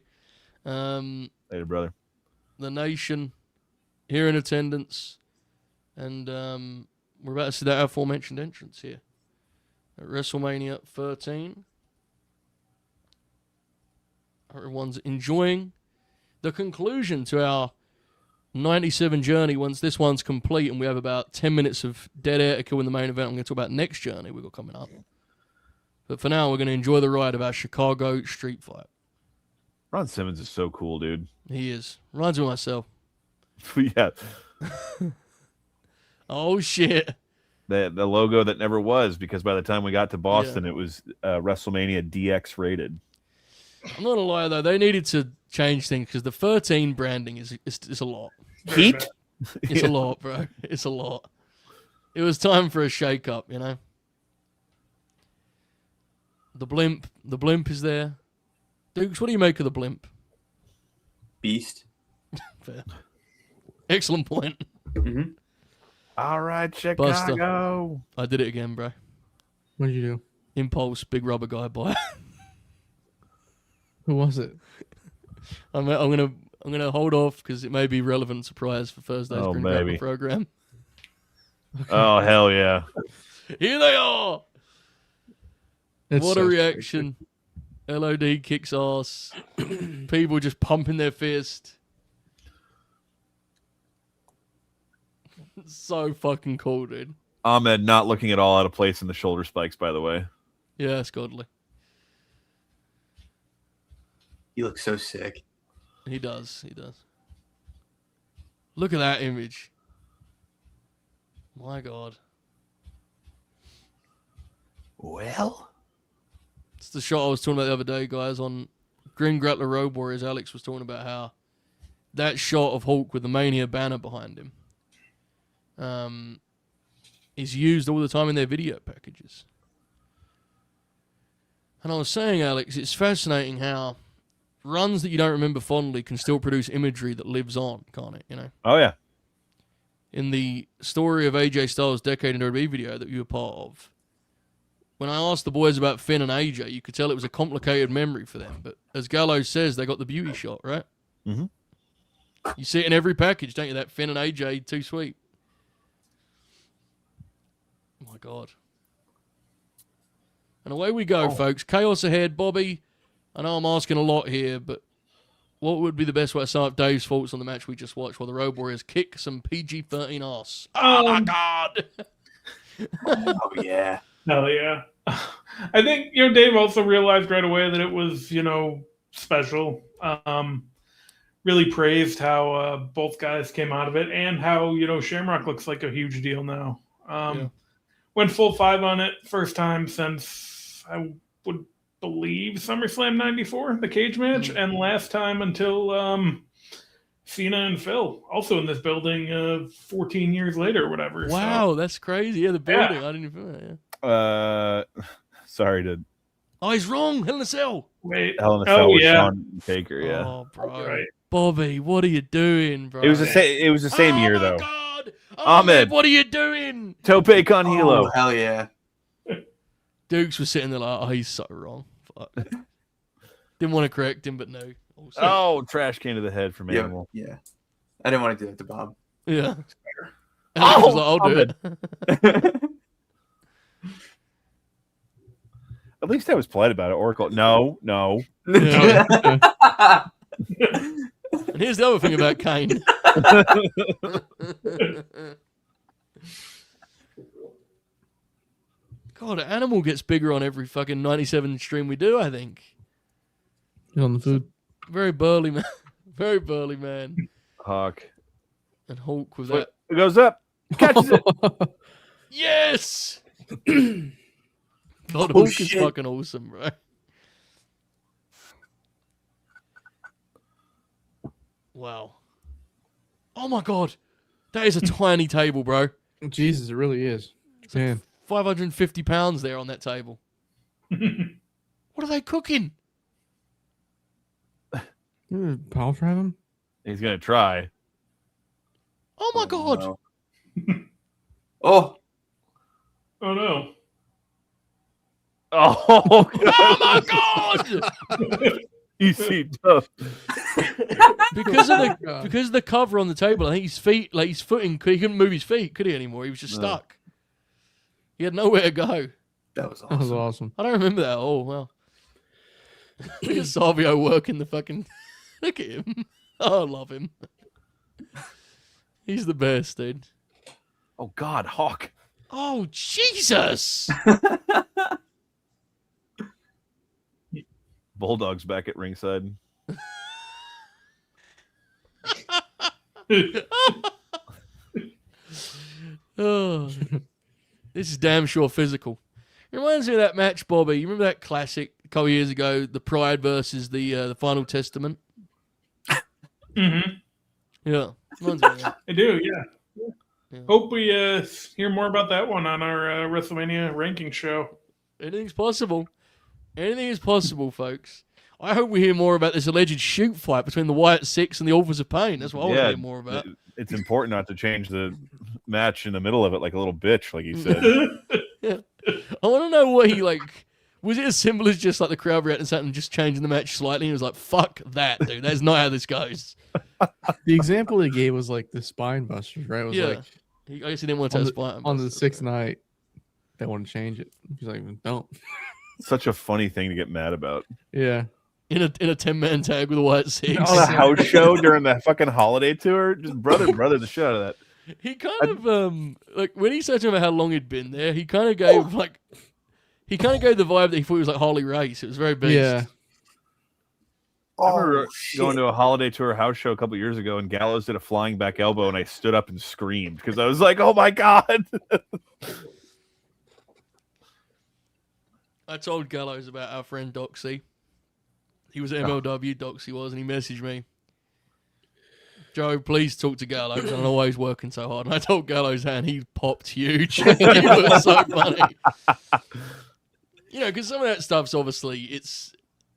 Later, brother. The Nation here in attendance, and we're about to see that aforementioned entrance here at WrestleMania 13. Everyone's enjoying the conclusion to our 97 journey. Once this one's complete and we have about 10 minutes of dead air to kill in the main event, I'm going to talk about next journey we've got coming up. But for now, we're going to enjoy the ride of our Chicago street fight. Ron Simmons is so cool, dude. He is. Reminds me of myself. Yeah. Oh, shit. The logo that never was, because by the time we got to Boston, it was WrestleMania DX rated. I'm not going to lie, though. They needed to change things because the 13 branding is a lot. Heat? It's a lot, bro. It's a lot. It was time for a shake-up, you know? The blimp is there. Dukes, what do you make of the blimp? Beast. Fair. Excellent point. Mm-hmm. All right, Chicago. I did it again, bro. What did you do? Impulse, big rubber guy buy. Who was it? I'm gonna hold off because it may be relevant surprise for Thursday's Grin maybe. program. Okay. Oh, hell yeah. Here they are. It's What so a reaction. LOD kicks ass. People just pumping their fist. So fucking cool, dude. Ahmed not looking at all out of place in the shoulder spikes, by the way. Yeah, it's godly. He looks so sick. He does. Look at that image. My God. Well, It's the shot I was talking about the other day, guys, on Grin Grappler Road Warriors. Alex was talking about how that shot of Hulk with the Mania banner behind him is used all the time in their video packages. And I was saying, Alex, it's fascinating how runs that you don't remember fondly can still produce imagery that lives on, can't it? You know. Oh yeah. In the story of AJ Styles' Decade in WWE video that you were part of, when I asked the boys about Finn and AJ, you could tell it was a complicated memory for them. But as Gallows says, they got the beauty shot, right? Mm-hmm. You see it in every package, don't you? That Finn and AJ, too sweet. Oh my God. And away we go, folks. Chaos ahead. Bobby, I know I'm asking a lot here, but what would be the best way to sum up Dave's thoughts on the match we just watched while the Road Warriors kick some PG-13 ass? Oh, my God! Oh, yeah. Hell yeah. I think, Dave also realized right away that it was, special. Really praised how both guys came out of it and how, Shamrock looks like a huge deal now. Went full 5 on it, first time since I would believe SummerSlam 94, the cage match, and last time until Cena and Phil, also in this building 14 years later or whatever. Wow, that's crazy. Yeah, the building. I didn't even know that. Sorry to. Oh, he's wrong. Hell in a Cell. Wait. Hell in a Cell with Shawn Taker, yeah. Oh, bro. Right. Bobby, what are you doing, bro? It was the same year, though. Oh, my God. Ahmed, what are you doing? Tope con Hilo. Oh, hell yeah. Dukes was sitting there like, oh, he's so wrong. Fuck. Didn't want to correct him, but no. Also. Oh, trash can to the head from Animal. Yeah. I didn't want to do that to Bob. Yeah. And I was like, I'll do it. At least I was polite about it. Oracle, no. Yeah. And here's the other thing about Kane. God, Animal gets bigger on every fucking 97 stream we do, I think. You on the food? Very burly man. Very burly man. Hawk. And Hulk with that. It goes up. Catches it. Yes! God, Hulk is fucking awesome, bro. Wow. Oh my God. That is a tiny table, bro. Jesus, it really is. Man. 550 pounds there on that table. What are they cooking? Power drive him? He's going to try. Oh my God. No. Oh. Oh, no. Oh, Oh my God. easy tough. Because of the cover on the table, I think his feet, like his footing, he couldn't move his feet, could he anymore? He was just stuck. He had nowhere to go. That was awesome. That was awesome. I don't remember that at all. Well, look at Savio working the fucking. Look at him. Oh, I love him. He's the best, dude. Oh God, Hawk. Oh Jesus! Bulldog's back at ringside. Oh, this is damn sure physical. It reminds me of that match, Bobby. You remember that classic a couple years ago, the Pride versus the Final Testament? Mm-hmm. Yeah, reminds me of that. I do, yeah. Hope we hear more about that one on our WrestleMania ranking show. Anything's possible. Anything is possible, folks. I hope we hear more about this alleged shoot fight between the Wyatt Six and the Authors of Pain. That's what I want to hear more about. It's important not to change the match in the middle of it like a little bitch, like he said. Yeah. I want to know what he, like, was it as simple as just like the crowd reacting to something and just changing the match slightly? He was like, fuck that, dude. That's not how this goes. The example he gave was like the spine busters, right? It was like I guess he didn't want to tell spine on the busters, sixth night, they want to change it. He's like, don't. Such a funny thing to get mad about. Yeah. In a 10-man tag with a Wyatt Six. On a house show during the fucking holiday tour, just brother the shit out of that. He kind of like when he said to him about how long he'd been there, he kind of gave the vibe that he thought he was like Harley Race. It was very beast. Yeah. I remember going to a holiday tour house show a couple years ago, and Gallows did a flying back elbow, and I stood up and screamed because I was like, "Oh my God!" I told Gallows about our friend Doxy. He was at MLW, Doxy was, and he messaged me. Joe, please talk to Gallows. I don't know why he's working so hard. And I told Gallows that, and he popped huge. He was so funny. You know, because some of that stuff's obviously it's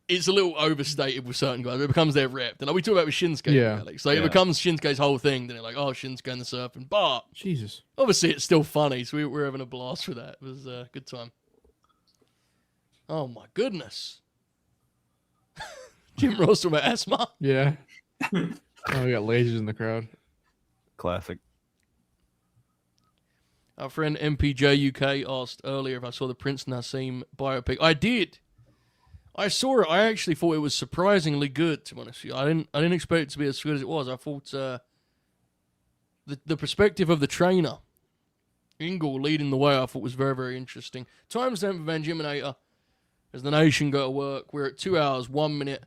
a little overstated with certain guys. It becomes their rep. And like we talk about with Shinsuke, Yeah. Alex. Like it becomes Shinsuke's whole thing. Then they're like, oh, Shinsuke and the surfing. But Jesus. obviously, it's still funny. So we're having a blast with that. It was a good time. Oh my goodness. Jim Ross talking about asthma. Yeah. Oh, we got lasers in the crowd. Classic. Our friend MPJ UK asked earlier if I saw the Prince Nassim biopic. I did. I saw it. I actually thought it was surprisingly good. To be honest with you, I didn't expect it to be as good as it was. I thought the perspective of the trainer, Ingle, leading the way, I thought was very, very interesting. Timestamp for Van Giminator as the nation go to work. We're at 2 hours, 1 minute,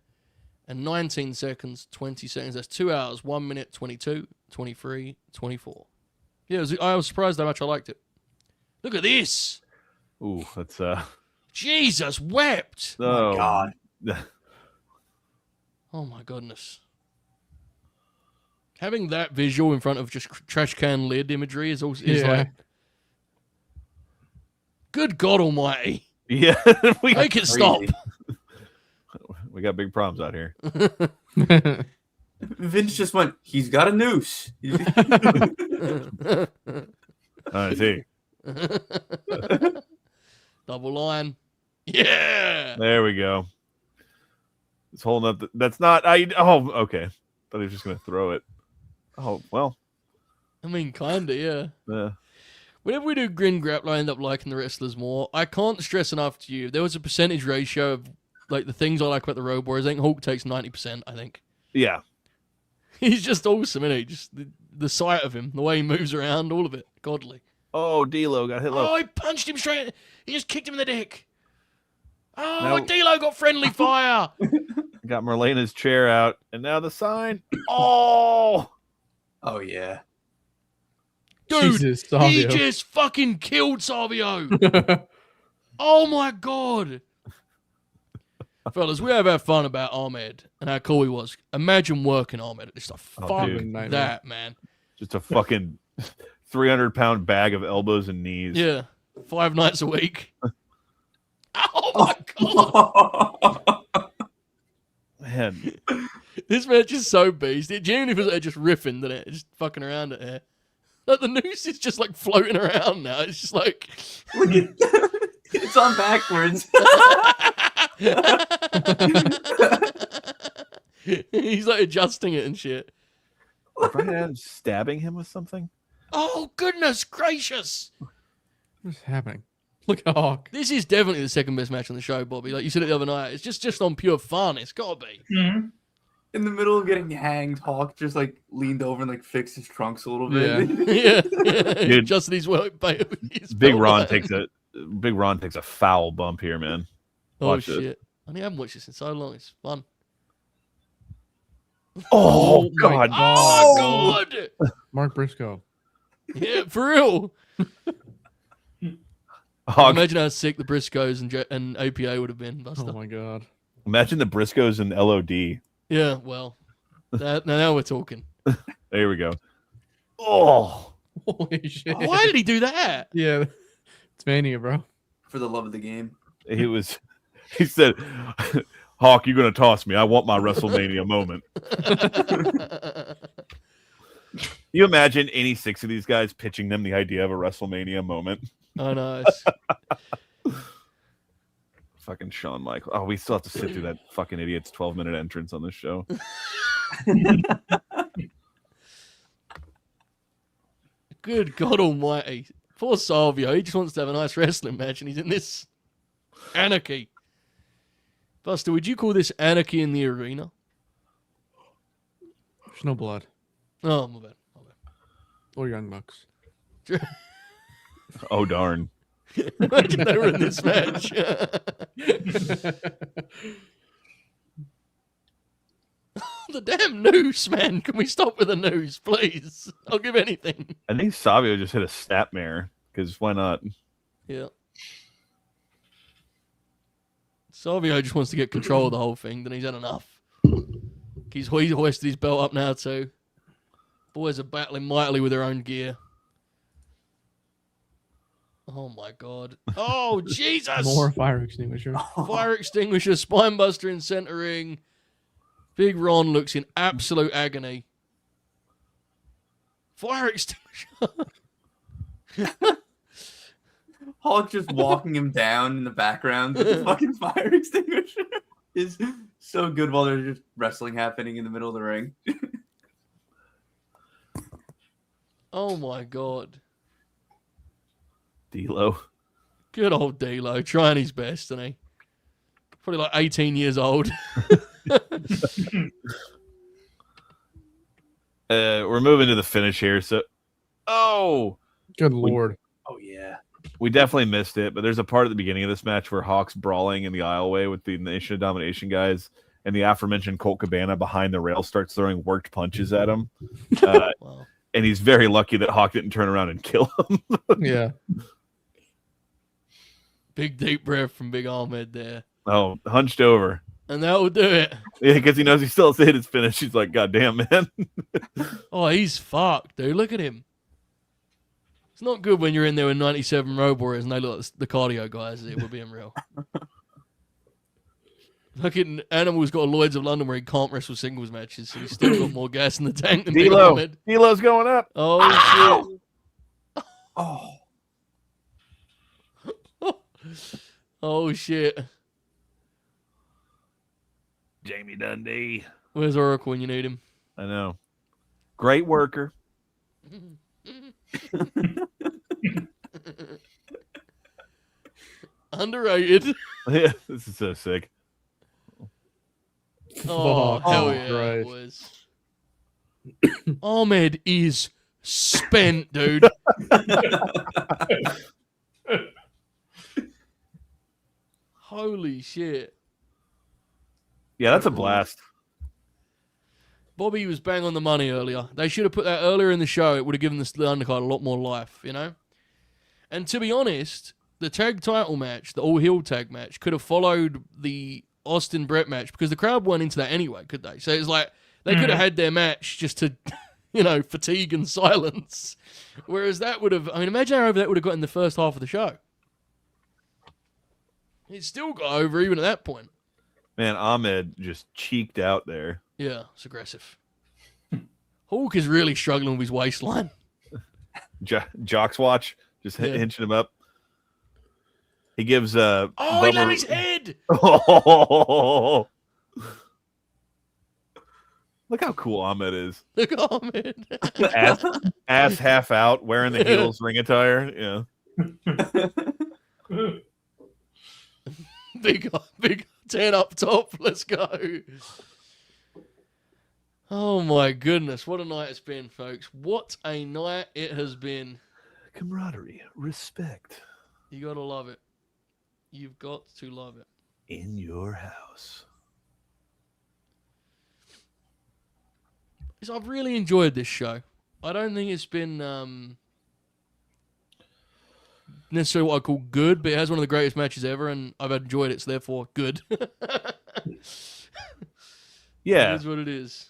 and 19 seconds, 20 seconds. That's 2 hours, 1 minute, 22, 23, 24. Yeah, I was surprised how much I liked it. Look at this. Ooh, that's Jesus wept. Oh my God. Oh my goodness. Having that visual in front of just trash can lid imagery is like, good God Almighty. Yeah, Make it stop. We got big problems out here. Vince just went, he's got a noose. I see. Double line. Yeah. There we go. It's holding up. That's not. Oh, okay. Thought he was just gonna throw it. Oh well. I mean, kinda, yeah. Yeah. Whenever we do Grin Grapple, I end up liking the wrestlers more. I can't stress enough to you. There was a percentage ratio of like the things I like about the Road Warriors. I think Hulk takes 90%. I think Yeah. he's just awesome, isn't he? Just the sight of him, the way he moves around, all of it, godly. Oh, D'Lo got hit low. Oh, he punched him straight. He just kicked him in the dick. Oh, Now- D'Lo got friendly fire. Got Marlena's chair out, and now the sign. Oh. Oh, yeah. Dude, Jesus, he Savio. just fucking killed Savio. Oh my God. Fellas, we have had fun about Ahmed and how cool he was. Imagine working Ahmed at this stuff. Oh, Fuck dude. that, man. Just a fucking 300-pound bag of elbows and knees. Yeah. 5 nights a week. Oh my God. Man. This match is so beast. It genuinely feels like just riffing, doesn't it? Just fucking around it here. Like the noose is just like floating around now. It's just like Look at it's on backwards. he's like adjusting it and shit. Brian stabbing him with something? Oh goodness gracious. What's happening? Look at Hawk. This is definitely the second best match on the show, Bobby. Like you said it the other night. It's just on pure fun. It's gotta be. Mm-hmm. In the middle of getting hanged, Hawk just like leaned over and like fixed his trunks a little bit. Yeah. Dude. Adjusted his work. His Big belt Ron line. takes a foul bump here, man. Oh Watch it. shit. I haven't watched this in so long. It's fun. Oh, my God. Oh God. Mark Briscoe. Yeah, for real. Hawk, Imagine how sick the Briscoes and APA would have been, Buster. Oh my God. imagine the Briscoes and LOD. Yeah, well, now we're talking. There we go. Oh. Holy shit. Why did he do that? Yeah. It's mania, bro. For the love of the game. He said, Hawk, you're going to toss me. I want my WrestleMania moment. You imagine any 6 of these guys pitching them the idea of a WrestleMania moment? Oh no. Fucking Shawn Michaels. Oh, we still have to sit through that fucking idiot's 12-minute entrance on this show. Good God Almighty! Poor Salvio. He just wants to have a nice wrestling match, and he's in this anarchy. Buster, would you call this anarchy in the arena? There's no blood. Oh, my bad. Or Young Bucks. Oh, darn. Imagine they were in this match. The damn noose, man. Can we stop with the noose, please? I'll give anything. I think Savio just hit a snapmare, because why not? Yeah. Salvio just wants to get control of the whole thing, then he's had enough. He's hoisted his belt up now, too. Boys are battling mightily with their own gear. Oh my God. Oh Jesus! More fire extinguisher. Fire extinguisher, spinebuster in center ring. Big Ron looks in absolute agony. Fire extinguisher. Hulk just walking him down in the background with the fucking fire extinguisher is so good while there's just wrestling happening in the middle of the ring. Oh my God. D'Lo. Good old D'Lo, trying his best, isn't he? Probably like 18 years old. We're moving to the finish here. So, Good Lord. Oh yeah. we definitely missed it. But there's a part at the beginning of this match where Hawk's brawling in the aisleway with the Nation of Domination guys, and the aforementioned Colt Cabana behind the rail starts throwing worked punches at him. Wow. And he's very lucky that Hawk didn't turn around and kill him. Yeah. Big deep breath from Big Ahmed there. Oh, hunched over. And that will do it. Yeah, because he knows he still has to hit his finish. He's like, God damn, man. Oh, he's fucked, dude. Look at him. It's not good when you're in there with 97 Road Warriors and they look like the cardio guys. It would be real. Fucking Animal's got a Lloyd's of London where he can't wrestle singles matches, so he's still got more gas in the tank than Big D'Lo. Ahmed. D'Lo's going up. Oh, shit. Oh. Oh, shit. Jamie Dundee. Where's Oracle when you need him? I know. Great worker. Underrated. Yeah, this is so sick. Oh, Fuck hell yeah, it Christ. was. Ahmed is spent, dude. Holy shit. Yeah, that's a blast. Bobby was bang on the money earlier. They should have put that earlier in the show. It would have given the undercard a lot more life, you know? And to be honest, the tag title match, the all-heel tag match, could have followed the Austin Brett match because the crowd weren't into that anyway, could they? So it's like they could have had their match just to, you know, fatigue and silence. Whereas that would have, I mean, imagine how over that would have got in the first half of the show. It still got over even at that point. Man, Ahmed just cheeked out there. Yeah, it's aggressive. Hawk is really struggling with his waistline. Jock's watch, just Yeah. hinching him up. He gives Oh, he landed his head! Oh. Look how cool Ahmed is. Look at Ahmed. Ass half out, wearing the heels ring attire. Yeah. Big 10 up top. Let's go. Oh my goodness. What a night it's been, folks. What a night it has been. Camaraderie, respect. You got to love it. You've got to love it. In your house. So I've really enjoyed this show. I don't think it's been necessarily what I call good, but it has one of the greatest matches ever, and I've enjoyed it, so therefore good. Yeah. It is what it is.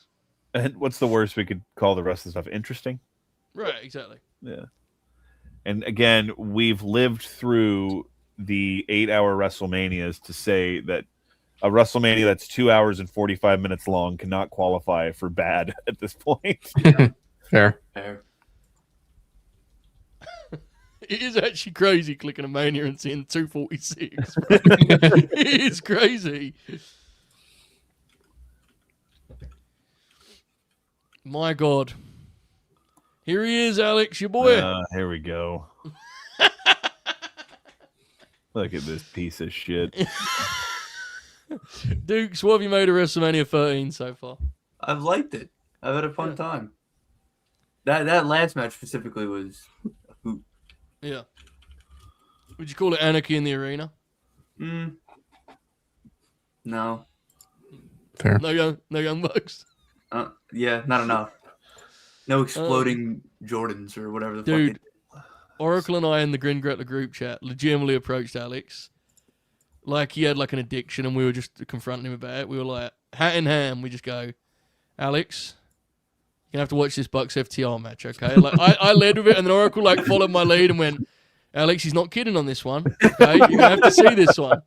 And what's the worst we could call the rest of the stuff? Interesting? Right, exactly. Yeah. And again, we've lived through the 8-hour WrestleManias to say that a WrestleMania that's 2 hours and 45 minutes long cannot qualify for bad at this point. Fair. It is actually crazy clicking a Mania and seeing 246. It is crazy. My God. Here he is, Alex, your boy. Here we go. Look at this piece of shit. Dukes, what have you made of WrestleMania 13 so far? I've liked it. I've had a fun time. That last match specifically was a hoot. Yeah. Would you call it Anarchy in the Arena? No. Fair. No young bucks. Yeah, not enough. No exploding Jordans or whatever the Dude, fuck. Oracle and I in the Grin group chat legitimately approached Alex like he had like an addiction and we were just confronting him about it. We were like, hat in hand, we just go, Alex, you're going to have to watch this Bucks FTR match, okay? Like I led with it and then Oracle like followed my lead and went, Alex, he's not kidding on this one. Okay, you're gonna have to see this one.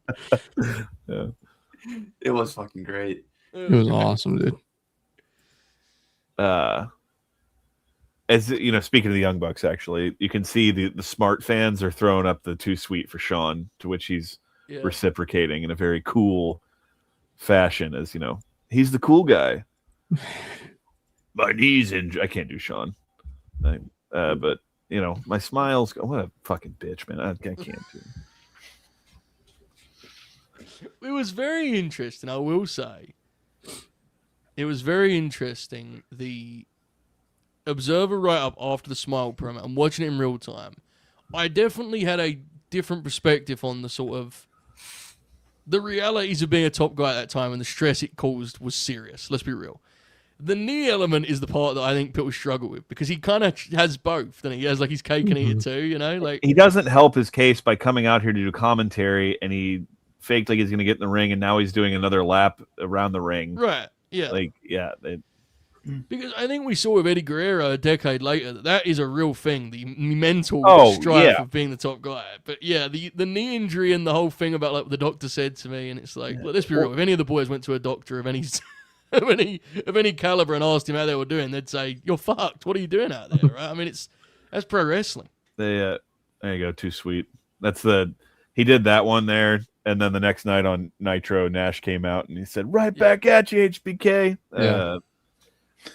Yeah. It was fucking great. It was awesome, dude. As you know, speaking of the Young Bucks, actually, you can see the smart fans are throwing up the too sweet for Sean, to which he's reciprocating in a very cool fashion. As you know, he's the cool guy. My knees injured. I can't do Sean, but you know, my smiles. What a fucking bitch, man! I can't do. It was very interesting, I will say. It was very interesting. The Observer write-up after the Smile promo and watching it in real time, I definitely had a different perspective on the sort of the realities of being a top guy at that time and the stress it caused was serious. Let's be real. The knee element is the part that I think people struggle with because he kind of has both. Then he has like his cake and eat it too, you know. Like he doesn't help his case by coming out here to do commentary, and he faked like he's going to get in the ring, and now he's doing another lap around the ring. Right? Yeah. Like because I think we saw with Eddie Guerrero a decade later that is a real thing, the mental strife of being the top guy. But yeah, the knee injury and the whole thing about like what the doctor said to me, and it's like, look, let's be real. If any of the boys went to a doctor of any of any caliber and asked him how they were doing, they'd say, "You're fucked. What are you doing out there?" Right? I mean, that's pro wrestling. There you go. Too sweet. He did that one there, and then the next night on Nitro, Nash came out and he said, "Right back at you, HBK."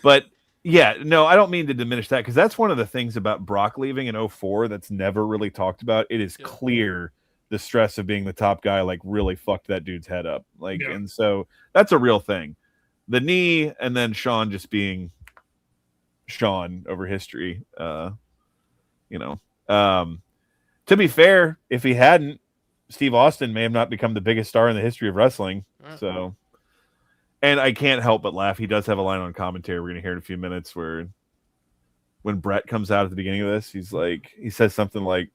But yeah, no, I don't mean to diminish that because that's one of the things about Brock leaving in 2004 that's never really talked about. It is clear the stress of being the top guy like really fucked that dude's head up. And so that's a real thing. The knee and then Sean just being Sean over history. To be fair, if he hadn't, Steve Austin may have not become the biggest star in the history of wrestling. So. And I can't help but laugh. He does have a line on commentary we're going to hear in a few minutes where when Brett comes out at the beginning of this, he says something like,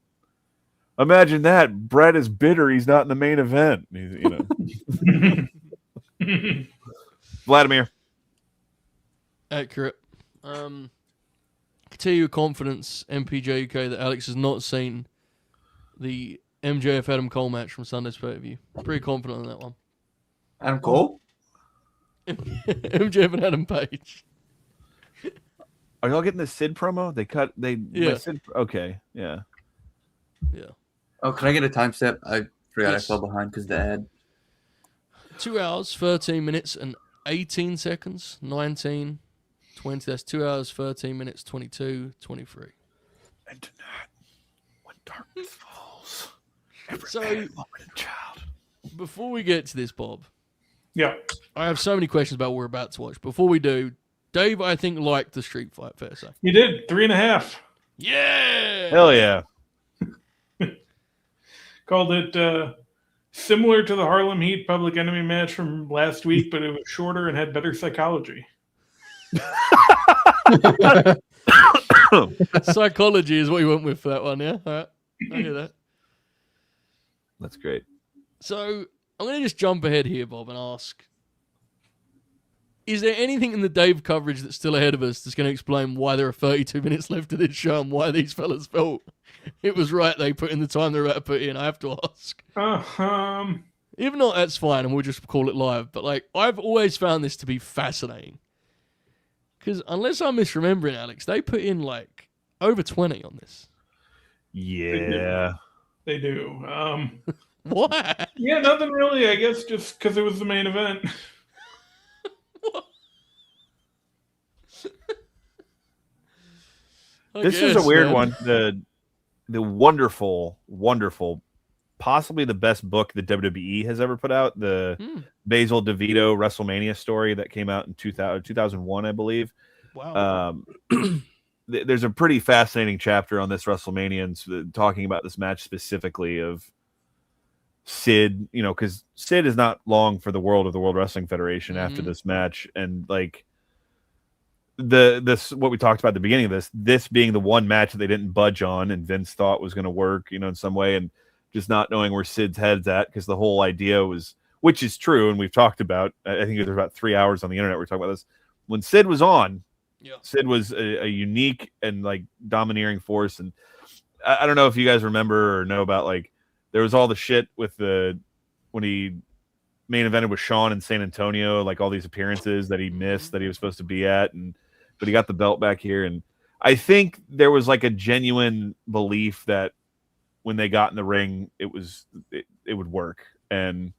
"Imagine that. Brett is bitter. He's not in the main event." Vladimir. Accurate. I tell you with confidence, MPJ UK, that Alex has not seen the MJF Adam Cole match from Sunday's pay-per-view. Pretty confident on that one. Adam Cole? MJF and Adam Page. Are y'all getting the Sid promo? Sid, okay, yeah. Oh, can I get a time step? I forgot I fell behind because the ad. 2 hours, 13 minutes, and 18 seconds. 19, 20. That's 2 hours, 13 minutes, 22, 23. And tonight, when darkness falls, every man, woman, and child. Before we get to this, Bob. Yeah. I have so many questions about what we're about to watch. Before we do, Dave, I think, liked the street fight, fair to say. You did. 3.5. Yeah! Hell yeah. Called it similar to the Harlem Heat Public Enemy match from last week, but it was shorter and had better psychology. Psychology is what you went with for that one, yeah? All right. I hear that. That's great. So I'm going to just jump ahead here, Bob, and ask, is there anything in the Dave coverage that's still ahead of us that's going to explain why there are 32 minutes left of this show and why these fellas felt it was right they put in the time they're about to put in? I have to ask. If not, that's fine, and we'll just call it live. But like, I've always found this to be fascinating. Because unless I'm misremembering, Alex, they put in like over 20 on this. Yeah. They do. Why? Yeah, nothing really, I guess, just because it was the main event. This is a weird one. The wonderful, possibly the best book that WWE has ever put out, the Basil DeVito WrestleMania story that came out in 2001, I believe. Wow. There's a pretty fascinating chapter on this WrestleMania and talking about this match specifically of Sid, because Sid is not long for the world of the World Wrestling Federation after this match. And like what we talked about at the beginning of this being the one match that they didn't budge on and Vince thought was going to work, in some way, and just not knowing where Sid's head's at, because the whole idea was, which is true, and we've talked about, I think there's about 3 hours on the internet we're talking about this. When Sid was on, Sid was a unique and like domineering force, and I don't know if you guys remember or know about, like, there was all the shit with when he main evented with Shawn in San Antonio, like all these appearances that he missed that he was supposed to be at, but he got the belt back here, and I think there was like a genuine belief that when they got in the ring, it would work. And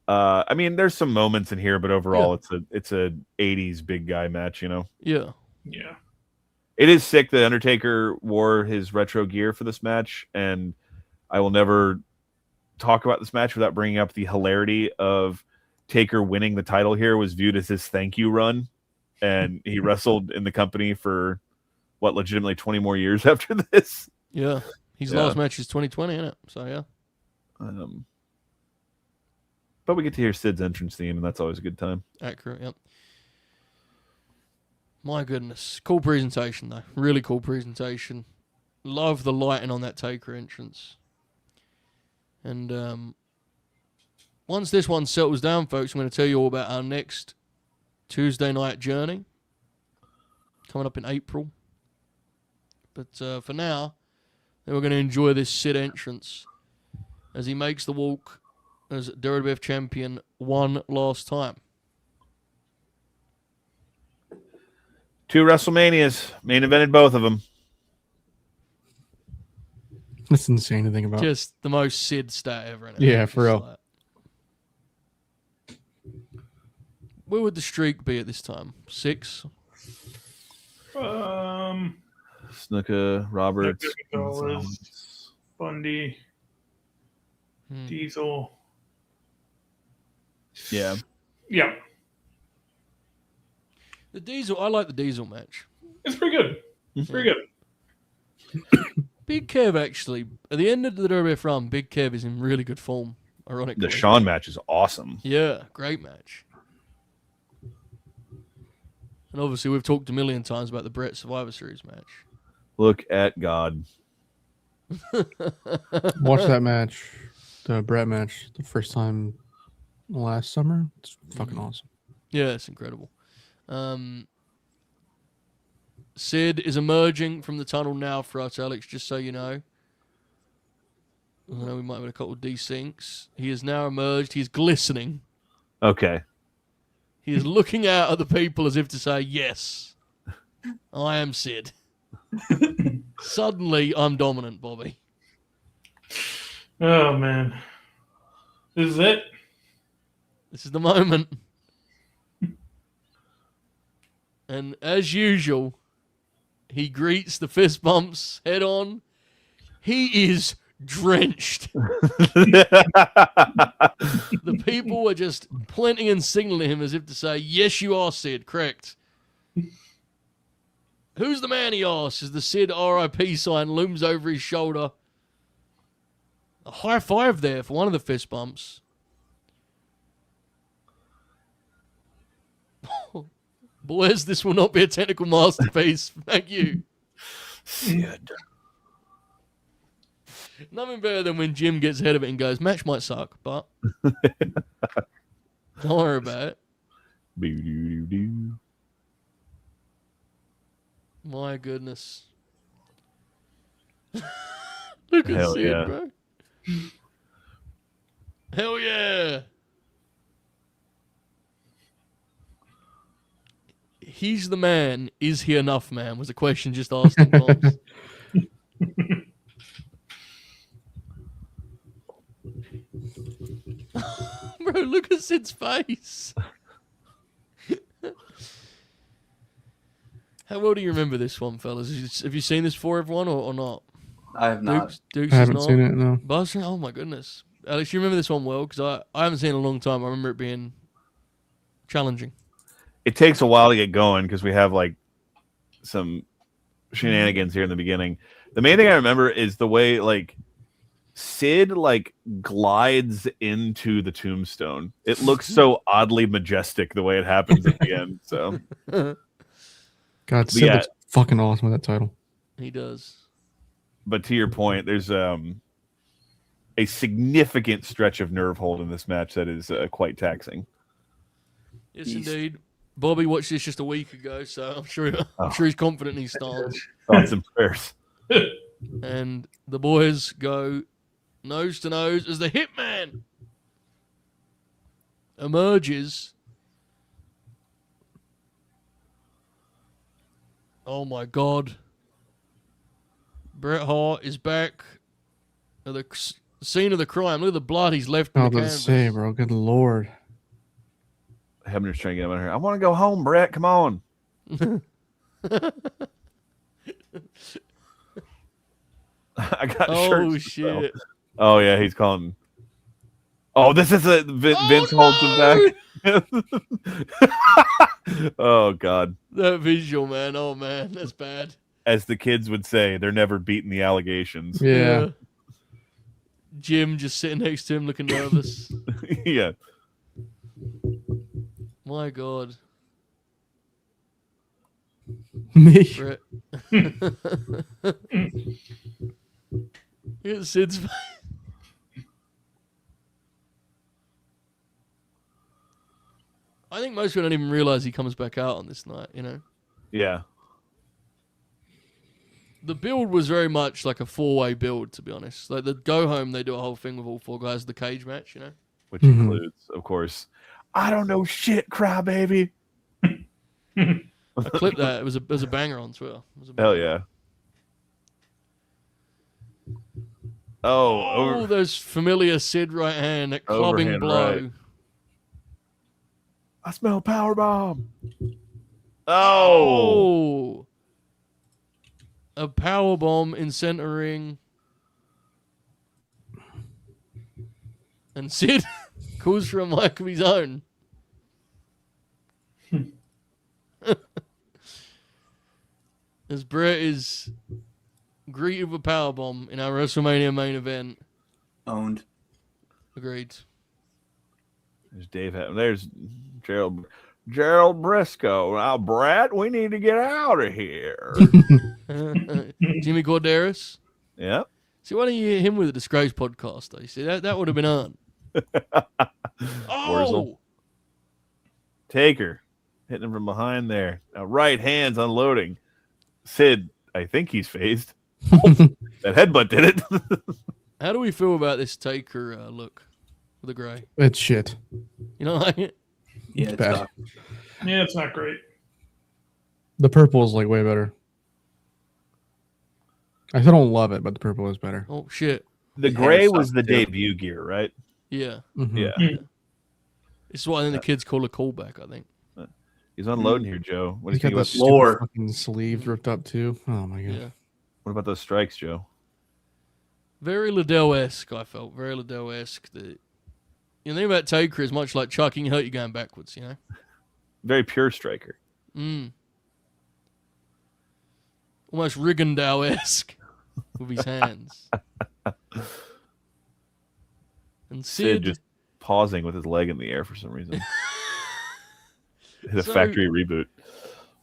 I mean, there's some moments in here, but overall, it's a 80s big guy match, you know? Yeah. Yeah. It is sick that Undertaker wore his retro gear for this match, and I will never talk about this match without bringing up the hilarity of Taker winning the title here was viewed as his thank you run, and he wrestled in the company for legitimately 20 more years after this. Yeah. His last match is 2020, isn't it? So, yeah. But we get to hear Sid's entrance theme, and that's always a good time. Accurate, yep. My goodness. Cool presentation, though. Really cool presentation. Love the lighting on that Taker entrance. And once this one settles down, folks, I'm going to tell you all about our next Tuesday night journey coming up in April. But for now, we're going to enjoy this Sid entrance as he makes the walk as WWF champion one last time. 2 WrestleManias, main evented both of them. That's insane to think about. Just the most Sid stat ever. In it. Yeah, for real. Where would the streak be at this time? 6? Snuka, Roberts, Gonzalez, Bundy, Diesel. Yeah. Yeah. The Diesel, I like the Diesel match. It's pretty good. It's pretty good. Big Kev, actually, at the end of the WWF run, Big Kev is in really good form, ironically. The Shawn match is awesome. Yeah, great match. And obviously, we've talked a million times about the Brett Survivor Series match. Look at God. Watch that match, the Brett match, the first time last summer. It's fucking awesome. Yeah, it's incredible. Sid is emerging from the tunnel now for us, Alex, just so you know. I know we might have a couple of desyncs. He has now emerged. He's glistening. Okay. He is looking out at the people as if to say, yes, I am Sid. Suddenly, I'm dominant, Bobby. Oh, man. This is it? This is the moment. And as usual, he greets the fist bumps head on. He is drenched. The people are just pointing and signaling him as if to say, yes, you are Sid, correct. Who's the man, he asks, as the Sid RIP sign looms over his shoulder. A high five there for one of the fist bumps. Boys, this will not be a technical masterpiece. Thank you. Sid. Nothing better than when Jim gets ahead of it and goes, match might suck, but don't worry about it. Boo-doo-doo-doo. My goodness. Look at Hell Sid, yeah. bro. Hell yeah. He's the man. Is he enough, man? Was a question just asked in bombs. Bro, look at Sid's face. How well do you remember this one, fellas? Have you seen this for everyone or not? I have not. Dukes I haven't is seen not. it, no. Buzz, oh my goodness. Alex, you remember this one well? Because I haven't seen it in a long time. I remember it being challenging. It takes a while to get going because we have like some shenanigans here in the beginning. The main thing I remember is the way like Sid like glides into the tombstone. It looks so oddly majestic the way it happens at the end. So God, Sid looks fucking awesome with that title. He does. But to your point, there's a significant stretch of nerve hold in this match that is quite taxing. Yes, indeed. Bobby watched this just a week ago, so I'm sure he's confident in his stance. Thoughts and prayers. And the boys go nose to nose as the Hitman emerges. Oh my God. Bret Hart is back at the scene of the crime. Look at the blood he's left in the canvas. Say, bro. Good Lord. Hebner's trying to get him out of here. I want to go home, Brett. Come on. I got shirts. Oh, shit. Oh, yeah, he's calling. Oh, this is a Vince holds him back. Oh, God. That visual, man. Oh, man. That's bad. As the kids would say, they're never beating the allegations. Yeah. Jim just sitting next to him looking nervous. Yeah. My God. Me. Brett. It's Sid's face. I think most people don't even realize he comes back out on this night, you know? Yeah. The build was very much like a four-way build, to be honest. Like the go home, they do a whole thing with all four guys, the cage match, you know? Which includes, of course, I don't know shit, crybaby. I clipped that. It was a banger on Twitter. Hell yeah. Oh, those familiar Sid right hand, that clubbing Overhand blow. right. I smell power bomb. Oh. A power bomb in center ring. And Sid calls for a mic of his own. As Brett is greeted with a power bomb in our WrestleMania main event. Owned. Agreed. There's Dave. There's Gerald Briscoe. Now, Brett, we need to get out of here. Jimmy Corderas. Yep. See, why don't you hit him with a disgrace podcast, though? You see, that would have been on. Oh! Taker. Hitting him from behind there. Now, right hand's unloading. Sid, I think he's phased. That headbutt did it. How do we feel about this Taker look with the gray? It's shit. You don't like it? Yeah, It's bad. Yeah, it's not great. The purple is like way better. I still don't love it, but the purple is better. Oh, shit. The gray was the debut gear, right? Yeah. Mhm. Yeah. This is what I think the kids call a callback, I think. He's unloading here, Joe. What do you He's think got the about stupid floor? fucking sleeves ripped up too. Oh my god. Yeah. what about those strikes, Joe? Very Liddell-esque, I felt. Very Liddell-esque. The thing about Taker is much like Chuck, he can hurt you going backwards, you know? Very pure striker. Almost Rigondeaux-esque with his hands. And Sid just pausing with his leg in the air for some reason. Hit a So- factory reboot.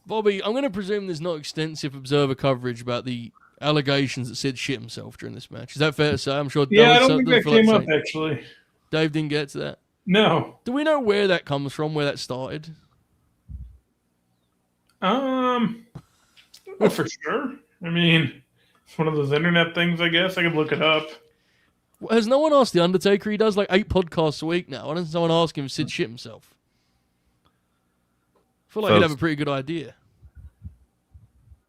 Bobby, I'm going to presume there's not extensive Observer coverage about the allegations that Sid shit himself during this match. Is that fair to say? I'm sure. Yeah, I Dave don't think that feel like came up, saying- actually. Dave didn't get to that. No. Do we know where that comes from? Where that started? Well, for sure. I mean, it's one of those internet things, I guess. I could look it up. Has no one asked the Undertaker? He does like 8 podcasts a week now. Why doesn't someone ask him if Sid shit himself? I feel like he'd have a pretty good idea.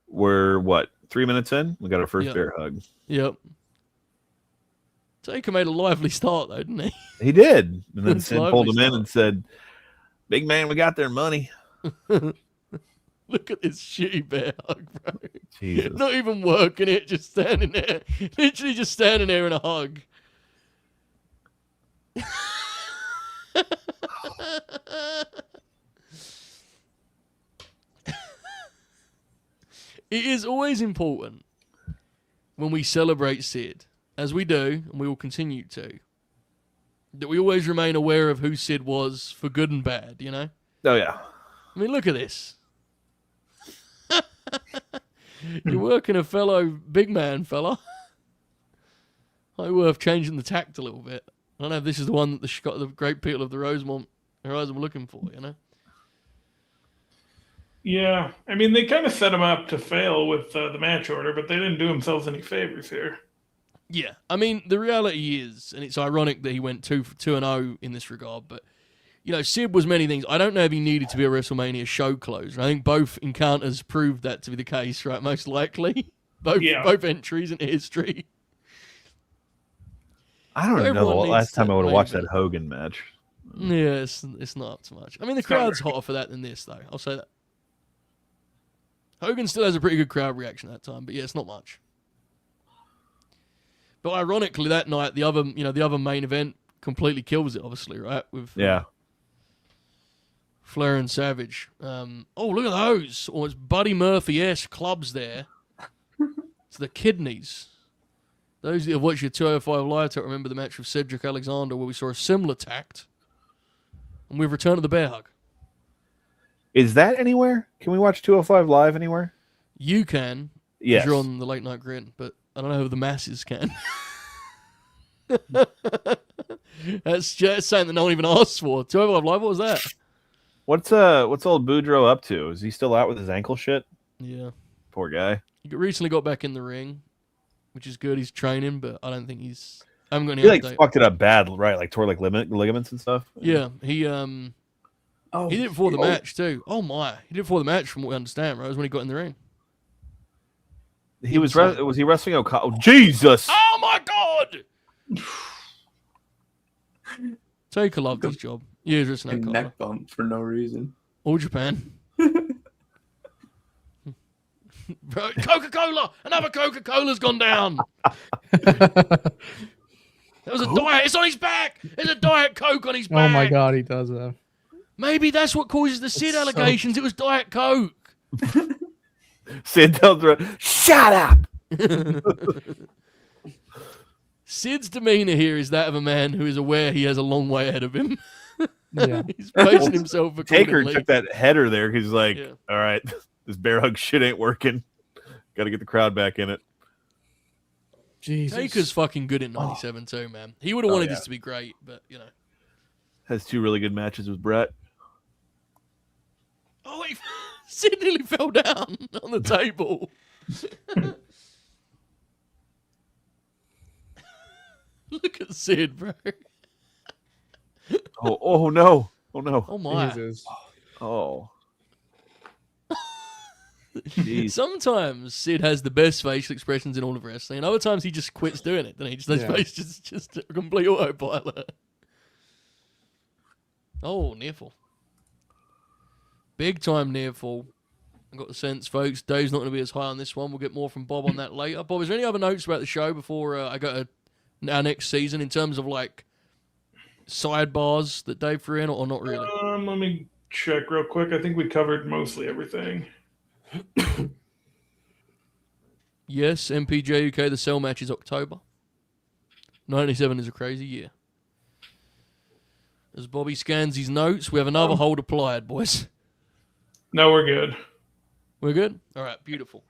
We're what? 3 minutes in? We got our first Yep. bear hug. Yep. Taker made a lively start though, didn't he? He did. And then It's Sid lively pulled him in stuff. and said, "Big man, we got their money." Look at this shitty bear hug, bro. Jesus. Not even working it, just standing there. Literally just standing there in a hug. It is always important when we celebrate Sid, as we do, and we will continue to, that we always remain aware of who Sid was for good and bad, you know? Oh yeah. I mean, look at this. You're working a fellow big man, fella. Might be worth changing the tact a little bit. I don't know if this is the one that the great people of the Rosemont Horizon were looking for, you know? Yeah, I mean, they kind of set him up to fail with the match order, but they didn't do themselves any favors here. Yeah, I mean, the reality is, and it's ironic that he went 2-0 in this regard, but, you know, Sid was many things. I don't know if he needed to be a WrestleMania show closer. I think both encounters proved that to be the case, right? Most likely. Both entries into history. I don't know the Everyone last needs time to I would have watched maybe- that Hogan match. Yeah, it's not up to much. I mean, the crowd's hotter for that than this, though. I'll say that. Hogan still has a pretty good crowd reaction at that time, but yeah, it's not much. But ironically, that night, the other main event completely kills it, obviously, right? With Flair and Savage. Oh, look at those. Almost Buddy Murphy-esque clubs there. It's the kidneys. Those that have watched your 205 Live don't remember the match with Cedric Alexander where we saw a similar tact. And we've returned to the bear hug. Is that anywhere? Can we watch 205 Live anywhere? You can. Yes. Because you're on the late night Grin, but I don't know if the masses can. That's just something that no one even asked for. 205 Live, what was that? What's old Boudreaux up to? Is he still out with his ankle shit? Yeah. Poor guy. He recently got back in the ring, which is good. He's training, but I don't think he's... I haven't got any He like update. fucked it up bad, right? Like tore like ligaments and stuff. Yeah, he did it before the oh. match too. Oh my, he did it before the match, from what we understand. Right, it was when he got in the ring. He was he wrestling Okada? Oh, Jesus! Oh my God! Taker loved his job. Yeah, he's wrestling And Okada. neck bumps for no reason. All Japan. Bro, Coca-Cola! Another Coca-Cola's gone down. That was a diet. It's on his back. There's a Diet Coke on his back. Oh my God, he does that. Maybe that's what causes the Sid allegations. It was Diet Coke. Sid tells her, "Shut up." Sid's demeanor here is that of a man who is aware he has a long way ahead of him. Yeah. He's pacing himself Taker accordingly. took that header there because he's like, Yeah. "All right, this bear hug shit ain't working. Got to get the crowd back in it." Jesus. Taker's fucking good in 97 too, man. He would have wanted this to be great, but, you know. Has 2 really good matches with Brett. Oh, Sid nearly fell down on the table. Look at Sid, bro. Oh no! Oh no! Oh, my. Jesus. Oh. Jeez. Sometimes Sid has the best facial expressions in all of wrestling, and other times he just quits doing it. Then he just his Yeah. face just a complete autopilot. Oh, near fall. Big time near fall. I got the sense, folks. Dave's not going to be as high on this one. We'll get more from Bob on that later. Bob, is there any other notes about the show before I go to our next season in terms of like sidebars that Dave threw in, or not really? Let me check real quick. I think we covered mostly everything. Yes, MPJ UK, the Cell match is October. 97 is a crazy year. As Bobby scans his notes, we have another hold applied, boys. No, we're good. We're good? All right, beautiful.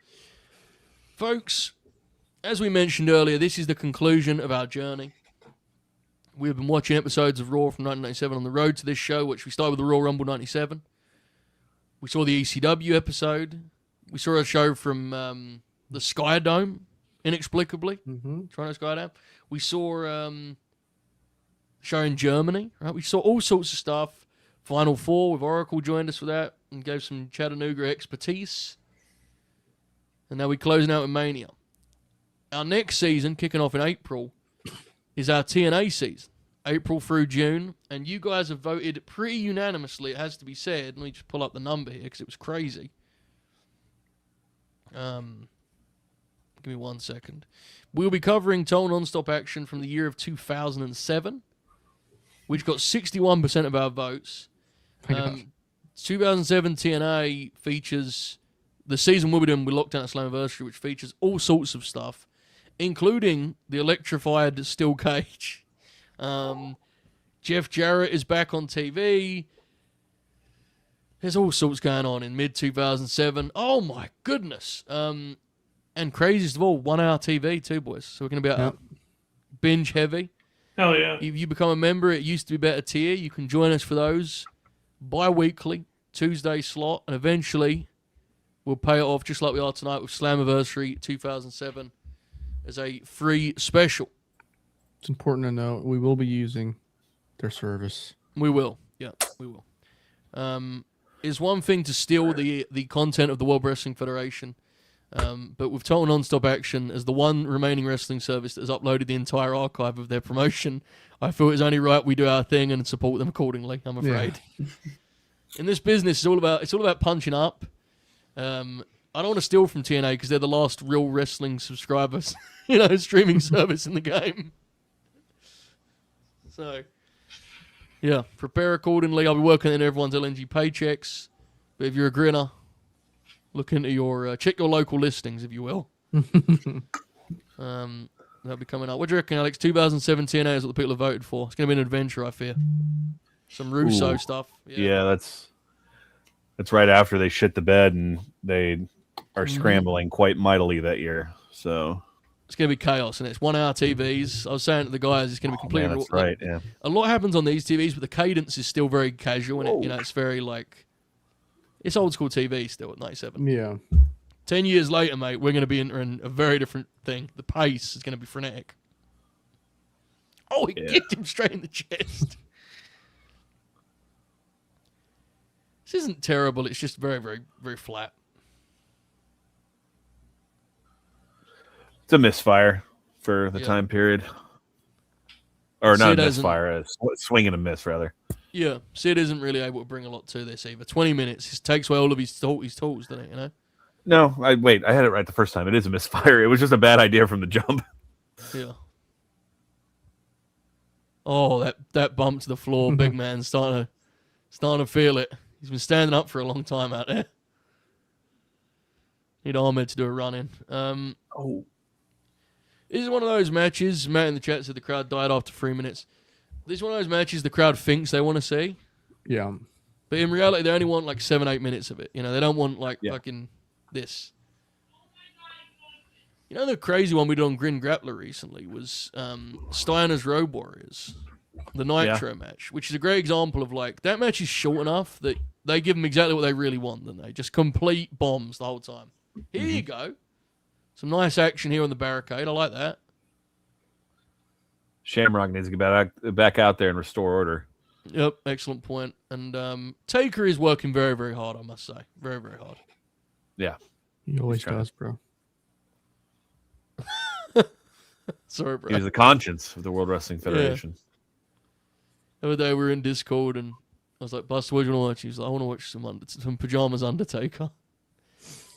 Folks, as we mentioned earlier, this is the conclusion of our journey. We have been watching episodes of Raw from 1997 on the road to this show, which we started with the Royal Rumble 97. We saw the ECW episode. We saw a show from the Sky Dome, inexplicably. Toronto Sky Dome. We saw a show in Germany. Right? We saw all sorts of stuff. Final Four with Oracle joined us for that and gave some Chattanooga expertise. And now we're closing out with Mania. Our next season, kicking off in April, is our TNA season. April through June. And you guys have voted pretty unanimously, it has to be said. Let me just pull up the number here because it was crazy. Give me 1 second. We'll be covering Total Nonstop Action from the year of 2007, which got 61% of our votes. 2007 TNA features the season we'll be doing with Lockdown at Slammiversary, which features all sorts of stuff, including the electrified steel cage. Jeff Jarrett is back on TV. There's all sorts going on in mid-2007. Oh, my goodness. And craziest of all, 1 hour TV too, boys. So we're going to be out binge heavy. Hell yeah. If you become a member, it used to be better tier. You can join us for those bi-weekly. Tuesday slot, and eventually we'll pay it off just like we are tonight with Slammiversary 2007 as a free special. It's important to note we will be using their service. We will. Yeah, we will. It's one thing to steal the content of the World Wrestling Federation, but with Total Nonstop Action as the one remaining wrestling service that has uploaded the entire archive of their promotion, I feel it's only right we do our thing and support them accordingly, I'm afraid. Yeah. In this business, it's all about punching up. I don't want to steal from TNA because they're the last real wrestling subscribers, streaming service in the game. So, yeah, prepare accordingly. I'll be working in everyone's LNG paychecks. But if you're a grinner, look into your check your local listings, if you will. That'll be coming up. What do you reckon, Alex? 2007 TNA is what the people have voted for. It's going to be an adventure, I fear. Some Russo stuff. Yeah, that's right after they shit the bed and they are scrambling quite mightily that year. So it's going to be chaos, and it's 1 hour TVs. I was saying to the guys, it's going to be completely. That's right. Yeah. A lot happens on these TVs, but the cadence is still very casual, and it's very it's old school TV still at 97. Yeah. 10 years later, mate, we're going to be in a very different thing. The pace is going to be frenetic. Oh, he kicked him straight in the chest. This isn't terrible. It's just very, very, very flat. It's a misfire for the time period. Or not a misfire, a swing and a miss, rather. Yeah, Sid isn't really able to bring a lot to this either. 20 minutes. He takes away all of his tools, doesn't it, No, I had it right the first time. It is a misfire. It was just a bad idea from the jump. Yeah. Oh, that bump to the floor, big man, starting to feel it. He's been standing up for a long time out there. Need Ahmed to do a run in. This is one of those matches. Matt in the chat said the crowd died after 3 minutes. This is one of those matches the crowd thinks they want to see. Yeah. But in reality, they only want 7-8 minutes of it. They don't want fucking this. The crazy one we did on Grin Grappler recently was Steiner's Road Warriors, the Nitro match, which is a great example of that match is short enough that they give them exactly what they really want, don't they? Just complete bombs the whole time. Here you go. Some nice action here on the barricade. I like that. Shamrock needs to get back out there and restore order. Yep, excellent point. And Taker is working very, very hard, I must say. Very, very hard. Yeah. He always does, bro. Sorry, bro. He was the conscience of the World Wrestling Federation. Yeah. The other day we were in Discord and I was like, Buster, what do you want to watch? He was like, I want to watch some Pajamas Undertaker.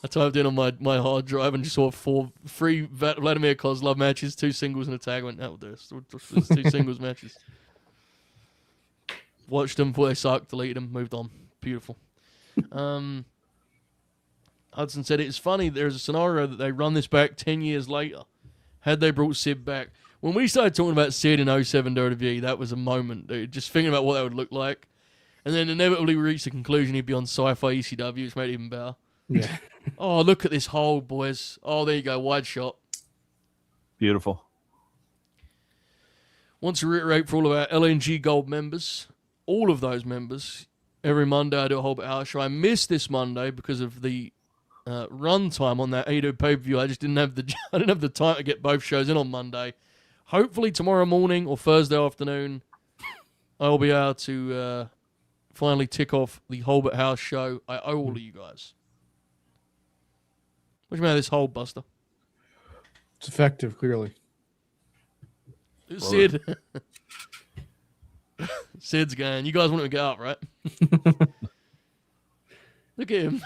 I typed in on my hard drive and just saw 3 Vladimir Kozlov matches, 2 singles and a tag. I went, oh, there's 2 singles matches. Watched them before they sucked, deleted them, moved on. Beautiful. Hudson said it's funny, there's a scenario that they run this back 10 years later. Had they brought Sid back. When we started talking about Sid in 07 WWE, that was a moment, dude. Just thinking about what that would look like. And then inevitably we reached the conclusion he'd be on Sci-Fi ECW, which made it even better. Yeah. Oh, look at this hole, boys. Oh, there you go. Wide shot. Beautiful. Want to reiterate for all of our LNG Gold members, all of those members, every Monday I do a Holbert House show. I missed this Monday because of the run time on that Edo pay-per-view. I just didn't have the time to get both shows in on Monday. Hopefully tomorrow morning or Thursday afternoon, I will be able to finally tick off the Holbert House show. I owe all of you guys. What do you mean of this hold, Buster? It's effective, clearly. Sid. Sid's going. You guys want him to get up, right? Look at him.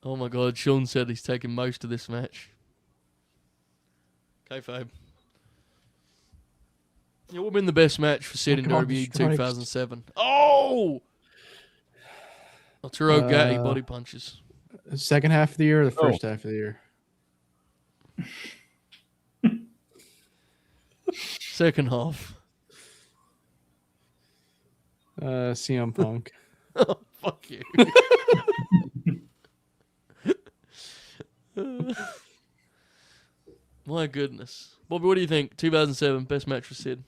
Oh my God, Sean said he's taking most of this match. Kayfabe. It would have been the best match for Sid in WWE 2007. Oh! Arturo Gatti body punches. The second half of the year or the first half of the year? Second half. CM Punk. Oh, fuck you. Uh, My goodness. Bobby, what do you think? 2007, best match for Sid?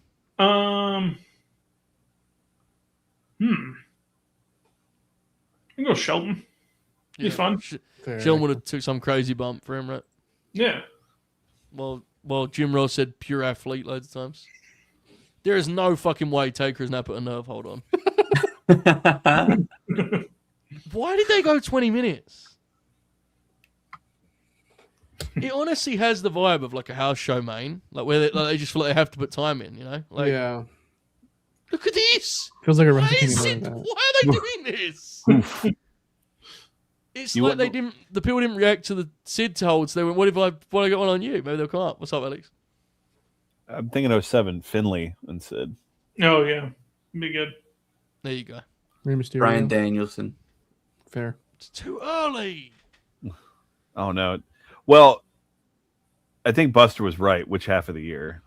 You can go Shelton. He's fun. Shelton would have took some crazy bump for him, right? Yeah. Well, Jim Ross said pure athlete loads of times. There is no fucking way Taker has now put a nerve hold on. Why did they go 20 minutes? It honestly has the vibe of like a house show main, like where they just feel like they have to put time in, you know? Like, yeah. Look at this. Feels like a Why wrestling event. are they doing this? It's like the people didn't react to the Sid holds. They went, what if I got one on you? Maybe they'll come up. What's up, Alex? I'm thinking 07, Finley and Sid. Oh, yeah. Be good. There you go. Rey Mysterio. Bryan Danielson. Fair. It's too early. Oh, no. Well, I think Buster was right. Which half of the year?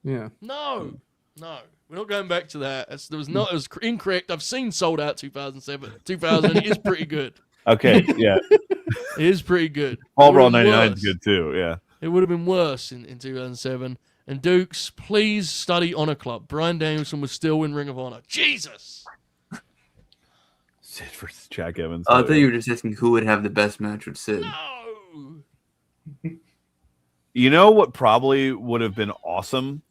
Yeah. No. We're not going back to that. It was incorrect. I've seen Sold Out 2007. 2000. It is pretty good. Okay, yeah. It is pretty good. All Brawl 99 is good too, yeah. It would have been worse in 2007. And Dukes, please study Honor Club. Bryan Danielson was still in Ring of Honor. Jesus! Sid versus Jack Evans. I thought you were just asking who would have the best match with Sid. No! You know what probably would have been awesome?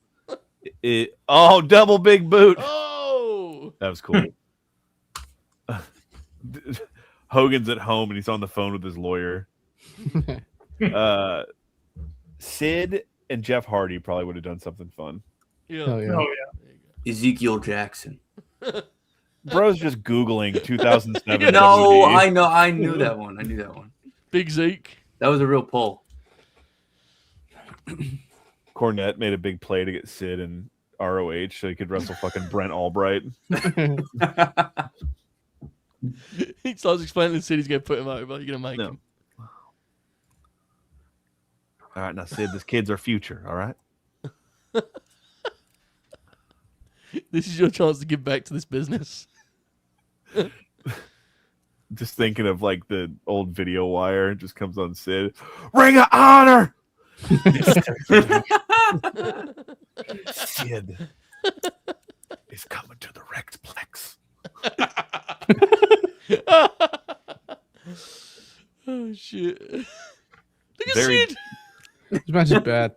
Double big boot. Oh! That was cool. Hogan's at home and he's on the phone with his lawyer. Sid and Jeff Hardy probably would have done something fun. Yeah. Hell yeah. Oh, yeah. Ezekiel Jackson. Bro's just Googling 2007. No, WWE. I knew that one. Big Zeke. That was a real poll. Cornette made a big play to get Sid and ROH so he could wrestle fucking Brent Albright. He starts explaining to Sid he's going to put him over. You're going to make him. All right, now, Sid, this kid's our future, all right? This is your chance to give back to this business. Just thinking of, like, the old video wire. It just comes on Sid. Ring of Honor! Sid is coming to the Rexplex. Oh, shit. Look at Very- Sid. This match is bad.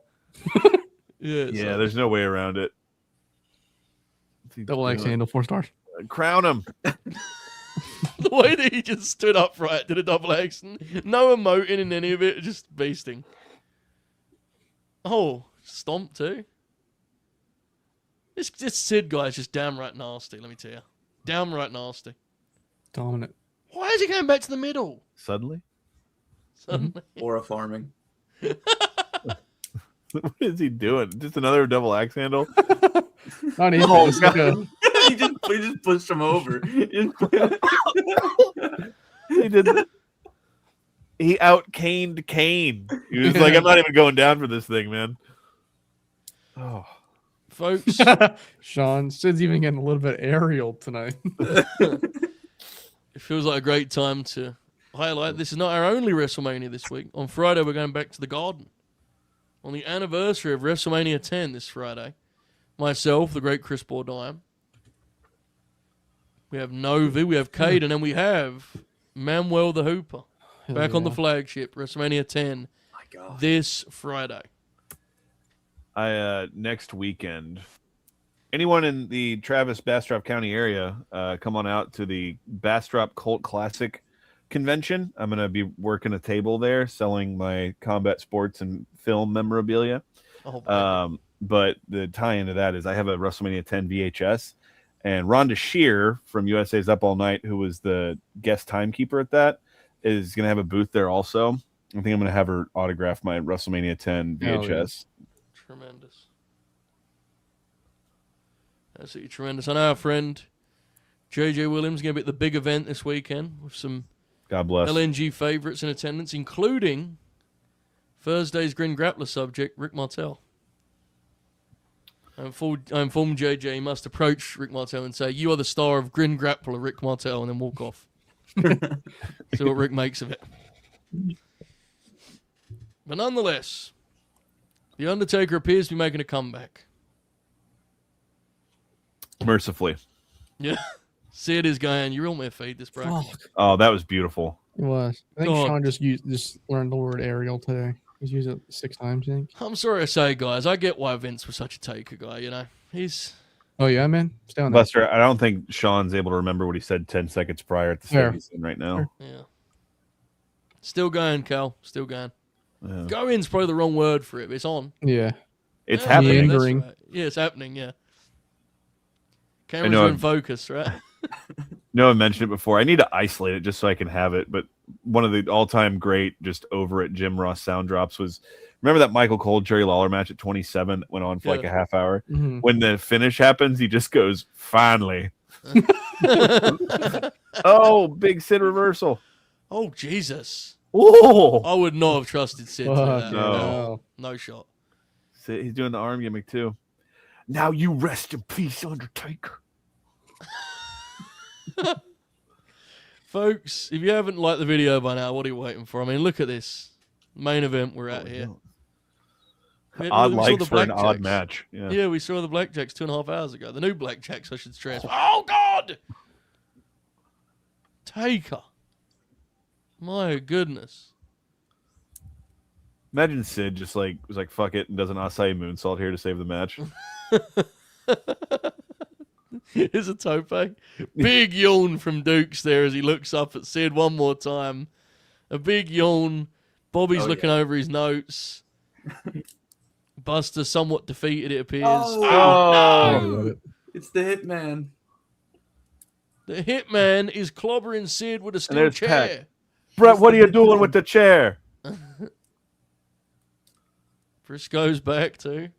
Yeah, there's no way around it. Double X handle, 4 stars. Crown him. The way that he just stood upright, did a double action, no emoting in any of it, just beasting. Oh, stomp too. This Sid guy is just damn right nasty, let me tell you. Damn right nasty. Dominant. Why is he going back to the middle? Suddenly? Suddenly. Or a farming. What is he doing? Just another double axe handle? Not even. Oh, It's like a, he just pushed him over. He did. He out-caned Kane. He was like, I'm not even going down for this thing, man. Oh. Folks, Sean, Sid's even getting a little bit aerial tonight. it feels like a great time to highlight this is not our only WrestleMania this week. On Friday, we're going back to the Garden. On the anniversary of WrestleMania 10 this Friday, myself, the great Chris Bourdine, we have Novi, we have Cade, and then we have Manuel the Hooper back on the flagship, WrestleMania 10, My God. this Friday. Next weekend, anyone in the Travis Bastrop County area, come on out to the Bastrop Cult Classic convention. I'm going to be working a table there selling my combat sports and film memorabilia. But the tie into that is I have a WrestleMania 10 VHS, and Rhonda Shear from USA's Up All Night, who was the guest timekeeper at that, is going to have a booth there also. I think I'm going to have her autograph my WrestleMania 10 VHS. Tremendous. Absolutely tremendous. I know our friend JJ Williams is going to be at the big event this weekend with some God bless. LNG favorites in attendance, including Thursday's Grin Grappler subject, Rick Martel. I informed JJ he must approach Rick Martel and say, "You are the star of Grin Grappler, Rick Martel," and then walk off. See what Rick makes of it. But nonetheless, The Undertaker appears to be making a comeback. Mercifully. Yeah. Sid is going, you want me to feed this, bro? Fuck. Oh, that was beautiful. It was. I think God. Sean just learned the word aerial today. He's used it 6 times, I think. I'm sorry to say, guys, I get why Vince was such a taker guy, you know. He's... Oh, yeah, man? Stay on that. Buster, I don't think Sean's able to remember what he said 10 seconds prior at the Fair. state he's in right now. Yeah. Still going, Cal. Still going. Yeah. Going's probably the wrong word for it, but it's on. Yeah. It's Yeah, happening. yeah, that's Meandering. right. Yeah, it's happening, yeah. Cameras know. are in focus, right? No, I mentioned it before. I need to isolate it just so I can have it. But one of the all-time great, just over at Jim Ross sound drops was, remember that Michael Cole Jerry Lawler match at 27 that went on for like a half hour? Mm-hmm. When the finish happens, he just goes, finally. Oh, big Sid reversal. Oh, Jesus. Oh, I would not have trusted Sid to do Fuck, that. no. No shot. Sid, he's doing the arm gimmick too. Now you rest in peace, Undertaker. Folks, if you haven't liked the video by now, what are you waiting for? I mean, look at this main event we're at here. Odd We saw likes the for an odd Blackjacks. match. Yeah. Yeah, we saw the Blackjacks 2.5 hours ago. The new Blackjacks, I should stress. Oh, God! Taker. My goodness. Imagine Sid just like was like fuck it and does an Asai moonsault here to save the match. Here's a tope. Big yawn from Dukes there as he looks up at Sid one more time. A big yawn. Bobby's looking over his notes. Buster somewhat defeated, it appears. Oh, No! It's the Hitman. The Hitman is clobbering Sid with a steel there's chair. Pac. Brett, what are you doing with the chair? Briscoe's back too.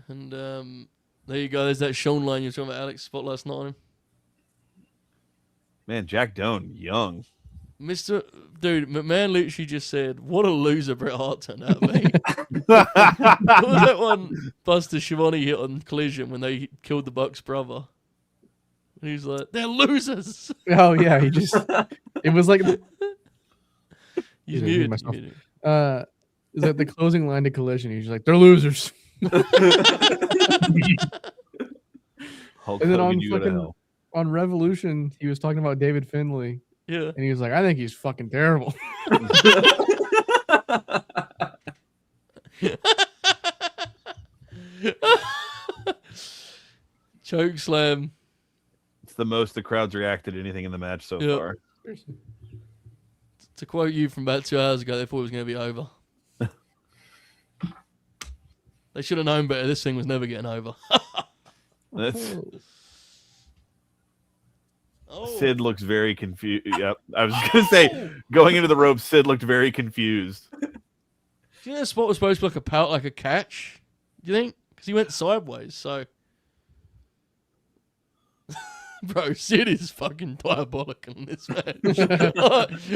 And there you go. There's that Sean line you were talking about, Alex. Spot last night on him. Man, Jack Doan, young. Dude, McMahon literally just said, what a loser Bret Hart turned out to be. What was that one Buster Schiavone hit on Collision when they killed the Bucks brother? And he's like, they're losers. Oh, yeah. He just... It was like... You He's muted. myself. Is that the closing line to Collision? He's just like, they're losers. Hulk And then Hogan, on you go to fucking hell. on Revolution, he was talking about David Finlay, Yeah. and he was like, "I think he's fucking terrible." Choke slam. It's the most the crowd's reacted to anything in the match so far. To quote you from about 2 hours ago, they thought it was going to be over. They should have known better. This thing was never getting over. That's, Oh. Sid looks very confused. Yep. I was going to say, going into the ropes, Sid looked very confused. Do you know that spot was supposed to look like a catch? Do you think? Because he went sideways, so... Bro, Sid is fucking diabolical in this match.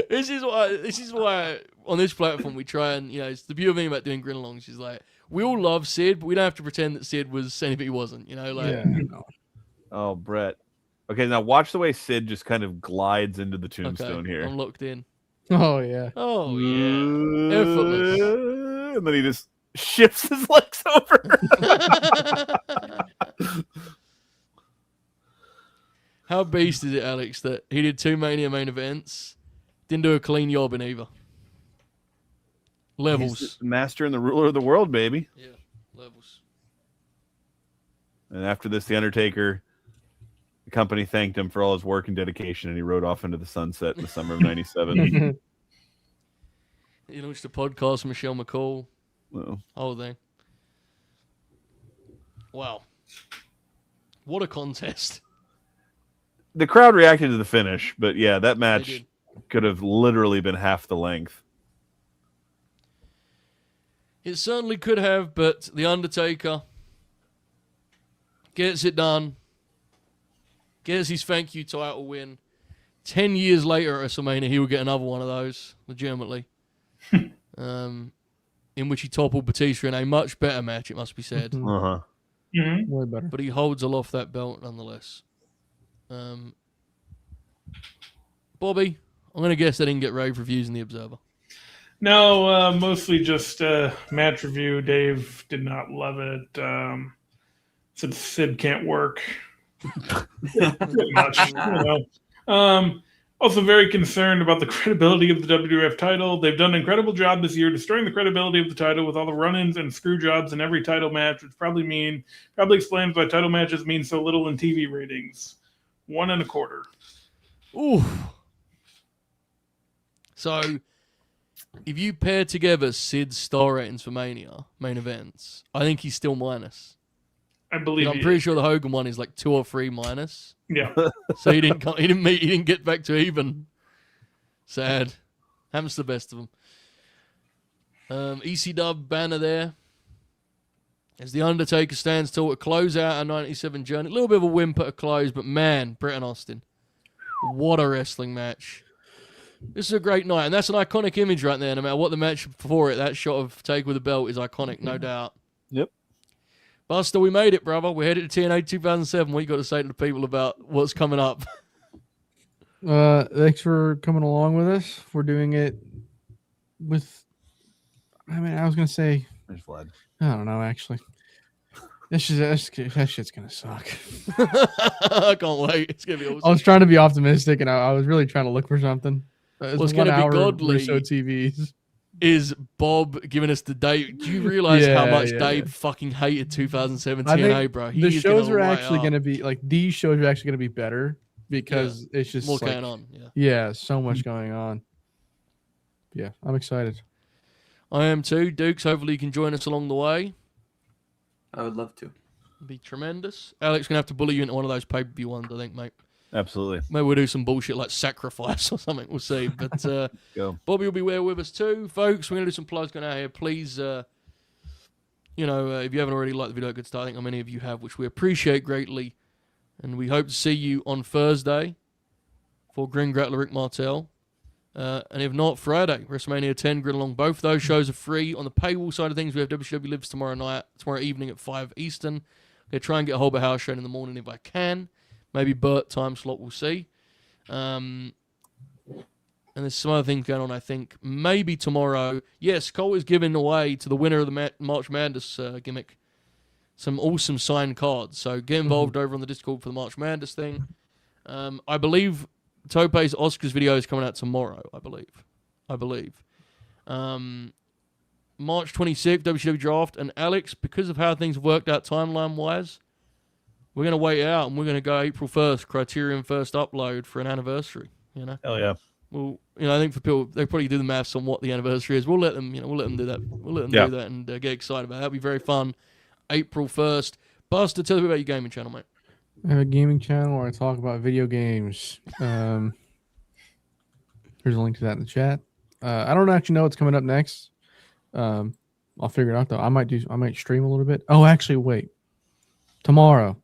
This is why on this platform we try and, you know, it's the beautiful thing about doing Grinalongs. She's like, we all love Sid, but we don't have to pretend that Sid was anything he wasn't, you know? Like, Yeah, I know. Oh, Brett. Okay, now watch the way Sid just kind of glides into the tombstone okay, here. I'm locked in. Oh yeah. Oh, yeah. Effortless. And then he just shifts his legs over. How beast is it, Alex, that he did 2 Mania main events, didn't do a clean job in either? Levels. He's the master and the ruler of the world, baby. Yeah, levels. And after this, The Undertaker, the company thanked him for all his work and dedication, and he rode off into the sunset in the summer of '97. He launched a podcast with Michelle McCall. Well, Whole thing. Wow. What a contest. the crowd reacted to the finish, but yeah, that They match did. could have literally been half the length. It certainly could have, but The Undertaker gets it done. Gets his thank you title win. 10 years later at WrestleMania, he will get another one of those, legitimately. In which he toppled Batista in a much better match, it must be said. Uh-huh. Mm-hmm. Way better. But he holds aloft that belt nonetheless. Bobby, I'm going to guess they didn't get rave reviews in The Observer. No, mostly just match review. Dave did not love it. Said Sid can't work. Pretty much. Also very concerned about the credibility of the WWF title. They've done an incredible job this year destroying the credibility of the title with all the run-ins and screw jobs in every title match, which probably explains why title matches mean so little in TV ratings. 1.25. Ooh. So, if you pair together Sid's star ratings for Mania main events, I think he's still minus. I believe. I'm pretty sure the Hogan one is like 2 or 3 minus. Yeah. So he didn't get back to even. Sad. Happens to the best of them. EC Dub banner there. As the Undertaker stands tall to close out our 97 journey. A little bit of a wimp at a close, but man, Bret and Austin. What a wrestling match. This is a great night, and that's an iconic image right there. No matter what the match before it, that shot of Taker with the belt is iconic, no doubt. Yep. Buster, we made it, brother. We're headed to TNA 2007. What you got to say to the people about what's coming up? Thanks for coming along with us. We're doing it with, I was going to say, There's Vlad. I don't know, actually. That shit's going to suck. I can't wait. It's going to be awesome. I was trying to be optimistic, and I was really trying to look for something. What's going to be godly Russo TVs. is Bob giving us the date. Do you realize how much Dave fucking hated 2007 TNA, bro? The shows are actually going to be, like, these shows are actually going to be better because it's just more like, going on. Yeah, so much going on. Yeah, I'm excited. I am too. Dukes, hopefully you can join us along the way. I would love to. It'd be tremendous. Alex going to have to bully you into one of those pay-per-view ones, I think, mate. Absolutely. Maybe we'll do some bullshit like sacrifice or something. We'll see. But Go. Bobby will be there with us too, folks. We're going to do some plugs going out here. Please, if you haven't already liked the video, good start. I think many of you have, which we appreciate greatly. And we hope to see you on Thursday for Grin, Grappler, Rick Martel. And if not, Friday, WrestleMania 10, Grinalong. Both of those shows are free. On the paywall side of things, we have WCW Lives tomorrow evening at 5 Eastern. I'm going to try and get a Holber House show in the morning if I can. Maybe Burt time slot, we'll see. And there's some other things going on, I think. Maybe tomorrow. Yes, Cole is giving away to the winner of the March Madness gimmick some awesome signed cards. So get involved over on the Discord for the March Madness thing. I believe Tope's Oscars video is coming out tomorrow, I believe. March 26th, WCW Draft. And Alex, because of how things have worked out timeline-wise, we're going to wait out and we're going to go April 1st, Criterion first upload for an anniversary, Hell yeah. Well, I think for people, they probably do the maths on what the anniversary is. We'll let them, do that. We'll let them do that and get excited about it. That'll be very fun. April 1st. Buster, tell me about your gaming channel, mate. I have a gaming channel where I talk about video games. There's a link to that in the chat. I don't actually know what's coming up next. I'll figure it out though. I might stream a little bit. Oh, actually, wait. Tomorrow,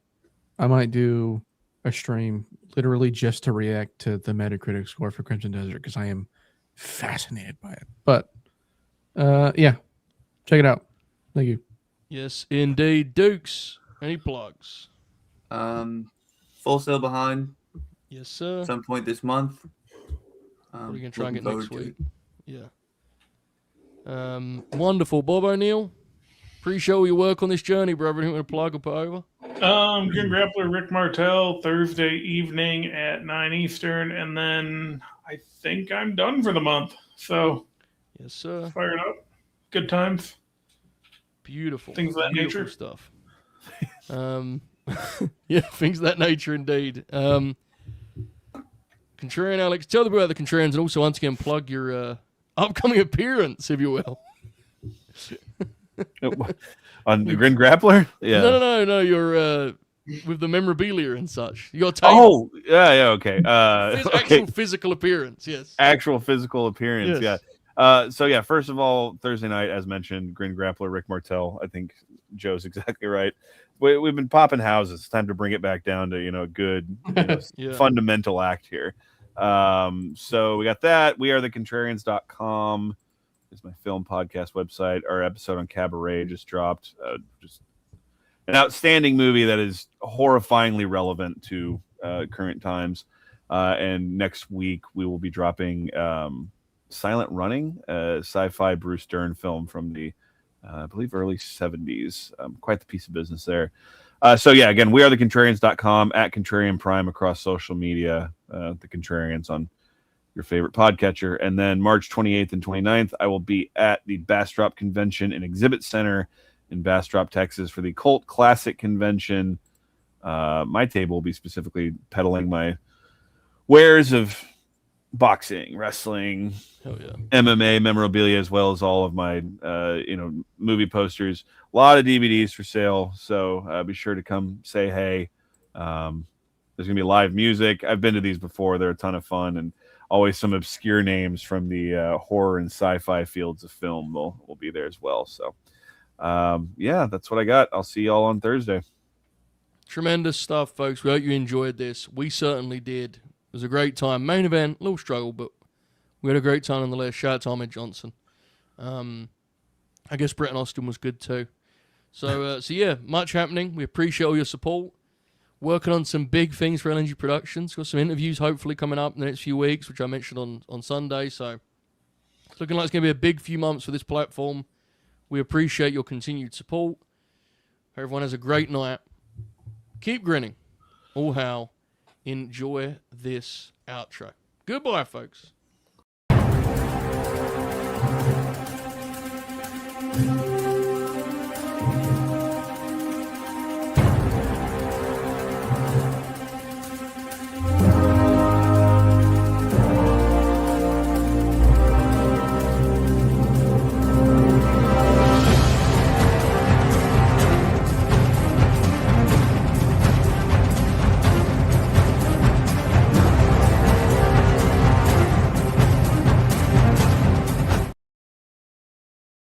I might do a stream literally just to react to the Metacritic score for Crimson Desert because I am fascinated by it. But yeah, check it out. Thank you. Yes, indeed. Dukes, any plugs? Full Sail Behind. Yes, sir. At some point this month. What are you going to try and get next week? Yeah. Wonderful. Bob O'Neill, appreciate all your work on this journey, brother. Anything to plug or put over? Grin Grappler, Rick Martel, Thursday evening at 9 Eastern, and then I think I'm done for the month. So, yes, sir. Fire it up. Good times. Beautiful. Things of that Beautiful nature. Stuff. Yeah, things of that nature indeed. Contrarian Alex, tell them about the Contrarians and also once again plug your upcoming appearance, if you will. On the Grin Grappler? Yeah. No. You're with the memorabilia and such. You got tape. Oh, yeah, okay. Actual physical appearance, yes. Actual physical appearance, yes. Yeah. So yeah, first of all, Thursday night, as mentioned, Grin Grappler, Rick Martel. I think Joe's exactly right. We've been popping houses. It's time to bring it back down to a good fundamental act here. So we got that. WeAreTheContrarians.com is my film podcast website. Our episode on Cabaret just dropped. Just an outstanding movie that is horrifyingly relevant to current times. And next week we will be dropping Silent Running, a sci-fi Bruce Dern film from the I believe early 70s. Quite the piece of business there. So yeah, again, wearethecontrarians.com, at Contrarian Prime across social media, the Contrarians on your favorite podcatcher. And then March 28th and 29th, I will be at the Bastrop Convention and Exhibit Center in Bastrop, Texas for the Cult Classic Convention. My table will be specifically peddling my wares of boxing, wrestling, Hell yeah. MMA memorabilia, as well as all of my movie posters. A lot of DVDs for sale, so be sure to come say hey. There's gonna be live music. I've been to these before; they're a ton of fun, and always some obscure names from the horror and sci-fi fields of film will be there as well. So yeah, that's what I got. I'll see y'all on Thursday. Tremendous stuff, folks. We hope you enjoyed this. We certainly did. It was a great time. Main event, a little struggle, but we had a great time nonetheless. Shout out to Ahmed Johnson. I guess Bretton Austin was good too. So yeah, much happening. We appreciate all your support. Working on some big things for LNG Productions. Got some interviews hopefully coming up in the next few weeks, which I mentioned on Sunday. So it's looking like it's going to be a big few months for this platform. We appreciate your continued support. Everyone has a great night. Keep grinning. All hail. Enjoy this outro. Goodbye, folks.